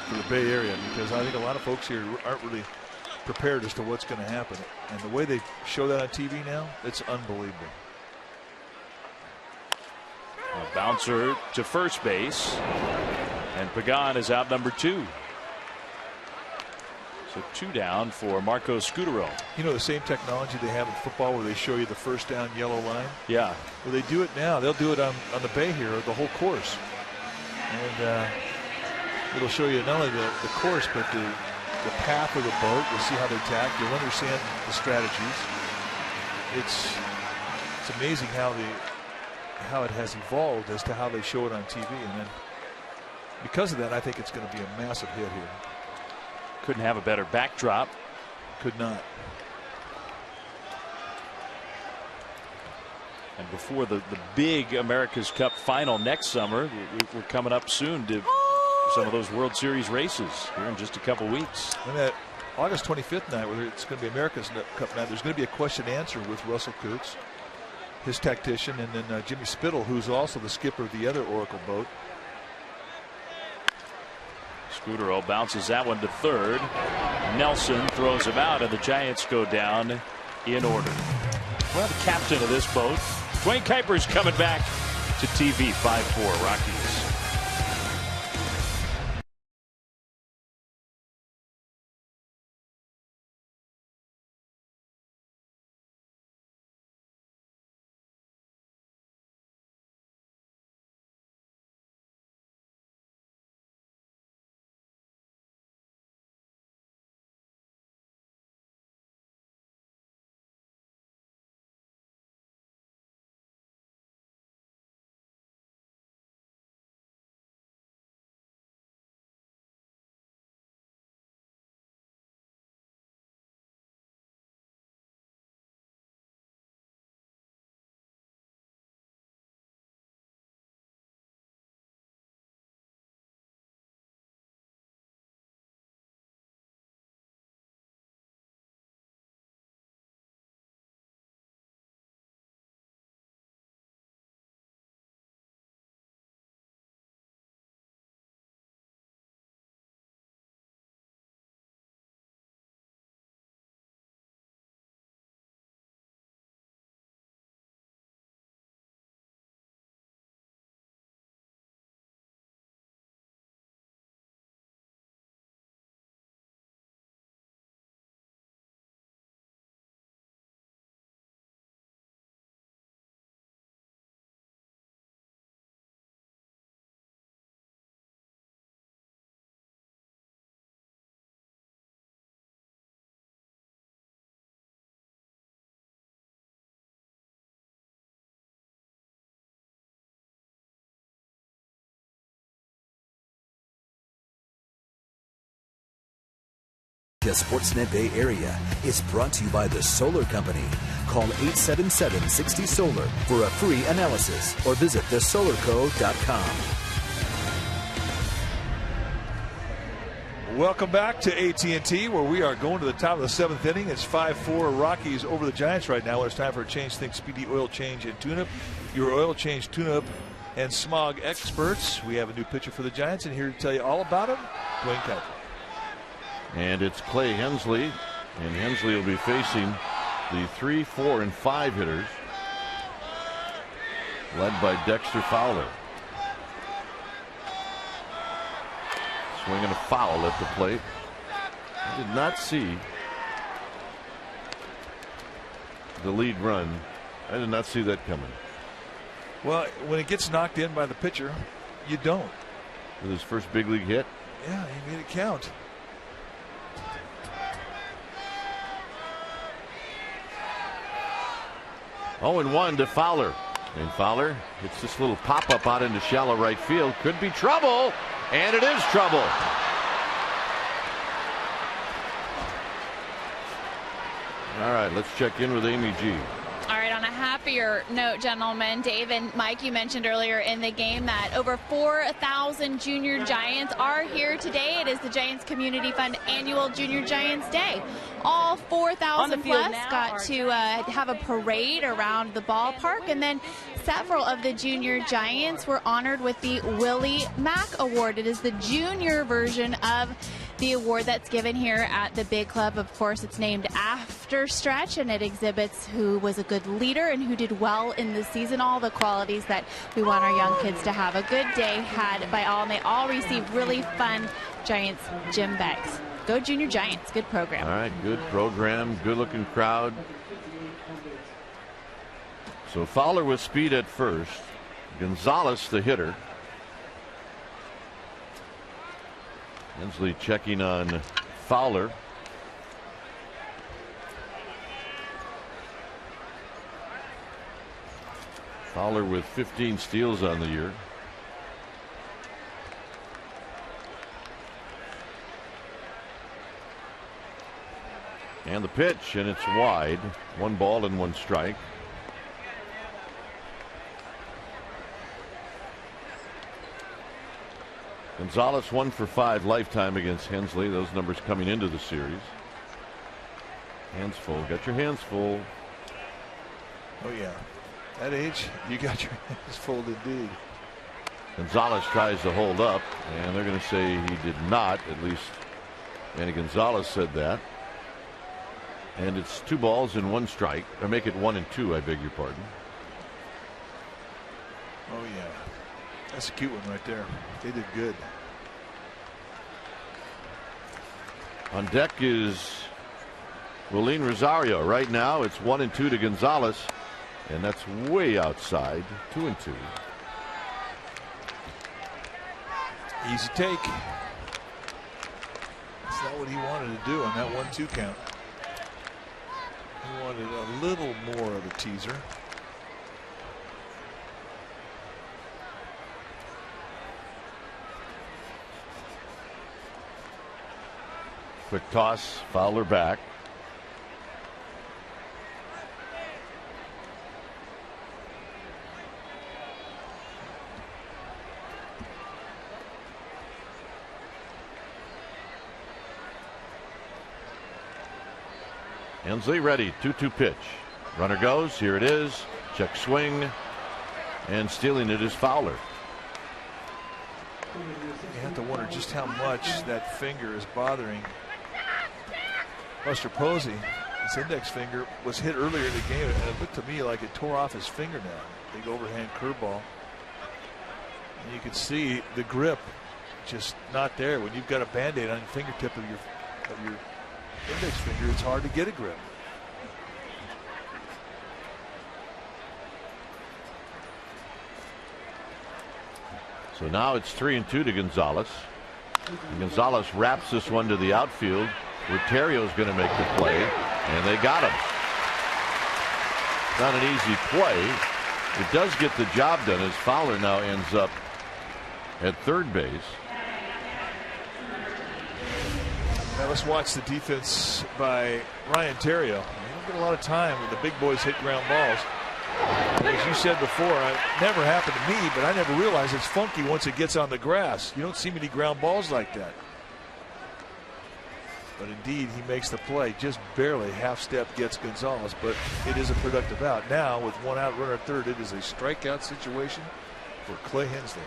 for the Bay Area, because I think a lot of folks here aren't really prepared as to what's going to happen. And the way they show that on TV now, it's unbelievable. A bouncer to first base, and Pagan is out number 2. So 2 down for Marco Scutaro. You know the same technology they have in football where they show you the first down yellow line? Yeah. Well, they do it now. They'll do it on the bay here, the whole course. And it'll show you not only the course, but the path of the boat. You'll see how they tack. You'll understand the strategies. It's amazing how it has evolved as to how they show it on TV. And then because of that, I think it's going to be a massive hit here. Couldn't have a better backdrop. Could not. And before the big America's Cup final next summer, we're coming up soon to some of those World Series races here in just a couple weeks. And that August 25th night, where it's going to be America's Cup night, there's going to be a question and answer with Russell Coots, his tactician, and then Jimmy Spittle, who's also the skipper of the other Oracle boat. Scutaro bounces that one to third. Nelson throws him out, and the Giants go down in order. Well, the captain of this boat, Dwayne Kuiper's coming back to TV. 5-4 Rockies. Sportsnet Bay Area is brought to you by the Solar Company. Call 877-60-SOLAR for a free analysis or visit thesolarco.com. Welcome back to AT&T, where we are going to the top of the 7th inning. It's 5-4 Rockies over the Giants right now. It's time for a change. Think Speedy Oil Change and Tune-Up. Your oil change, tune-up, and smog experts. We have a new pitcher for the Giants, and here to tell you all about him, Dwayne Kuiper. And it's Clay Hensley, and Hensley will be facing the 3, 4, and 5 hitters, led by Dexter Fowler. Swinging a foul at the plate. I did not see the lead run. I did not see that coming. Well, when it gets knocked in by the pitcher, you don't. With his first big league hit? Yeah, he made it count. Oh, and 1 to Fowler. And Fowler hits this little pop-up out into shallow right field. Could be trouble, and it is trouble. All right, let's check in with Amy G. All right, on a happy earlier note, gentlemen, Dave and Mike, you mentioned earlier in the game that over 4,000 Junior Giants are here today. It is the Giants Community Fund annual Junior Giants Day. All 4,000 plus got to have a parade around the ballpark, and then several of the Junior Giants were honored with the Willie Mack Award. It is the junior version of the award that's given here at the Big Club. Of course, it's named after Stretch, and it exhibits who was a good leader and who did well in the season, all the qualities that we want our young kids to have. A good day had by all, and they all received really fun Giants gym bags. Go Junior Giants. Good program. All right, good program, good looking crowd. So Fowler with speed at first. Gonzalez the hitter. Hensley checking on Fowler. Fowler with 15 steals on the year. And the pitch, and it's wide. 1 ball and 1 strike. Gonzalez 1 for 5 lifetime against Hensley. Those numbers coming into the series. Hands full. Got your hands full. Oh yeah. That age, you got your hands full indeed. Gonzalez tries to hold up, and they're going to say he did not. At least Manny Gonzalez said that. And it's 2 balls and 1 strike. Or make it 1 and 2, I beg your pardon. Oh yeah. That's a cute one right there. They did good. On deck is Rolene Rosario. Right now it's 1 and 2 to Gonzalez, and that's way outside. 2 and 2. Easy take. That's not what he wanted to do on that 1-2 count. He wanted a little more of a teaser. Quick toss, Fowler back. Hensley ready, 2-2 pitch. Runner goes, here it is. Check swing, and stealing it is Fowler. You have to wonder just how much that finger is bothering Buster Posey. His index finger was hit earlier in the game, and it looked to me like it tore off his fingernail. Big overhand curveball. And you can see the grip just not there. When you've got a Band-Aid on your fingertip of your index finger, it's hard to get a grip. So now it's 3 and 2 to Gonzalez. And Gonzalez wraps this one to the outfield. Rotario's going to make the play, and they got him. Not an easy play. It does get the job done as Fowler now ends up at third base. Now let's watch the defense by Ryan Theriot. He don't get a lot of time when the big boys hit ground balls. As you said before, it never happened to me, but I never realized it's funky once it gets on the grass. You don't see many ground balls like that. But indeed, he makes the play. Just barely half step gets Gonzalez, but it is a productive out. Now, with 1 out, runner at third, it is a strikeout situation for Clay Hensley.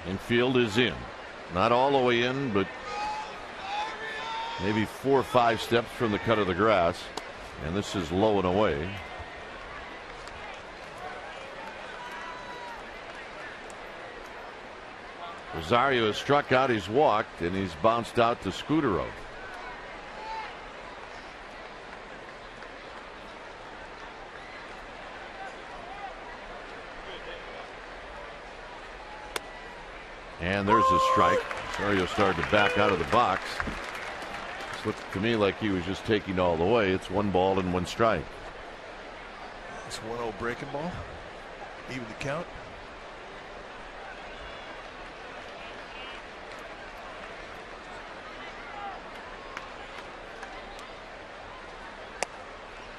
Infield is in. Not all the way in, but maybe 4 or 5 steps from the cut of the grass. And this is low and away. Rosario has struck out, he's walked, and he's bounced out to Scudero. And there's a strike. Rosario started to back out of the box. This looked to me like he was just taking all the way. It's 1 ball and 1 strike. It's 1-0 breaking ball. Even the count.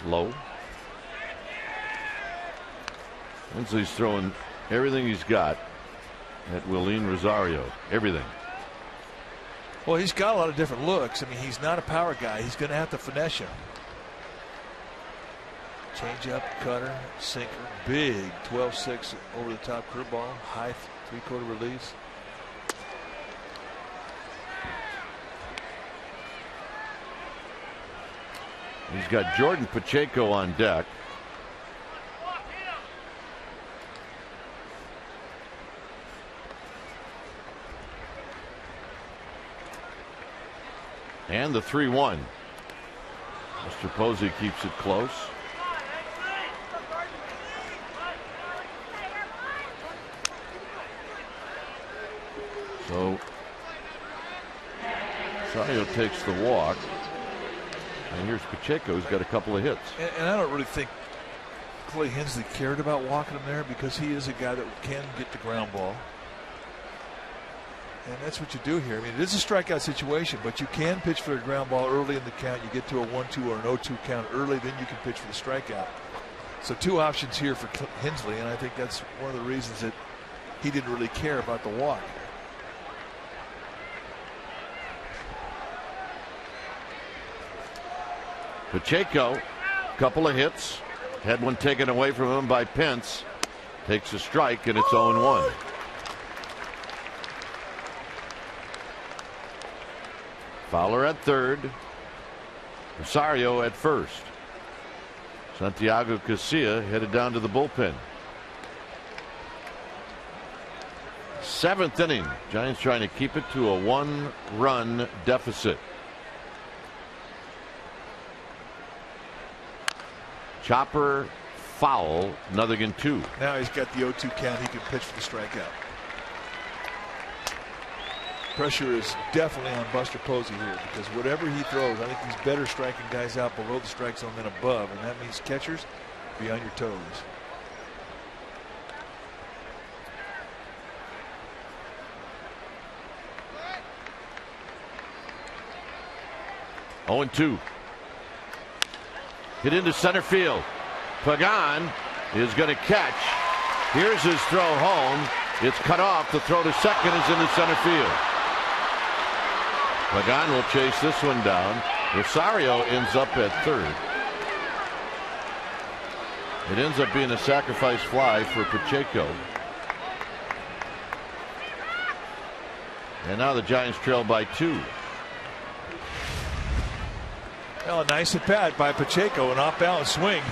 low. Hensley's throwing everything he's got at Willeen Rosario. Everything. Well, he's got a lot of different looks. I mean, he's not a power guy. He's going to have to finesse him. Change up, cutter, sinker, big 12-6 over the top curveball, high 3/4 release. He's got Jordan Pacheco on deck. And the 3-1. Mr. Posey keeps it close. So Rosario takes the walk. And here's Pacheco, who's got a couple of hits. And I don't really think Clay Hensley cared about walking him there, because he is a guy that can get the ground ball. And that's what you do here. I mean, it is a strikeout situation, but you can pitch for a ground ball early in the count. You get to a 1-2 or an 0-2 count early, then you can pitch for the strikeout. So two options here for Hensley, and I think that's one of the reasons that he didn't really care about the walk. Pacheco, couple of hits, had one taken away from him by Pence. Takes a strike, and it's 0-1. Fowler at third. Rosario at first. Santiago Casilla headed down to the bullpen. Seventh inning. Giants trying to keep it to a 1-run deficit. Chopper foul, nothing in 2. Now he's got the 0-2 count. He can pitch for the strikeout. Pressure is definitely on Buster Posey here, because whatever he throws, I think he's better striking guys out below the strike zone than above, and that means catchers, be on your toes. Oh, 0-2. Hit into center field. Pagan is going to catch. Here's his throw home. It's cut off. The throw to second is into center field. Pagan will chase this one down. Rosario ends up at third. It ends up being a sacrifice fly for Pacheco. And now the Giants trail by 2. Well, a nice at bat by Pacheco, an off balance swing.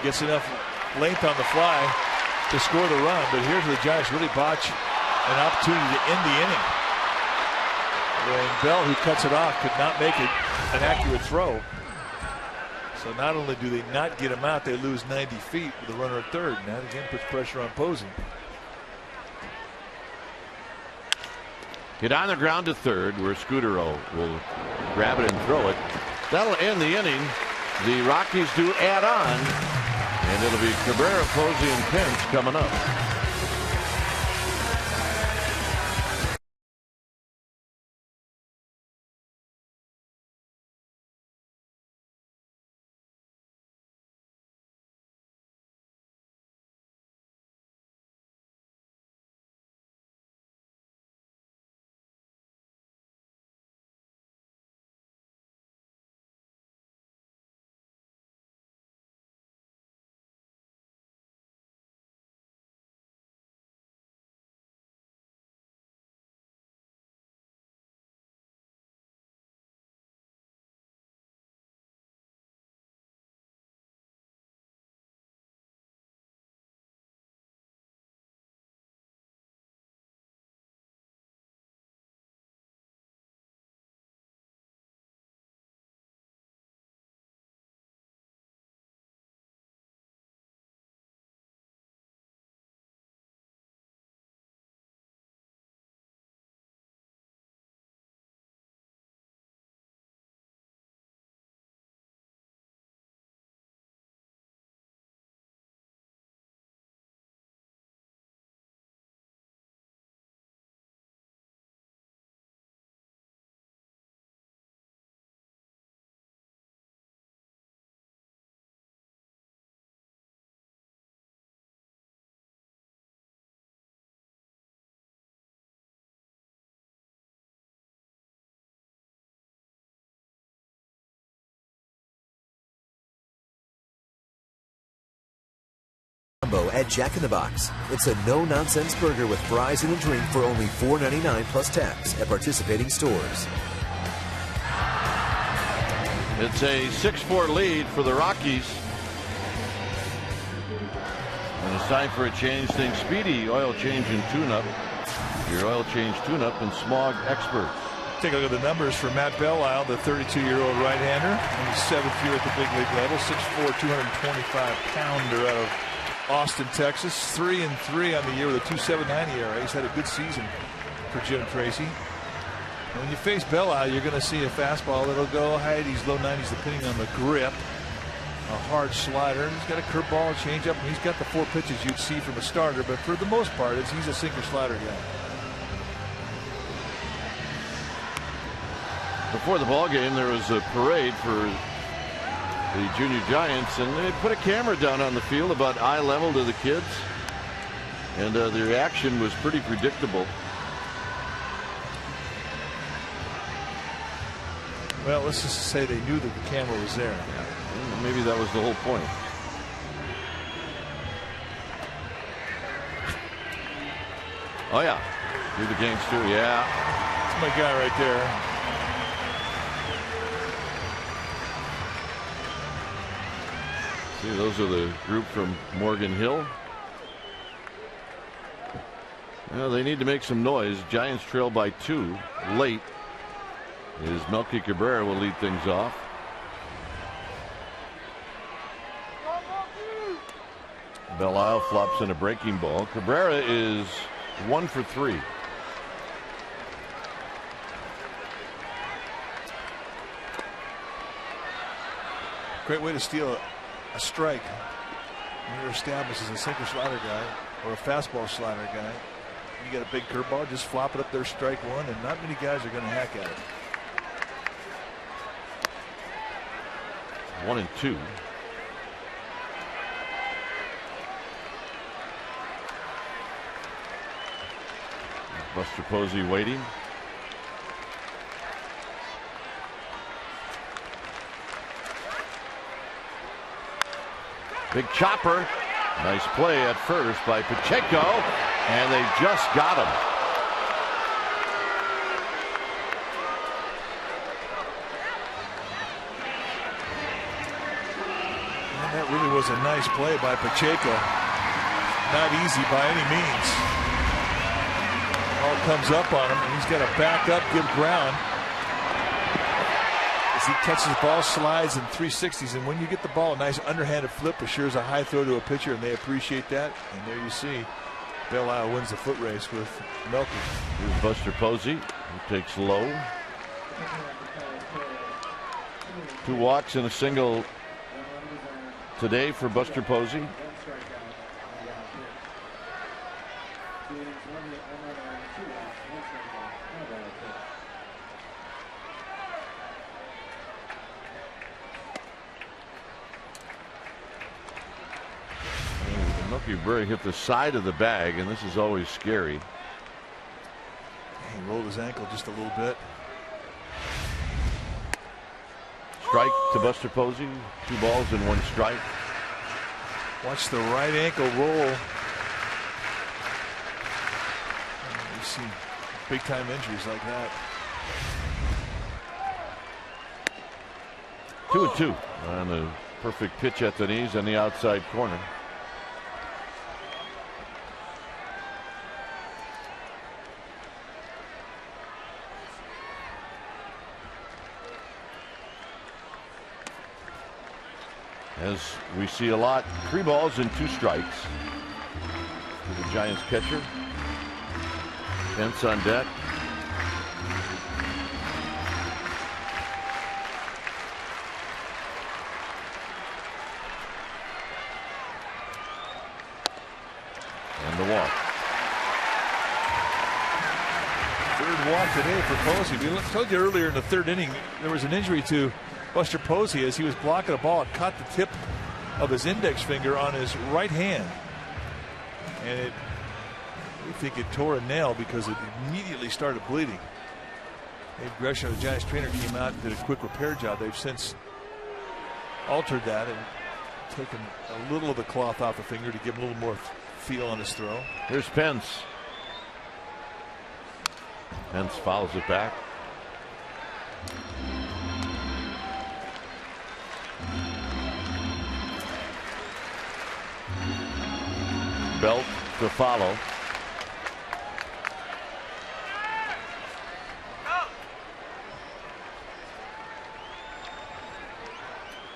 Gets enough length on the fly to score the run, but here's where the Giants really botch an opportunity to end the inning. When Bell, who cuts it off, could not make it an accurate throw. So not only do they not get him out, they lose 90 feet with a runner at third. And that again puts pressure on Posey. Hit on the ground to third, where Scudero will grab it and throw it. That'll end the inning. The Rockies do add on, and it'll be Cabrera, Posey, and Pence coming up. combo at Jack in the Box. It's a no-nonsense burger with fries and a drink for only $4.99 plus tax at participating stores. It's a 6-4 lead for the Rockies. And it's time for a change. Think Speedy Oil Change and Tune-Up. Your oil change tune-up and smog experts. Take a look at the numbers for Matt Belisle, the 32-year-old right-hander. In his 7th year at the big league level, 6'4", 225-pounder out of Austin, Texas. 3-3 on the year with a 2.79 ERA. He's had a good season for Jim Tracy. And when you face Belisle, you're going to see a fastball that'll go high 80s, low 90s, depending on the grip. A hard slider. He's got a curveball, a changeup, and he's got the 4 pitches you'd see from a starter. But for the most part, he's a sinker slider guy. Before the ball game, there was a parade for the junior Giants, and they put a camera down on the field about eye level to the kids, and the reaction was pretty predictable. Well, let's just say they knew that the camera was there. Yeah, maybe that was the whole point. Oh yeah, do the games too. Yeah, that's my guy right there. See, those are the group from Morgan Hill. Well, they need to make some noise. Giants trail by 2 late. Is Melky Cabrera will lead things off. Belisle flops in a breaking ball. Cabrera is 1 for 3. Great way to steal a strike when you're established as a sinker slider guy or a fastball slider guy. You got a big curveball, just flop it up there, strike 1, and not many guys are going to hack at it. 1-2. Buster Posey waiting. Big chopper. Nice play at first by Pacheco, and they just got him. And that really was a nice play by Pacheco. Not easy by any means. All comes up on him, and he's got to back up, give ground. As he catches the ball, slides in 360s, and when you get the ball, a nice underhanded flip assures a high throw to a pitcher, and they appreciate that. And there you see Belisle wins the foot race with Melky. Here's Buster Posey, who takes low. 2 walks and a single today for Buster Posey. Cabrera hit the side of the bag, and this is always scary. He rolled his ankle just a little bit. Strike to Buster Posey. 2 balls and 1 strike. Watch the right ankle roll. You see big time injuries like that. 2-2 on a perfect pitch at the knees on the outside corner. As we see a lot, 3 balls and 2 strikes to the Giants catcher. Pence on deck. And the walk. 3rd walk today for Posey. We told you earlier in the 3rd inning there was an injury to Buster Posey as he was blocking a ball and caught the tip of his index finger on his right hand, and we think it tore a nail because it immediately started bleeding. Dave Gresham, the Giants trainer, came out and did a quick repair job. They've since altered that and taking a little of the cloth off the finger to give him a little more feel on his throw. Here's Pence. Pence follows it back. Belt to follow.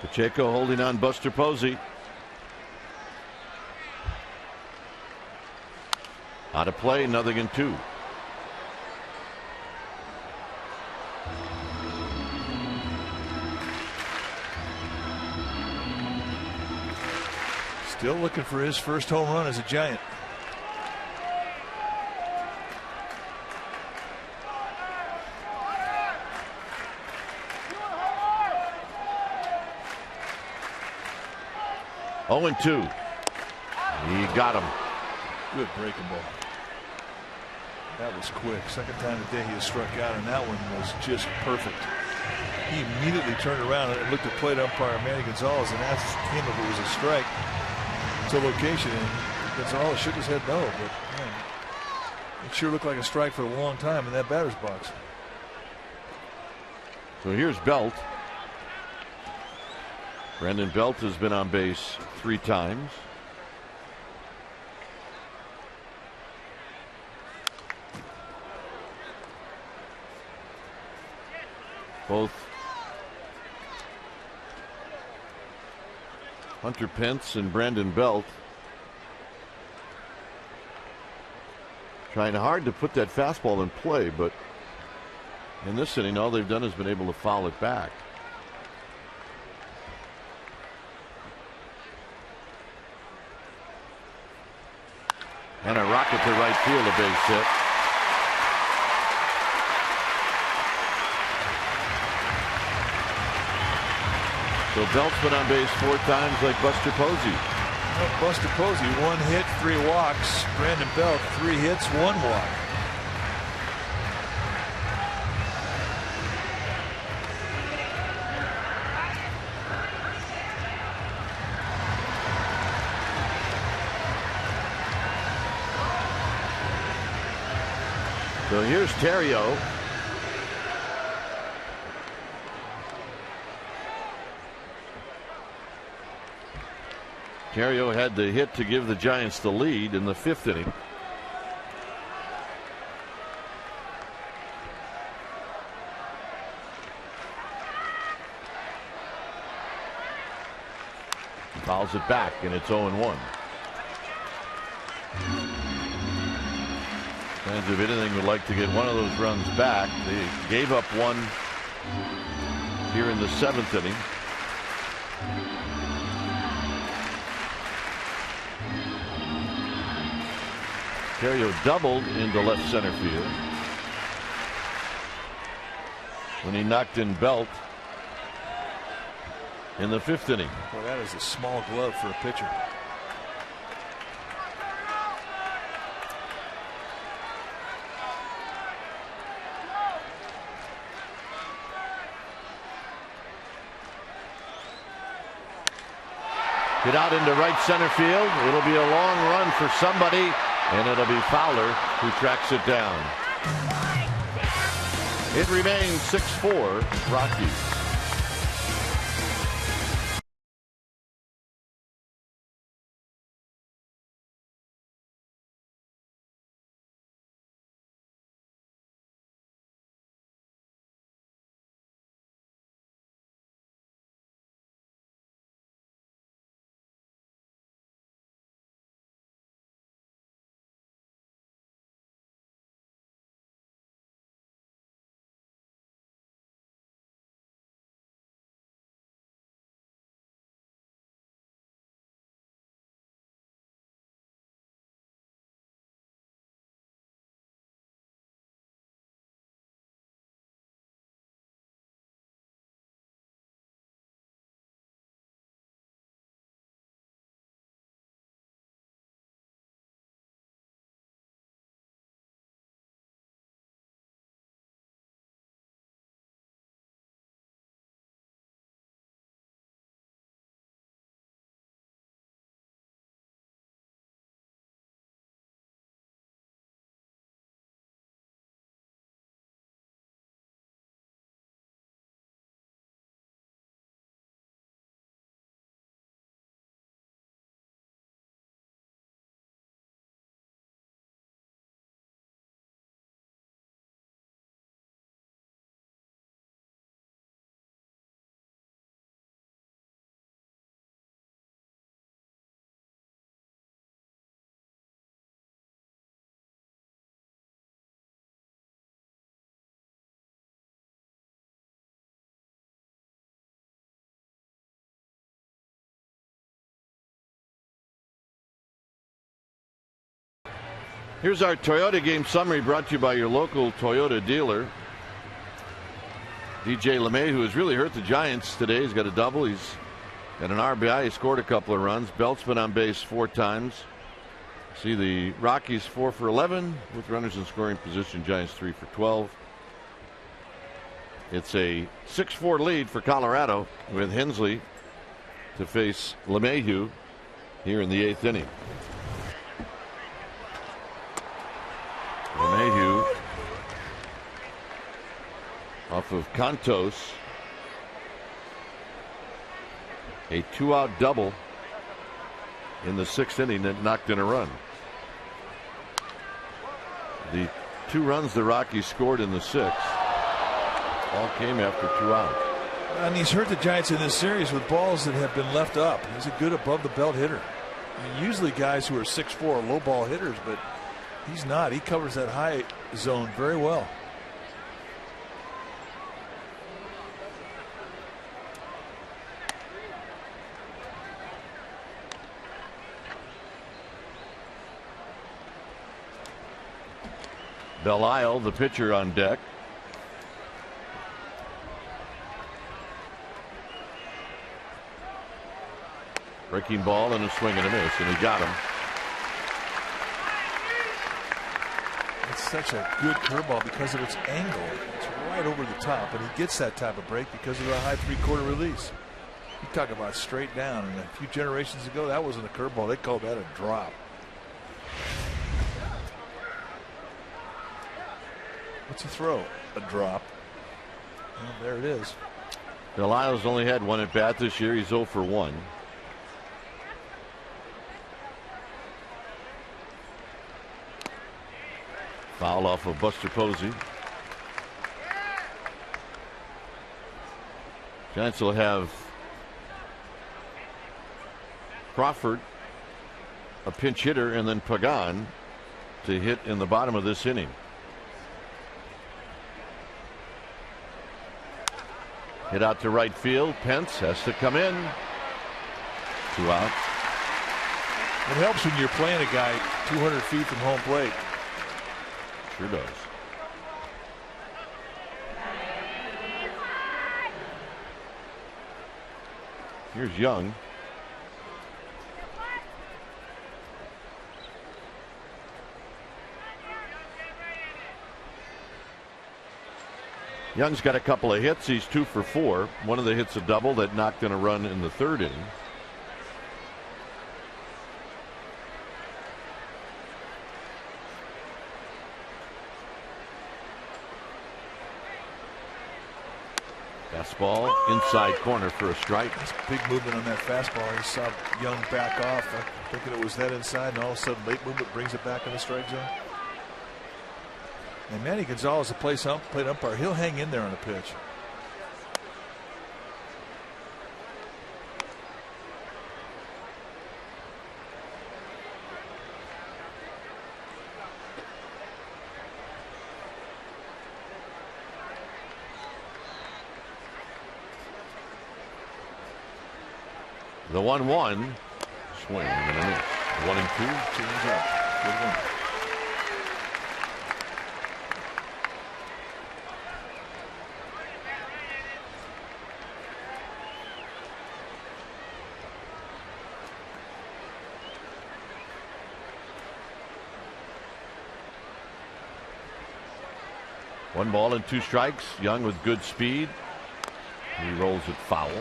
Pacheco holding on Buster Posey. Out of play, 0-2. Still looking for his first home run as a Giant. Oh, and 2. He got him. Good breaking ball. That was quick. Second time today he has struck out, and that one was just perfect. He immediately turned around and looked at plate umpire Manny Gonzalez and asked him if it was a strike to location, and Gonzalez shook his head no, but man, it sure looked like a strike for a long time in that batter's box. So here's Belt. Brandon Belt has been on base 3 times. Both Hunter Pence and Brandon Belt trying hard to put that fastball in play, but in this inning all they've done has been able to foul it back. And a rocket to right field, a base hit. So Belt's been on base 4 times like Buster Posey. Well, Buster Posey, 1 hit, 3 walks. Brandon Belt, 3 hits, 1 walk. So here's Terrio. Terrio had the hit to give the Giants the lead in the 5th inning. Fouls it back, and it's 0-1. Fans of anything would like to get one of those runs back. They gave up 1 here in the 7th inning. Terrio doubled into left center field when he knocked in Belt in the 5th inning. Well, that is a small glove for a pitcher. Hit out into right center field. It'll be a long run for somebody, and it'll be Fowler who tracks it down. It remains 6-4 Rockies. Here's our Toyota game summary brought to you by your local Toyota dealer. DJ LeMahieu has really hurt the Giants today. He's got a double. He's got an RBI. He scored a couple of runs. Belt's been on base 4 times. See the Rockies 4 for 11 with runners in scoring position. Giants 3 for 12. It's a 6-4 lead for Colorado with Hensley to face LeMahieu here in the 8th inning. LeMahieu off of Cantos. A 2-out double in the 6th inning that knocked in a run. The 2 runs the Rockies scored in the 6th all came after 2 outs. And he's hurt the Giants in this series with balls that have been left up. He's a good above the belt hitter. I mean, usually guys who are 6'4" are low ball hitters, but he's not. He covers that high zone very well. Belisle, the pitcher, on deck. Breaking ball and a swing and a miss, and he got him. It's such a good curveball because of its angle. It's right over the top, and he gets that type of break because of the high 3/4 release. You talk about straight down, and a few generations ago that wasn't a curveball. They called that a drop. What's he throw? A drop. Well, there it is. Belisle's only had 1 at bat this year. He's 0 for 1. Foul off of Buster Posey. Giants will have Crawford, a pinch hitter, and then Pagan to hit in the bottom of this inning. Hit out to right field. Pence has to come in. 2 outs. It helps when you're playing a guy 200 feet from home plate. Sure does. Here's Young. Young's got a couple of hits. He's 2 for 4. One of the hits a double that knocked in a run in the 3rd inning. Fastball inside corner for a strike. That's big movement on that fastball. He saw Young back off, thinking it was that inside, and all of a sudden late movement brings it back in the strike zone. And Manny Gonzalez, the plate umpire, he'll hang in there on a pitch. The 1-1 swing and a miss. 1 and 2. Change up. Good one. One ball and 2 strikes. Young with good speed. He rolls it foul.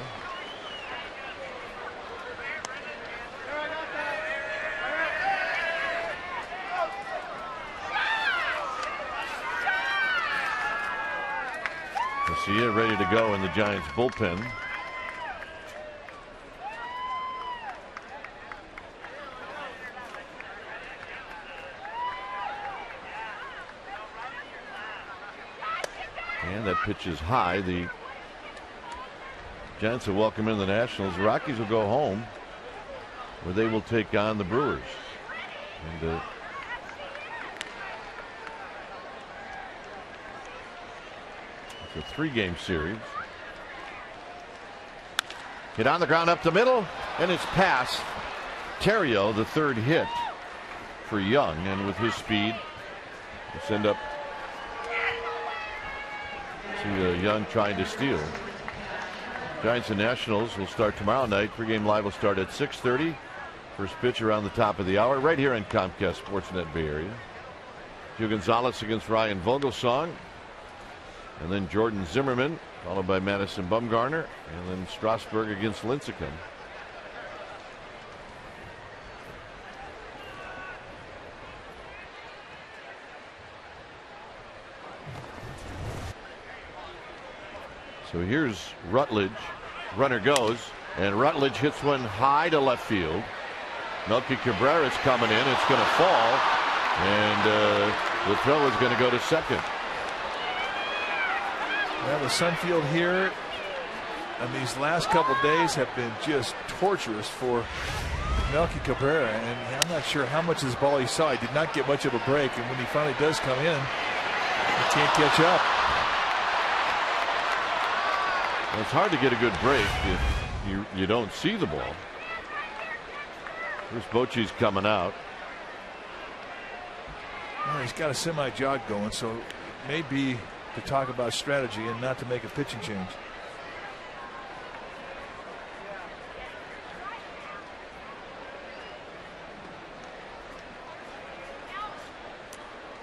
Garcia ready to go in the Giants bullpen. And that pitch is high. The Giants will welcome in the Nationals. The Rockies will go home where they will take on the Brewers. And it's a 3-game series. Hit on the ground up the middle, and it's past Terrio, the 3rd hit for Young, and with his speed, let's end up see Young trying to steal. Giants and Nationals will start tomorrow night. Pregame live will start at 6:30. First pitch around the top of the hour, right here on Comcast Sportsnet Bay Area. Gio Gonzalez against Ryan Vogelsong, and then Jordan Zimmerman, followed by Madison Bumgarner, and then Strasburg against Lincecum. So here's Rutledge. Runner goes, and Rutledge hits one high to left field. Melky Cabrera's coming in. It's going to fall, and the throw is going to go to second. Well, the Sunfield here and these last couple days have been just torturous for Melky Cabrera, and I'm not sure how much of this ball he saw. He did not get much of a break, and when he finally does come in, he can't catch up. Well, it's hard to get a good break if you don't see the ball. Here's Bochy's coming out. Well, he's got a semi-jog going, so it may be to talk about strategy and not to make a pitching change.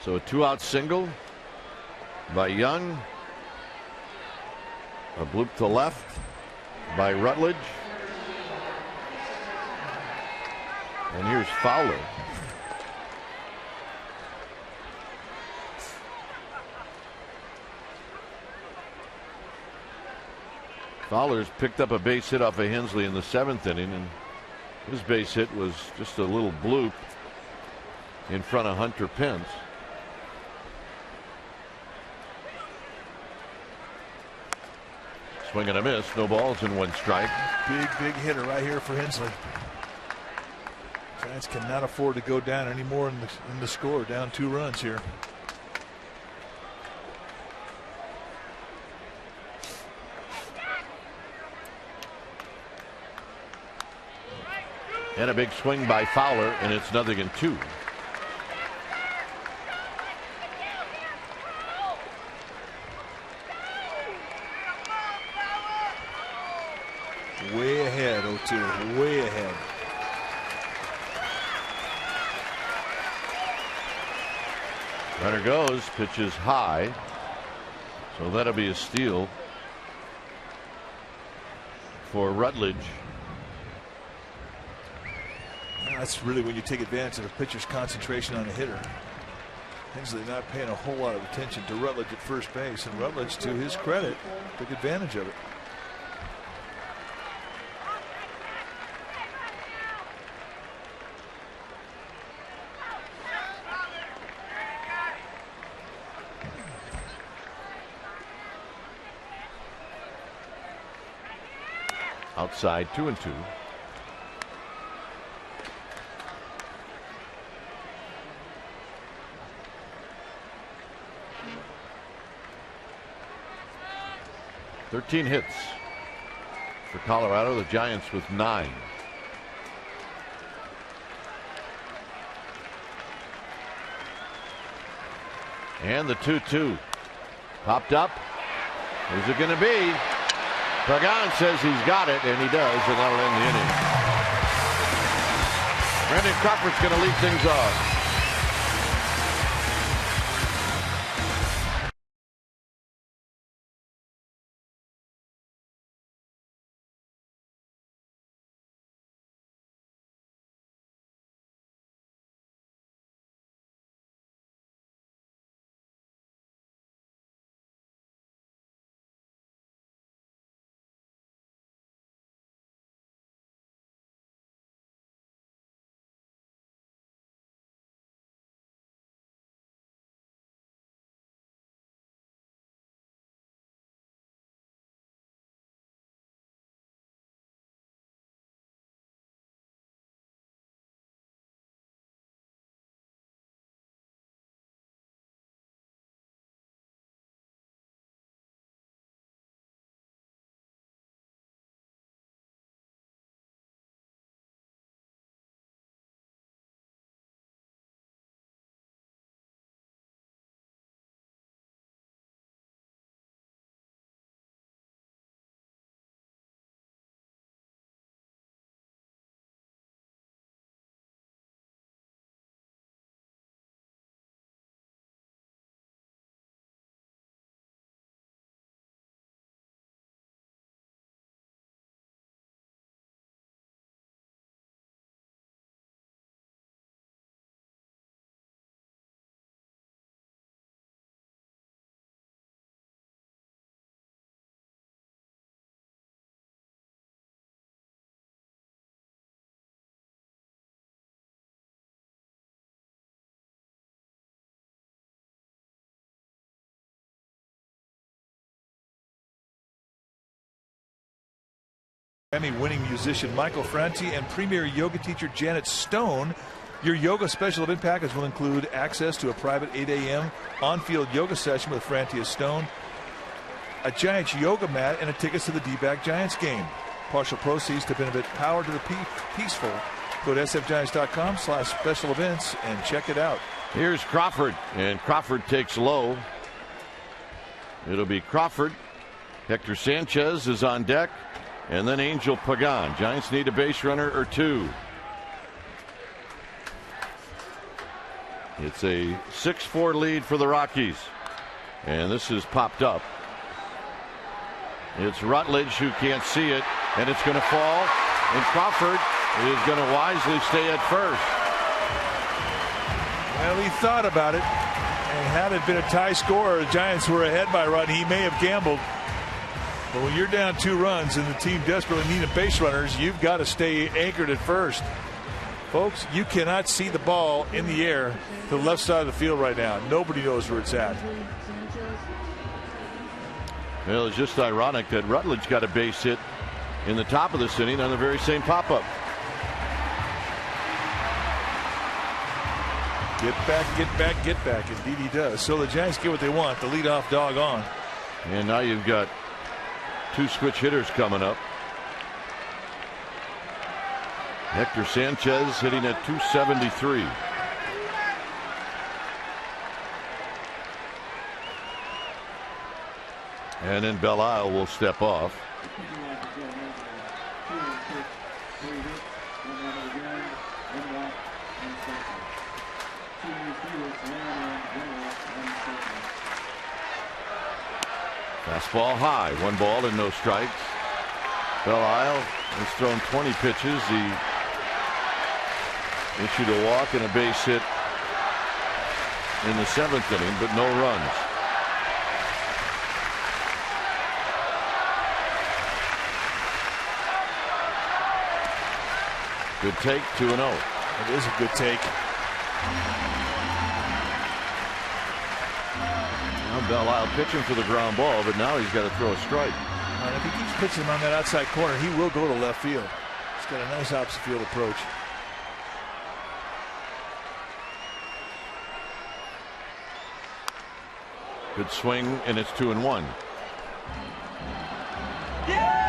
So a 2-out single by Young. A bloop to left by Rutledge. And here's Fowler. Fowler's picked up a base hit off of Hensley in the 7th inning, and his base hit was just a little bloop in front of Hunter Pence. Swing and a miss. No balls and 1 strike. Big hitter right here for Hensley. Giants cannot afford to go down any more in the score. Down 2 runs here. And a big swing by Fowler, and it's 0-2. Way ahead, 0-2. Way ahead. Runner goes, pitches high. So that'll be a steal for Rutledge. That's really when you take advantage of a pitcher's concentration on a hitter. Hensley not paying a whole lot of attention to Rutledge at first base, and Rutledge, to his credit, took advantage of it. Outside, 2-2. Hits for Colorado, the Giants with 9. And the 2-2 popped up. Who's it going to be? Pagan says he's got it, and he does, and that'll end the inning. Brandon Crawford's going to lead things off. Emmy-winning musician Michael Franti and premier yoga teacher Janet Stone. Your yoga special event package will include access to a private 8 a.m. on-field yoga session with Franti and Stone, a Giants yoga mat, and a tickets to the D-back Giants game. Partial proceeds to benefit Power to the Peaceful. Go to sfgiants.com/special events and check it out. Here's Crawford, and Crawford takes low. It'll be Crawford. Hector Sanchez is on deck, and then Angel Pagan. Giants need a base runner or two. It's a 6-4 lead for the Rockies, and this is popped up. It's Rutledge who can't see it, and it's going to fall, and Crawford is going to wisely stay at first. Well, he thought about it, and had it been a tie score, the Giants were ahead by a run, he may have gambled. But when you're down 2 runs and the team desperately needed base runners, you've got to stay anchored at first. Folks, you cannot see the ball in the air to the left side of the field right now. Nobody knows where it's at. Well, it's just ironic that Rutledge got a base hit in the top of this inning on the very same pop-up. Get back, get back, get back. Indeed he does. So the Giants get what they want, the leadoff dog on. And now you've got 2 switch hitters coming up. Hector Sanchez hitting at 273. And then Belle will step off. Fastball high, 1 ball and no strikes. Belle has thrown 20 pitches. He issued a walk and a base hit in the 7th inning, but no runs. Good take, 2-0. It is a good take. Now Belle pitching for the ground ball, but now he's got to throw a strike. And if he keeps pitching him on that outside corner, he will go to left field. He's got a nice opposite field approach. Good swing, and it's 2-1. Yeah,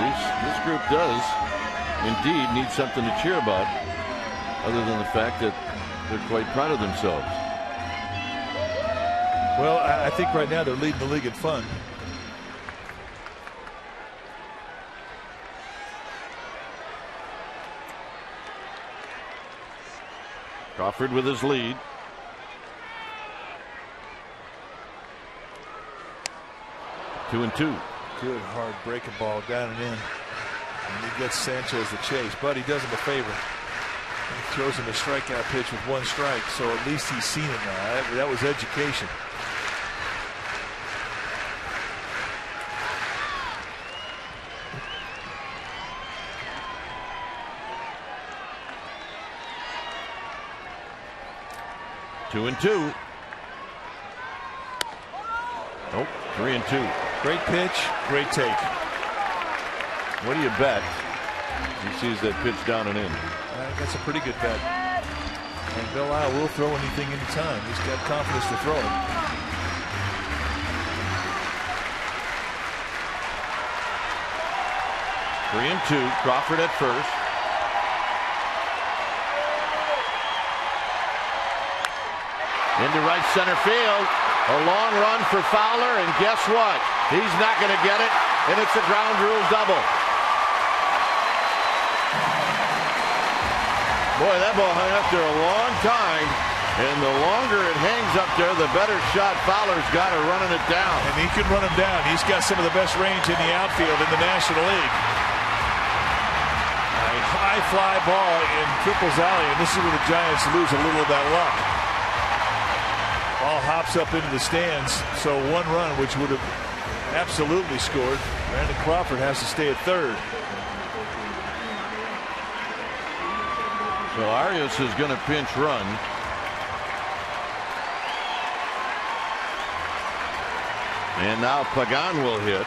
this group does indeed need something to cheer about, other than the fact that they're quite proud of themselves. Well, I think right now they're leading the league in fun. Crawford with his lead. Two and two. Good hard breaking ball down and in. And he gets Sanchez the chase, but he does him a favor. He throws him a strikeout pitch with 1 strike, so at least he's seen it now. That was education. Two and two. Nope. 3 and 2. Great pitch, great take. What do you bet? He sees that pitch down and in. That's a pretty good bet. And Belle will throw anything anytime. He's got confidence to throw it. Three and 2. Crawford at first. Into right center field. A long run for Fowler, and guess what? He's not going to get it, and it's a ground rule double. Boy, that ball hung up there a long time, and the longer it hangs up there, the better shot Fowler's got at running it down. And he can run him down. He's got some of the best range in the outfield in the National League. A high fly ball in Triples Alley, and this is where the Giants lose a little of that luck. Ball hops up into the stands, so 1 run, which would have absolutely scored. Brandon Crawford has to stay at third. So Arias is going to pinch run. And now Pagan will hit.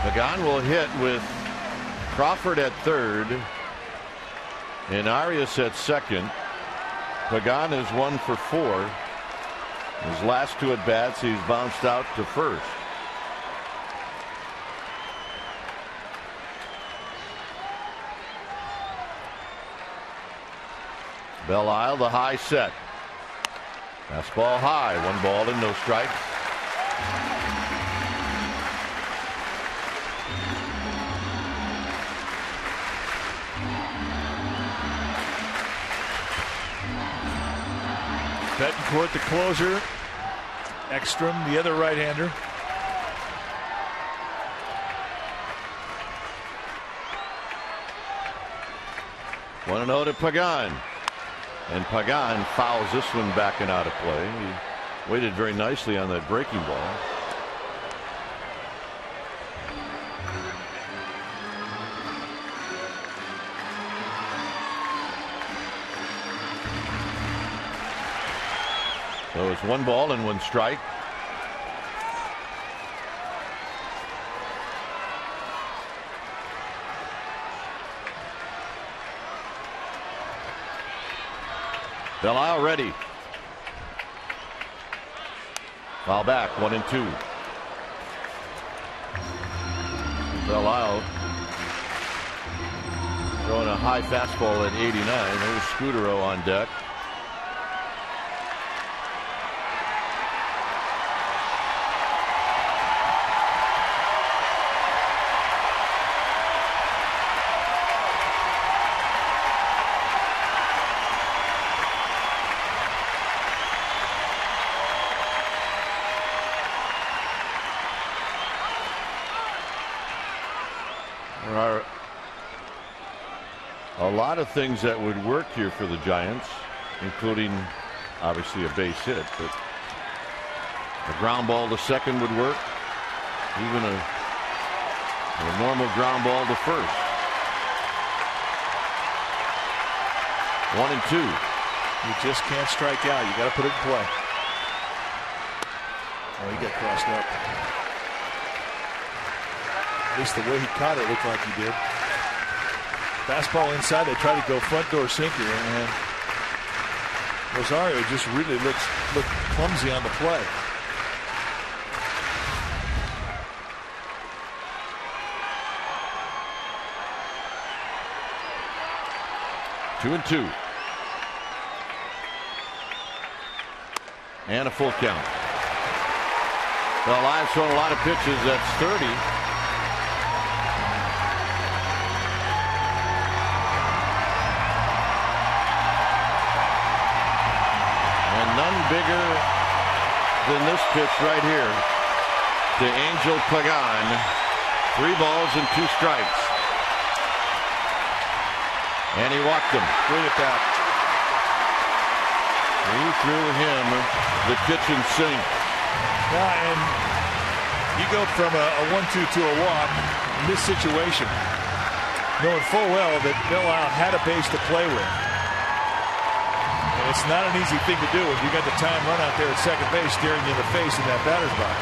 Pagan will hit with Crawford at third and Arias at second. Pagan is 1 for 4. His last 2 at bats, he's bounced out to first. Belle-Isle, the high set. Fastball high, 1 ball and no strikes. Betancourt, the closer. Ekstrom, the other right-hander. One 0 to Pagan. And Pagan fouls this one back and out of play. He waited very nicely on that breaking ball. So it's 1 ball and 1 strike. Belle-Isle ready. Foul back, 1 and 2. Belle-Isle throwing a high fastball at 89. There's Scudero on deck. There are a lot of things that would work here for the Giants, including obviously a base hit, but a ground ball to second would work. Even a normal ground ball to first. 1 and 2. You just can't strike out. You got to put it in play. Oh, he got crossed up. At least the way he caught it looked like he did. Fastball inside. They try to go front door sinker, and Rosario just really looked clumsy on the play. Two and 2. And a full count. Well, I've thrown a lot of pitches. That's 30. None bigger than this pitch right here to Angel Pagan. 3 balls and 2 strikes. And he walked him. Bring it back. He threw him the kitchen sink. Yeah, and you go from a 1-2 to a walk in this situation, knowing full well that Belle-Isle had a base to play with. It's not an easy thing to do if you got the time run out there at second base staring you in the face in that batter's box.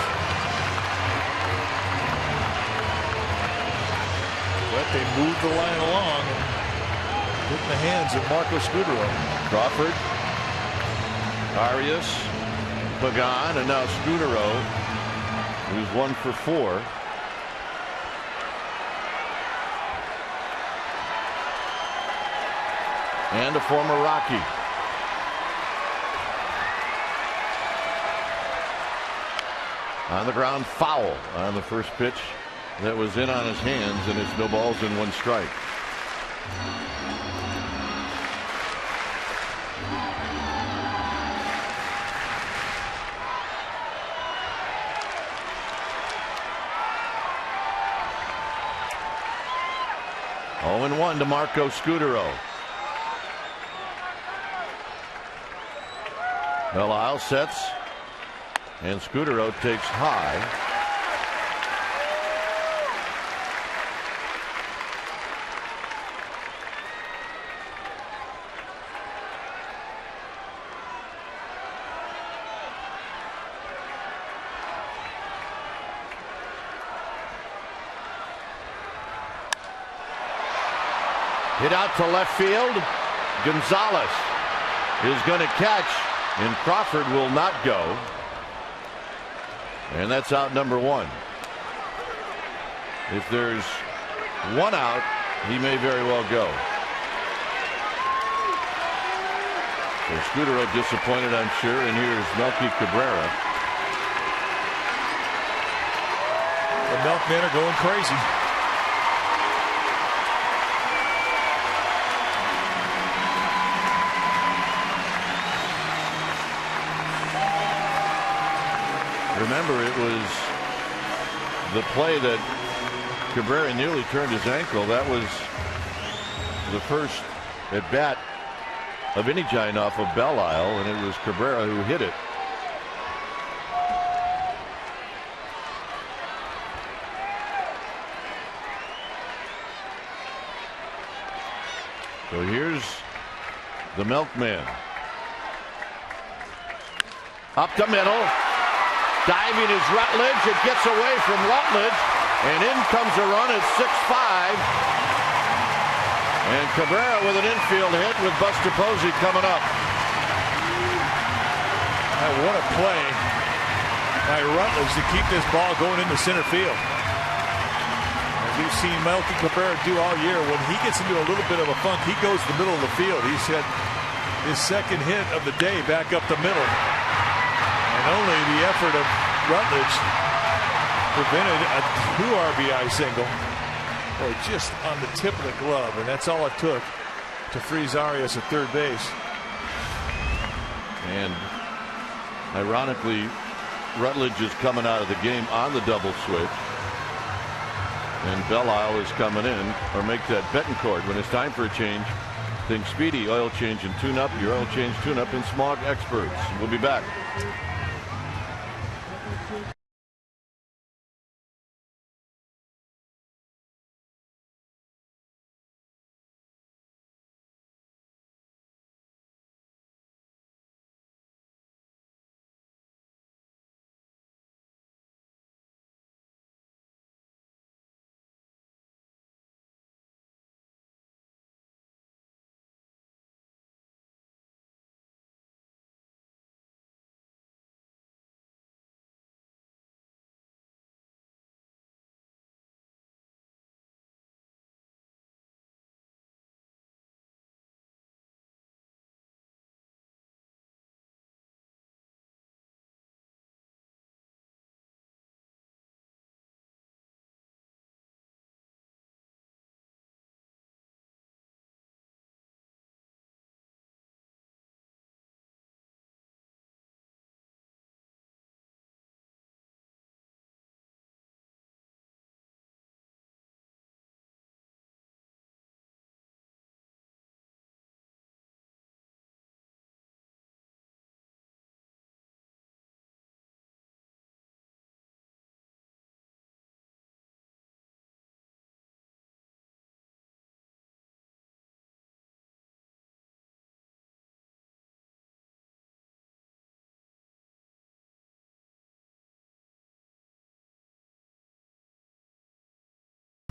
But they moved the line along and put in the hands of Marco Scudero. Crawford, Arias, Pagan, and now Scudero, who's 1 for 4. And a former Rocky. On the ground, foul on the first pitch that was in on his hands, and it's no balls and 1 strike. Oh, and 1 to Marco Scudero. Belle-Isle sets. And Scudero takes high. Hit out to left field. Gonzalez is going to catch, and Crawford will not go. And that's out number 1. If there's one out, he may very well go. So Scudero disappointed, I'm sure, and here's Melky Cabrera. The Milkmen are going crazy. Remember, it was the play that Cabrera nearly turned his ankle. That was the first at bat of any Giant off of Belle-Isle, and it was Cabrera who hit it. So here's the Milkman. Up the middle. Diving is Rutledge. It gets away from Rutledge. And in comes a run at 6-5. And Cabrera with an infield hit with Buster Posey coming up. What a play by Rutledge to keep this ball going into center field. As we've seen Melky Cabrera do all year, when he gets into a little bit of a funk, he goes to the middle of the field. He's had his second hit of the day back up the middle. And only the effort of Rutledge prevented a 2 RBI single. Boy, just on the tip of the glove, and that's all it took to freeze Arias at third base. And ironically, Rutledge is coming out of the game on the double switch. And Belle-Isle is coming in, or make that Betancourt when it's time for a change. Think Speedy, oil change and tune-up. Your oil change, tune-up, and Smog experts. We'll be back.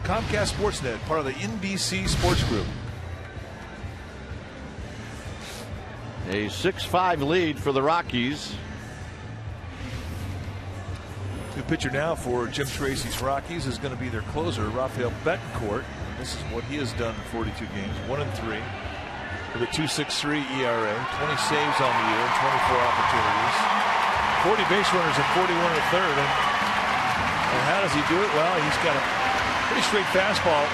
Comcast Sportsnet, part of the NBC Sports Group. A 6-5 lead for the Rockies. New pitcher now for Jim Tracy's Rockies is going to be their closer, Rafael Betancourt. This is what he has done in 42 games, 1-3 with a 2.63 ERA, 20 saves on the year, and 24 opportunities, 40 base runners and 41 in the third. And how does he do it? Well, he's got a pretty straight fastball.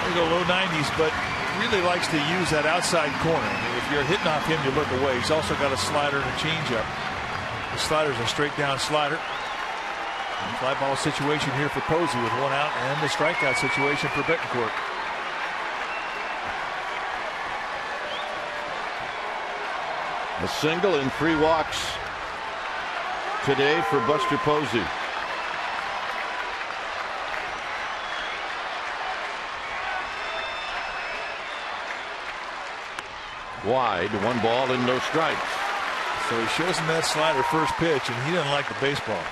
They go low 90s, but really likes to use that outside corner. I mean, if you're hitting off him, you look away. He's also got a slider and a changeup. The slider's a straight down slider. And fly ball situation here for Posey with one out, and the strikeout situation for Betancourt. A single and 3 walks today for Buster Posey. Wide, 1 ball and no strikes. So he shows him that slider first pitch, and he doesn't like the baseball.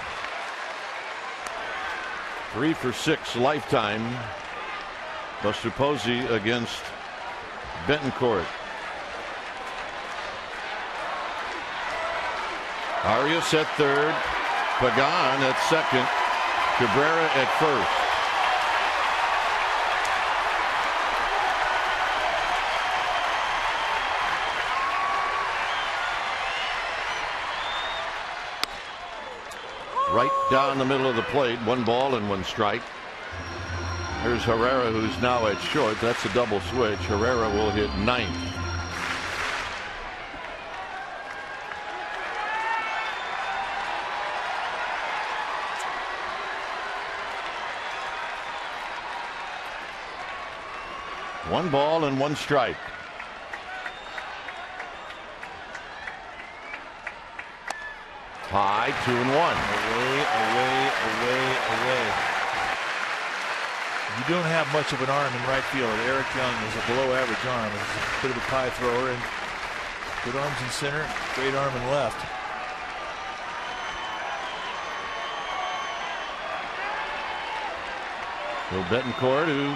3 for 6 lifetime. Buster Posey against Betancourt. Arias at third. Pagan at second. Cabrera at first. Right down the middle of the plate. 1 ball and 1 strike. Here's Herrera, who's now at short. That's a double switch. Herrera will hit 9th. One ball and 1 strike. High, 2-1. Away. You don't have much of an arm in right field. Eric Young is a below average arm. He's a bit of a pie thrower, and good arms in center, great arm in left. So Betancourt, who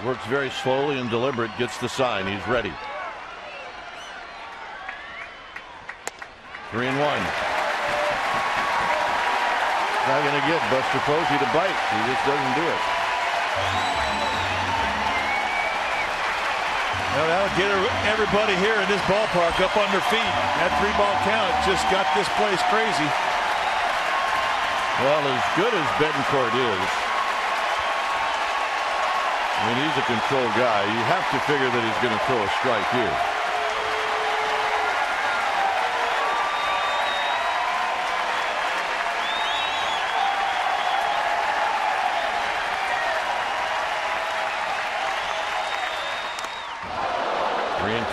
works very slowly and deliberate, gets the sign. He's ready. 3-1. Not going to get Buster Posey to bite. He just doesn't do it. Well, that'll get everybody here in this ballpark up on their feet. That 3-ball count just got this place crazy. Well, as good as Betancourt is, I mean, he's a control guy. You have to figure that he's going to throw a strike here.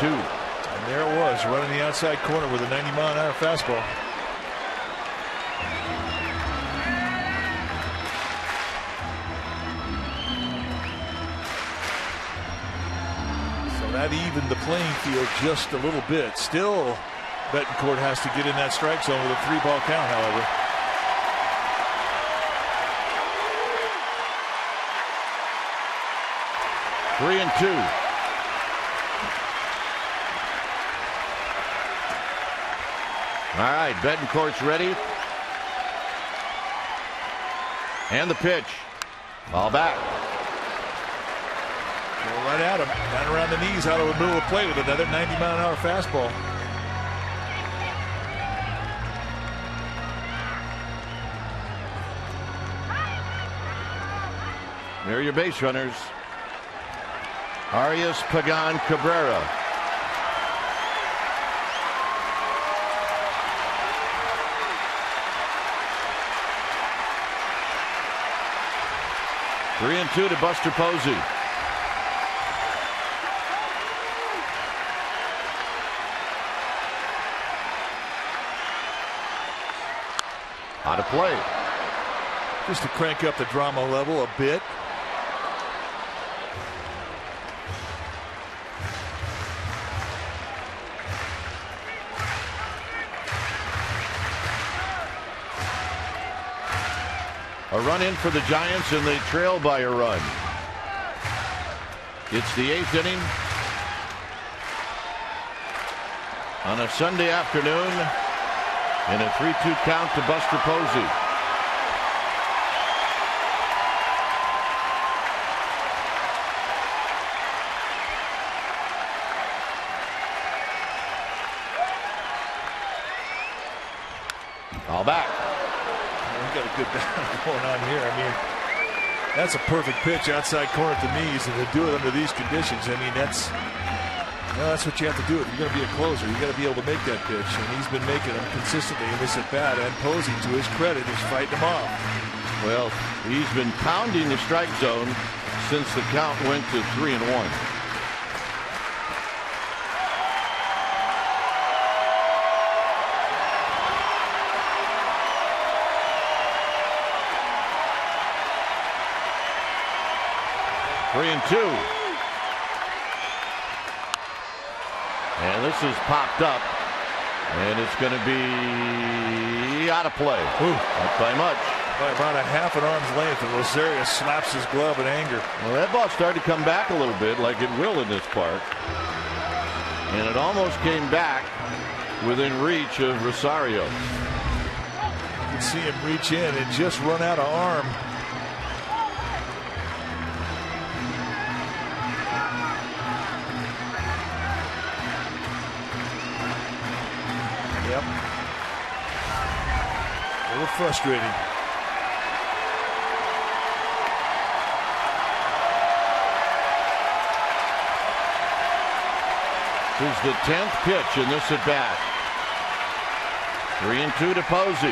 And there it was, running the outside corner with a 90-mile-an-hour fastball. So that evened the playing field just a little bit. Still, Betancourt has to get in that strike zone with a 3-ball count, however. Three and 2. All right, Betancourt's ready. And the pitch. Ball back. Go right at him. Down around the knees, out of the middle of the plate with another 90-mile-an-hour fastball. There are your base runners. Arias, Pagan, Cabrera. Three and 2 to Buster Posey. Out of play. Just to crank up the drama level a bit. A run in for the Giants, and they trail by a run. It's the 8th inning on a Sunday afternoon, and a 3-2 count to Buster Posey. All back. Got a good battle going on here. I mean, that's a perfect pitch outside corner at the knees, and to do it under these conditions, I mean, that's what you have to do. If you're going to be a closer, you got to be able to make that pitch, and he's been making them consistently in this at bat. And Posey, to his credit, is fighting them off. Well, he's been pounding the strike zone since the count went to 3-1. Three and 2. And this is popped up. And it's going to be out of play. Ooh. Not by much. by about a half an arm's length, and Rosario slaps his glove in anger. Well, that ball started to come back a little bit, like it will in this park. And it almost came back within reach of Rosario. You can see him reach in and just run out of arm. Yep. A little frustrating. This is the 10th pitch in this at bat. 3-2 to Posey.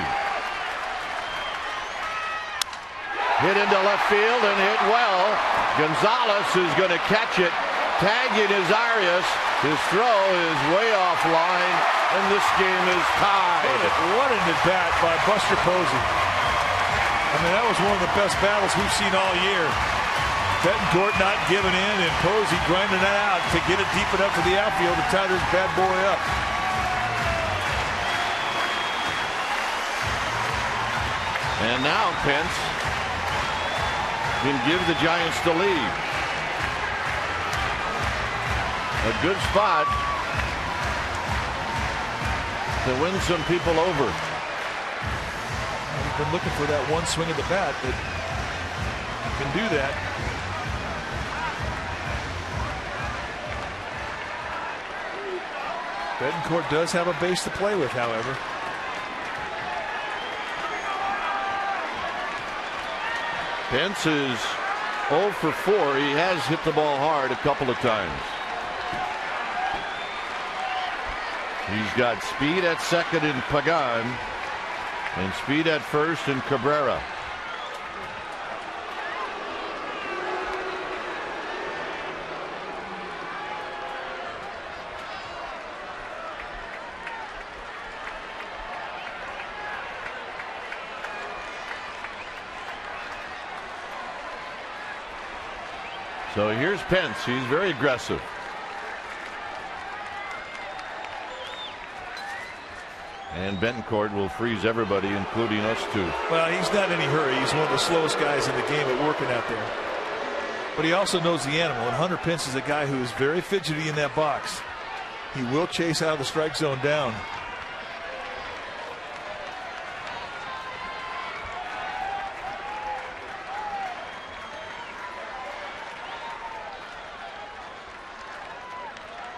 Hit into left field and hit well. Gonzalez is going to catch it. Tagging is Arias. His throw is way offline, and this game is tied. What an at bat by Buster Posey. I mean, that was one of the best battles we've seen all year. Betancourt not giving in, and Posey grinding that out to get it deep enough to the outfield to tie this bad boy up. And now Pence can give the Giants the lead. A good spot to win some people over. He's been looking for that one swing of the bat that can do that. Betancourt does have a base to play with, however. Pence is 0 for 4. He has hit the ball hard a couple of times. He's got speed at second in Pagan and speed at first in Cabrera. So here's Pence. He's very aggressive. And Betancourt will freeze everybody, including us too. Well, he's not in any hurry. He's one of the slowest guys in the game at working out there. But he also knows the animal. And Hunter Pence is a guy who is very fidgety in that box. He will chase out of the strike zone down.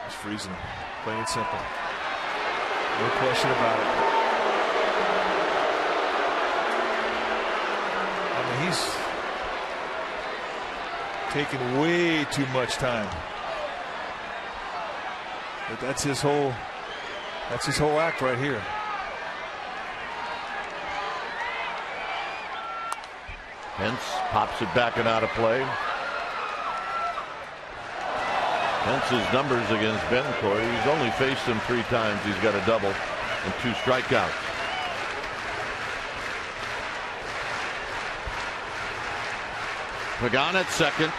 He's freezing him. Plain and simple. No question about it. I mean, he's taking way too much time. But that's his whole act right here. Pence pops it back and out of play. Pence's numbers against Betancourt, he's only faced him 3 times. He's got a double and 2 strikeouts. Pagan at second,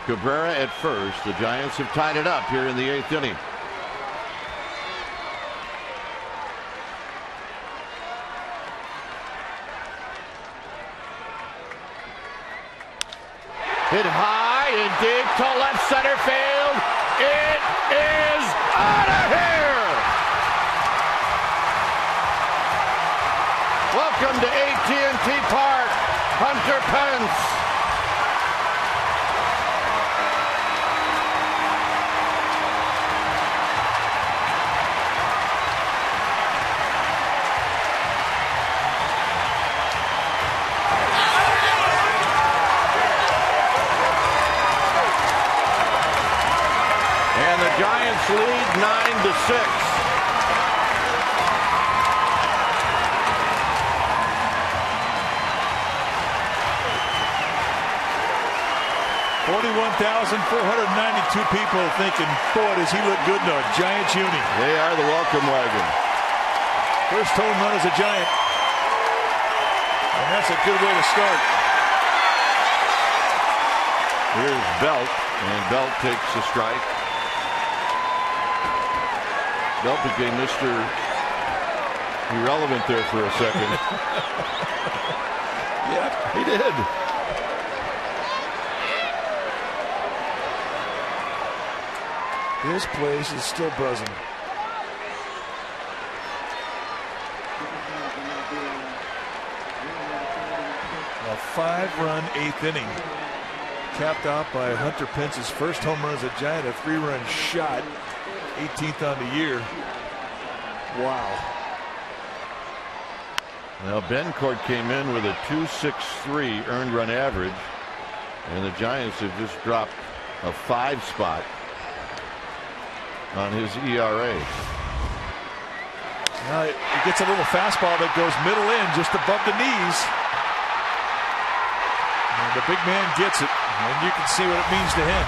Cabrera at first. The Giants have tied it up here in the 8th inning. Hit high and deep to left center field. It is out of here. Welcome to AT&T Park, Hunter Pence. Giants lead 9-6. $41,492 people thinking, boy, does he look good in a Giants uni. They are the welcome wagon. First home run as a Giant. And that's a good way to start. Here's Belt, and Belt takes a strike. Belt became Mr. Irrelevant there for a second. Yeah, he did. This place is still buzzing. A 5-run 8th inning, capped off by Hunter Pence's first home run as a Giant, a 3-run shot, 18th on the year. Wow. Now Bencourt came in with a 2.63 earned run average, and the Giants have just dropped a 5 spot on his ERA. Now he gets a little fastball that goes middle in, just above the knees. And the big man gets it, and you can see what it means to him.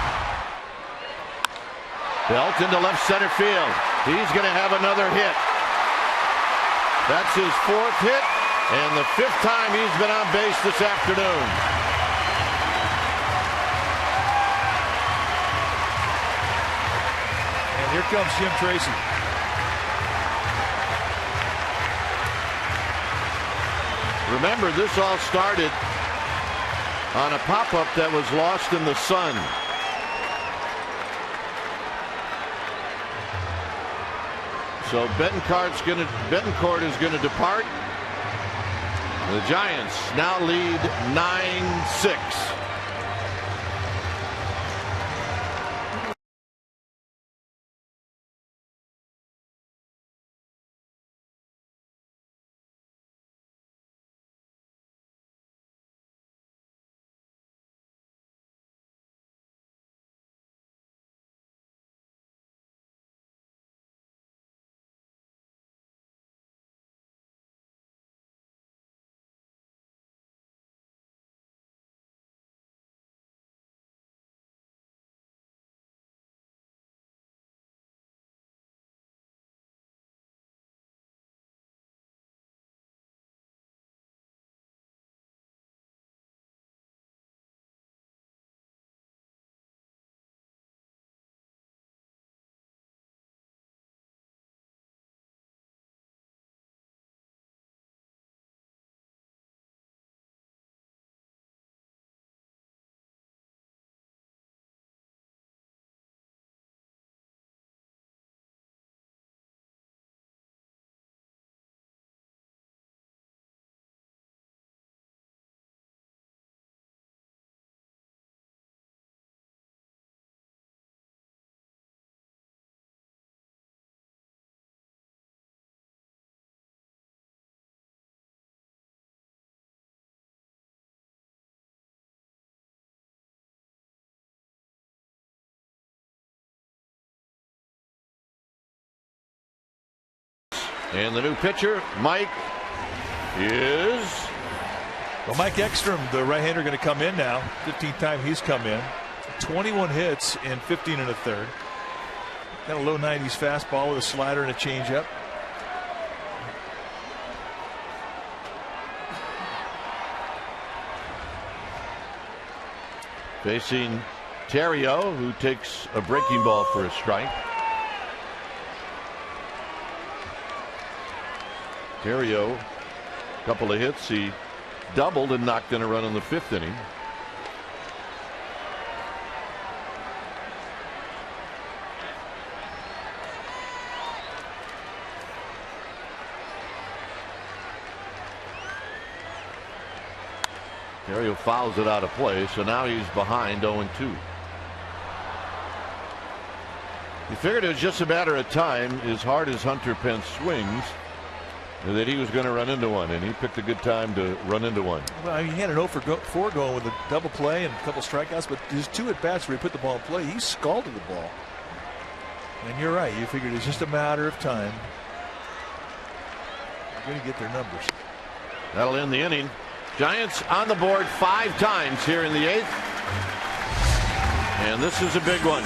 Belt into left center field. He's going to have another hit. That's his 4th hit and the 5th time he's been on base this afternoon. And here comes Jim Tracy. Remember, this all started on a pop-up that was lost in the sun. So Betancourt is going to depart. The Giants now lead 9-6. And the new pitcher, Mike, is... Well, Mike Ekstrom, the right-hander, going to come in now. 15th time he's come in. 21 hits in 15 1/3. Got a low 90s fastball with a slider and a changeup. Facing Terrio, who takes a breaking ball for a strike. Terrio, a couple of hits. He doubled and knocked in a run in the 5th inning. Terrio fouls it out of play, so now he's behind 0-2. He figured it was just a matter of time, as hard as Hunter Pence swings, that he was going to run into one, and he picked a good time to run into one. Well, he had an 0-for-4 going with a double play and a couple strikeouts, but his 2 at-bats where he put the ball in play, he scalded the ball. And you're right, you figured it's just a matter of time. They're going to get their numbers. That'll end the inning. Giants on the board 5 times here in the 8th. And this is a big one.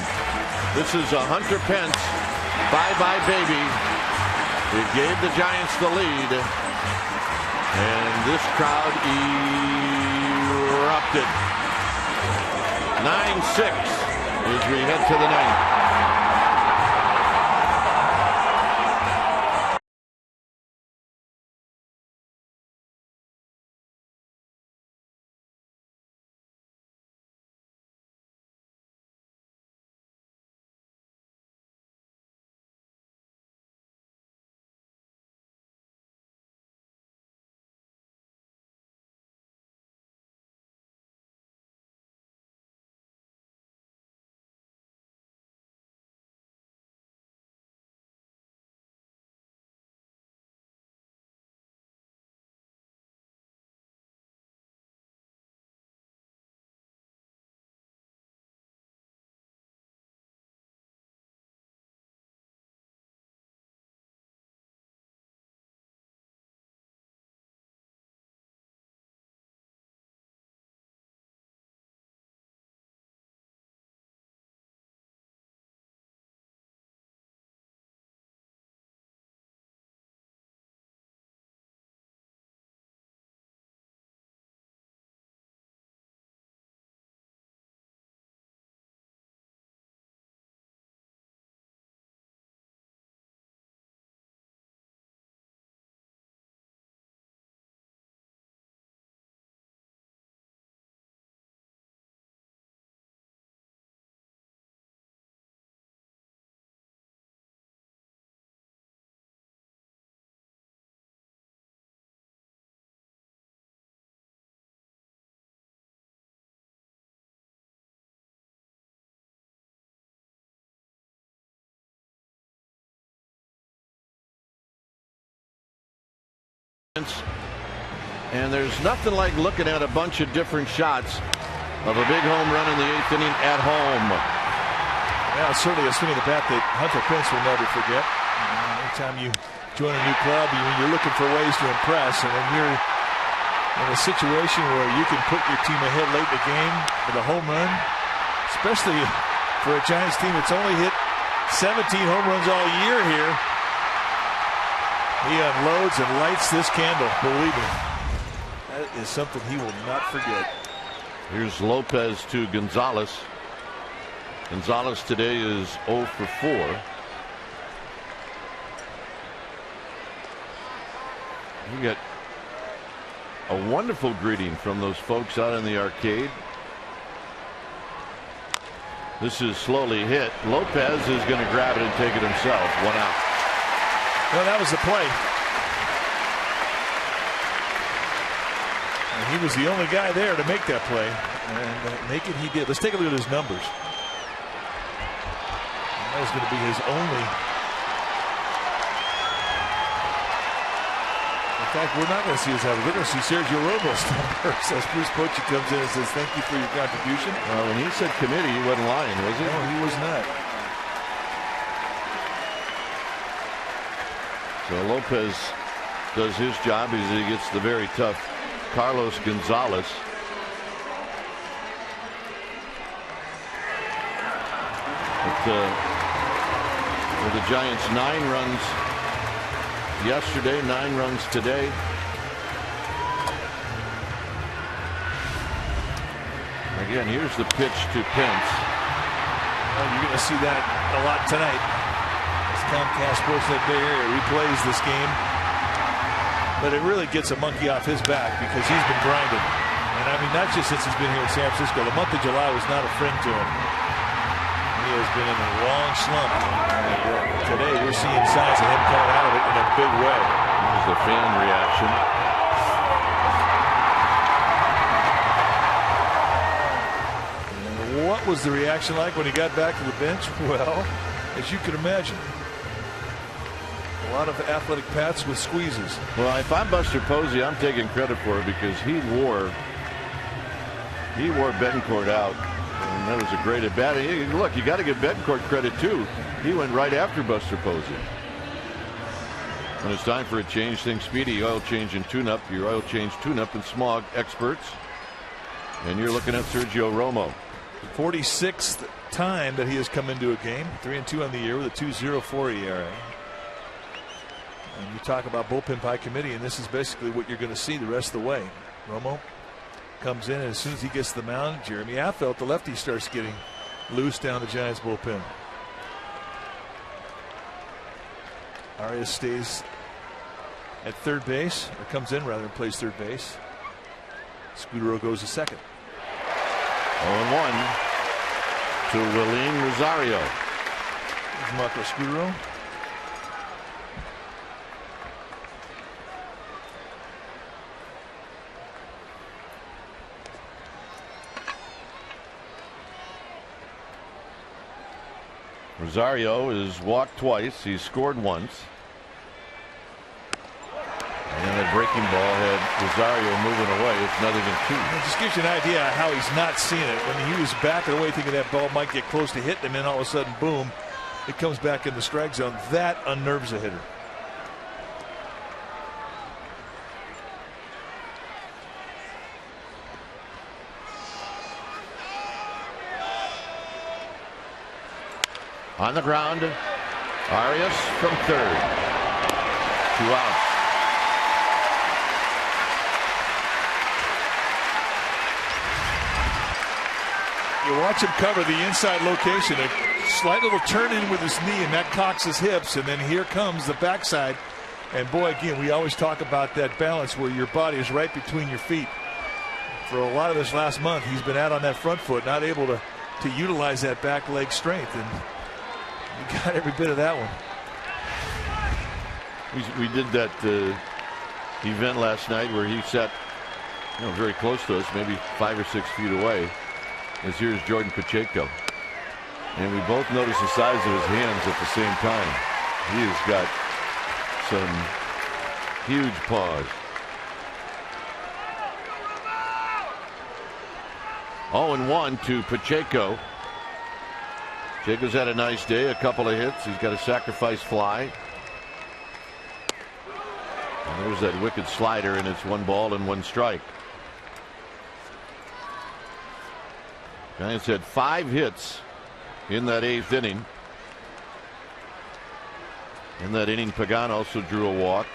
This is a Hunter Pence bye-bye baby. It gave the Giants the lead. And this crowd erupted. 9-6 as we head to the 9th. And there's nothing like looking at a bunch of different shots of a big home run in the 8th inning at home. Yeah, certainly a swing of the bat that Hunter Pence will never forget. Anytime you join a new club, you're looking for ways to impress, and when you're in a situation where you can put your team ahead late in the game with a home run, especially for a Giants team that's only hit 17 home runs all year here, he unloads and lights this candle, believe me. That is something he will not forget. Here's Lopez to Gonzalez. Gonzalez today is 0 for 4. You get a wonderful greeting from those folks out in the arcade. This is slowly hit. Lopez is going to grab it and take it himself. 1 out. Well, that was the play. And he was the only guy there to make that play. And make it he did. Let's take a look at his numbers. And that was going to be his only. In fact, we're not going to see his numbers. We're going to see Sergio Romo's numbers as Bruce Bochy comes in and says, thank you for your contribution. Well, when he said committee, he wasn't lying, was he? No, he was not. So Lopez does his job as he gets the very tough Carlos Gonzalez. But the Giants 9 runs yesterday, 9 runs today. Again, here's the pitch to Pence. Well, you're going to see that a lot tonight. Comcast Sportsnet Bay Area replays this game, but it really gets a monkey off his back because he's been grinding, and I mean not just since he's been here in San Francisco. The month of July was not a friend to him. He has been in a long slump, and today we're seeing signs of him coming out of it in a big way. Here's the fan reaction. And what was the reaction like when he got back to the bench? Well, as you can imagine, a lot of athletic pats with squeezes. Well, if I'm Buster Posey, I'm taking credit for it because he wore Betancourt out, and that was a great at bat. Look, you got to give Betancourt credit too. He went right after Buster Posey. When it's time for a change, think Speedy oil change and tune-up. Your oil change, tune-up, and smog experts. And you're looking at Sergio Romo. 46th time that he has come into a game. 3-2 on the year with a 2.04 ERA. And you talk about bullpen by committee, and this is basically what you're going to see the rest of the way. Romo comes in, and as soon as he gets to the mound, Jeremy Affeldt, the lefty, starts getting loose down the Giants bullpen. Arias stays at third base, or comes in rather, and plays third base. Scudero goes to second. 0-1 to Willeen Rosario. There's Marco Scudero. Rosario has walked twice. He's scored once. And the breaking ball had Rosario moving away. It's nothing than 2. It just gives you an idea of how he's not seeing it. When he was backing away thinking that ball might get close to hitting him, and all of a sudden, boom, it comes back in the strike zone. That unnerves a hitter. On the ground, Arias from third. 2 outs. You watch him cover the inside location, a slight little turn in with his knee, and that cocks his hips, and then here comes the backside. And boy, again, we always talk about that balance where your body is right between your feet. For a lot of this last month, he's been out on that front foot, not able to utilize that back leg strength, and you got every bit of that one. We did that event last night where he sat, very close to us, maybe 5 or 6 feet away. As here's Jordan Pacheco, and we both noticed the size of his hands at the same time. He has got some huge paws. 0-1 to Pacheco. Pacheco's had a nice day, a couple of hits. He's got a sacrifice fly. And there's that wicked slider, and it's 1 ball and 1 strike. Giants had 5 hits in that 8th inning. In that inning, Pagan also drew a walk.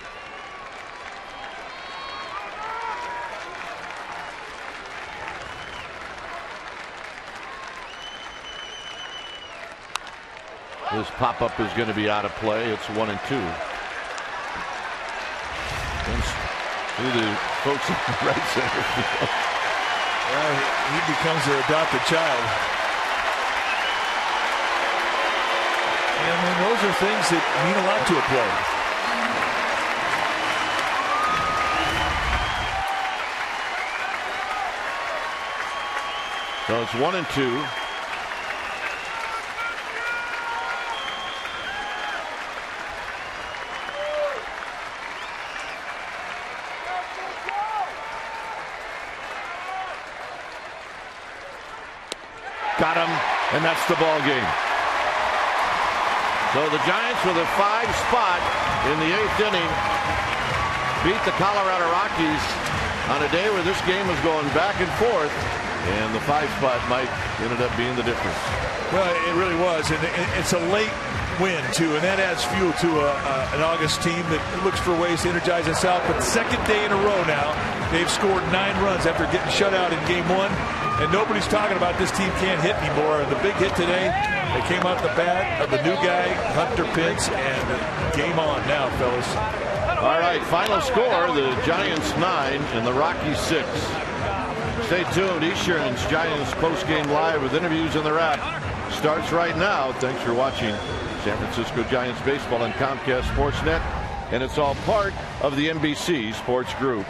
This pop-up is going to be out of play. It's 1-2. See the folks in the right center field. Well, he becomes their adopted child. And those are things that mean a lot to a player. So it's 1-2. Got him, and that's the ball game. So the Giants with a 5 spot in the 8th inning beat the Colorado Rockies on a day where this game was going back and forth, and the 5 spot might ended up being the difference. Well, it really was, and it's a late win too, and that adds fuel to an August team that looks for ways to energize itself. But the 2nd day in a row now, they've scored 9 runs after getting shut out in game 1. And nobody's talking about this team can't hit anymore. The big hit today, they came out the bat of the new guy, Hunter Pence, and game on now, fellas. All right, final score, the Giants 9 and the Rockies 6. Stay tuned. Eastern's Giants postgame live with interviews and the wrap starts right now. Thanks for watching San Francisco Giants baseball on Comcast Sportsnet, and it's all part of the NBC Sports Group.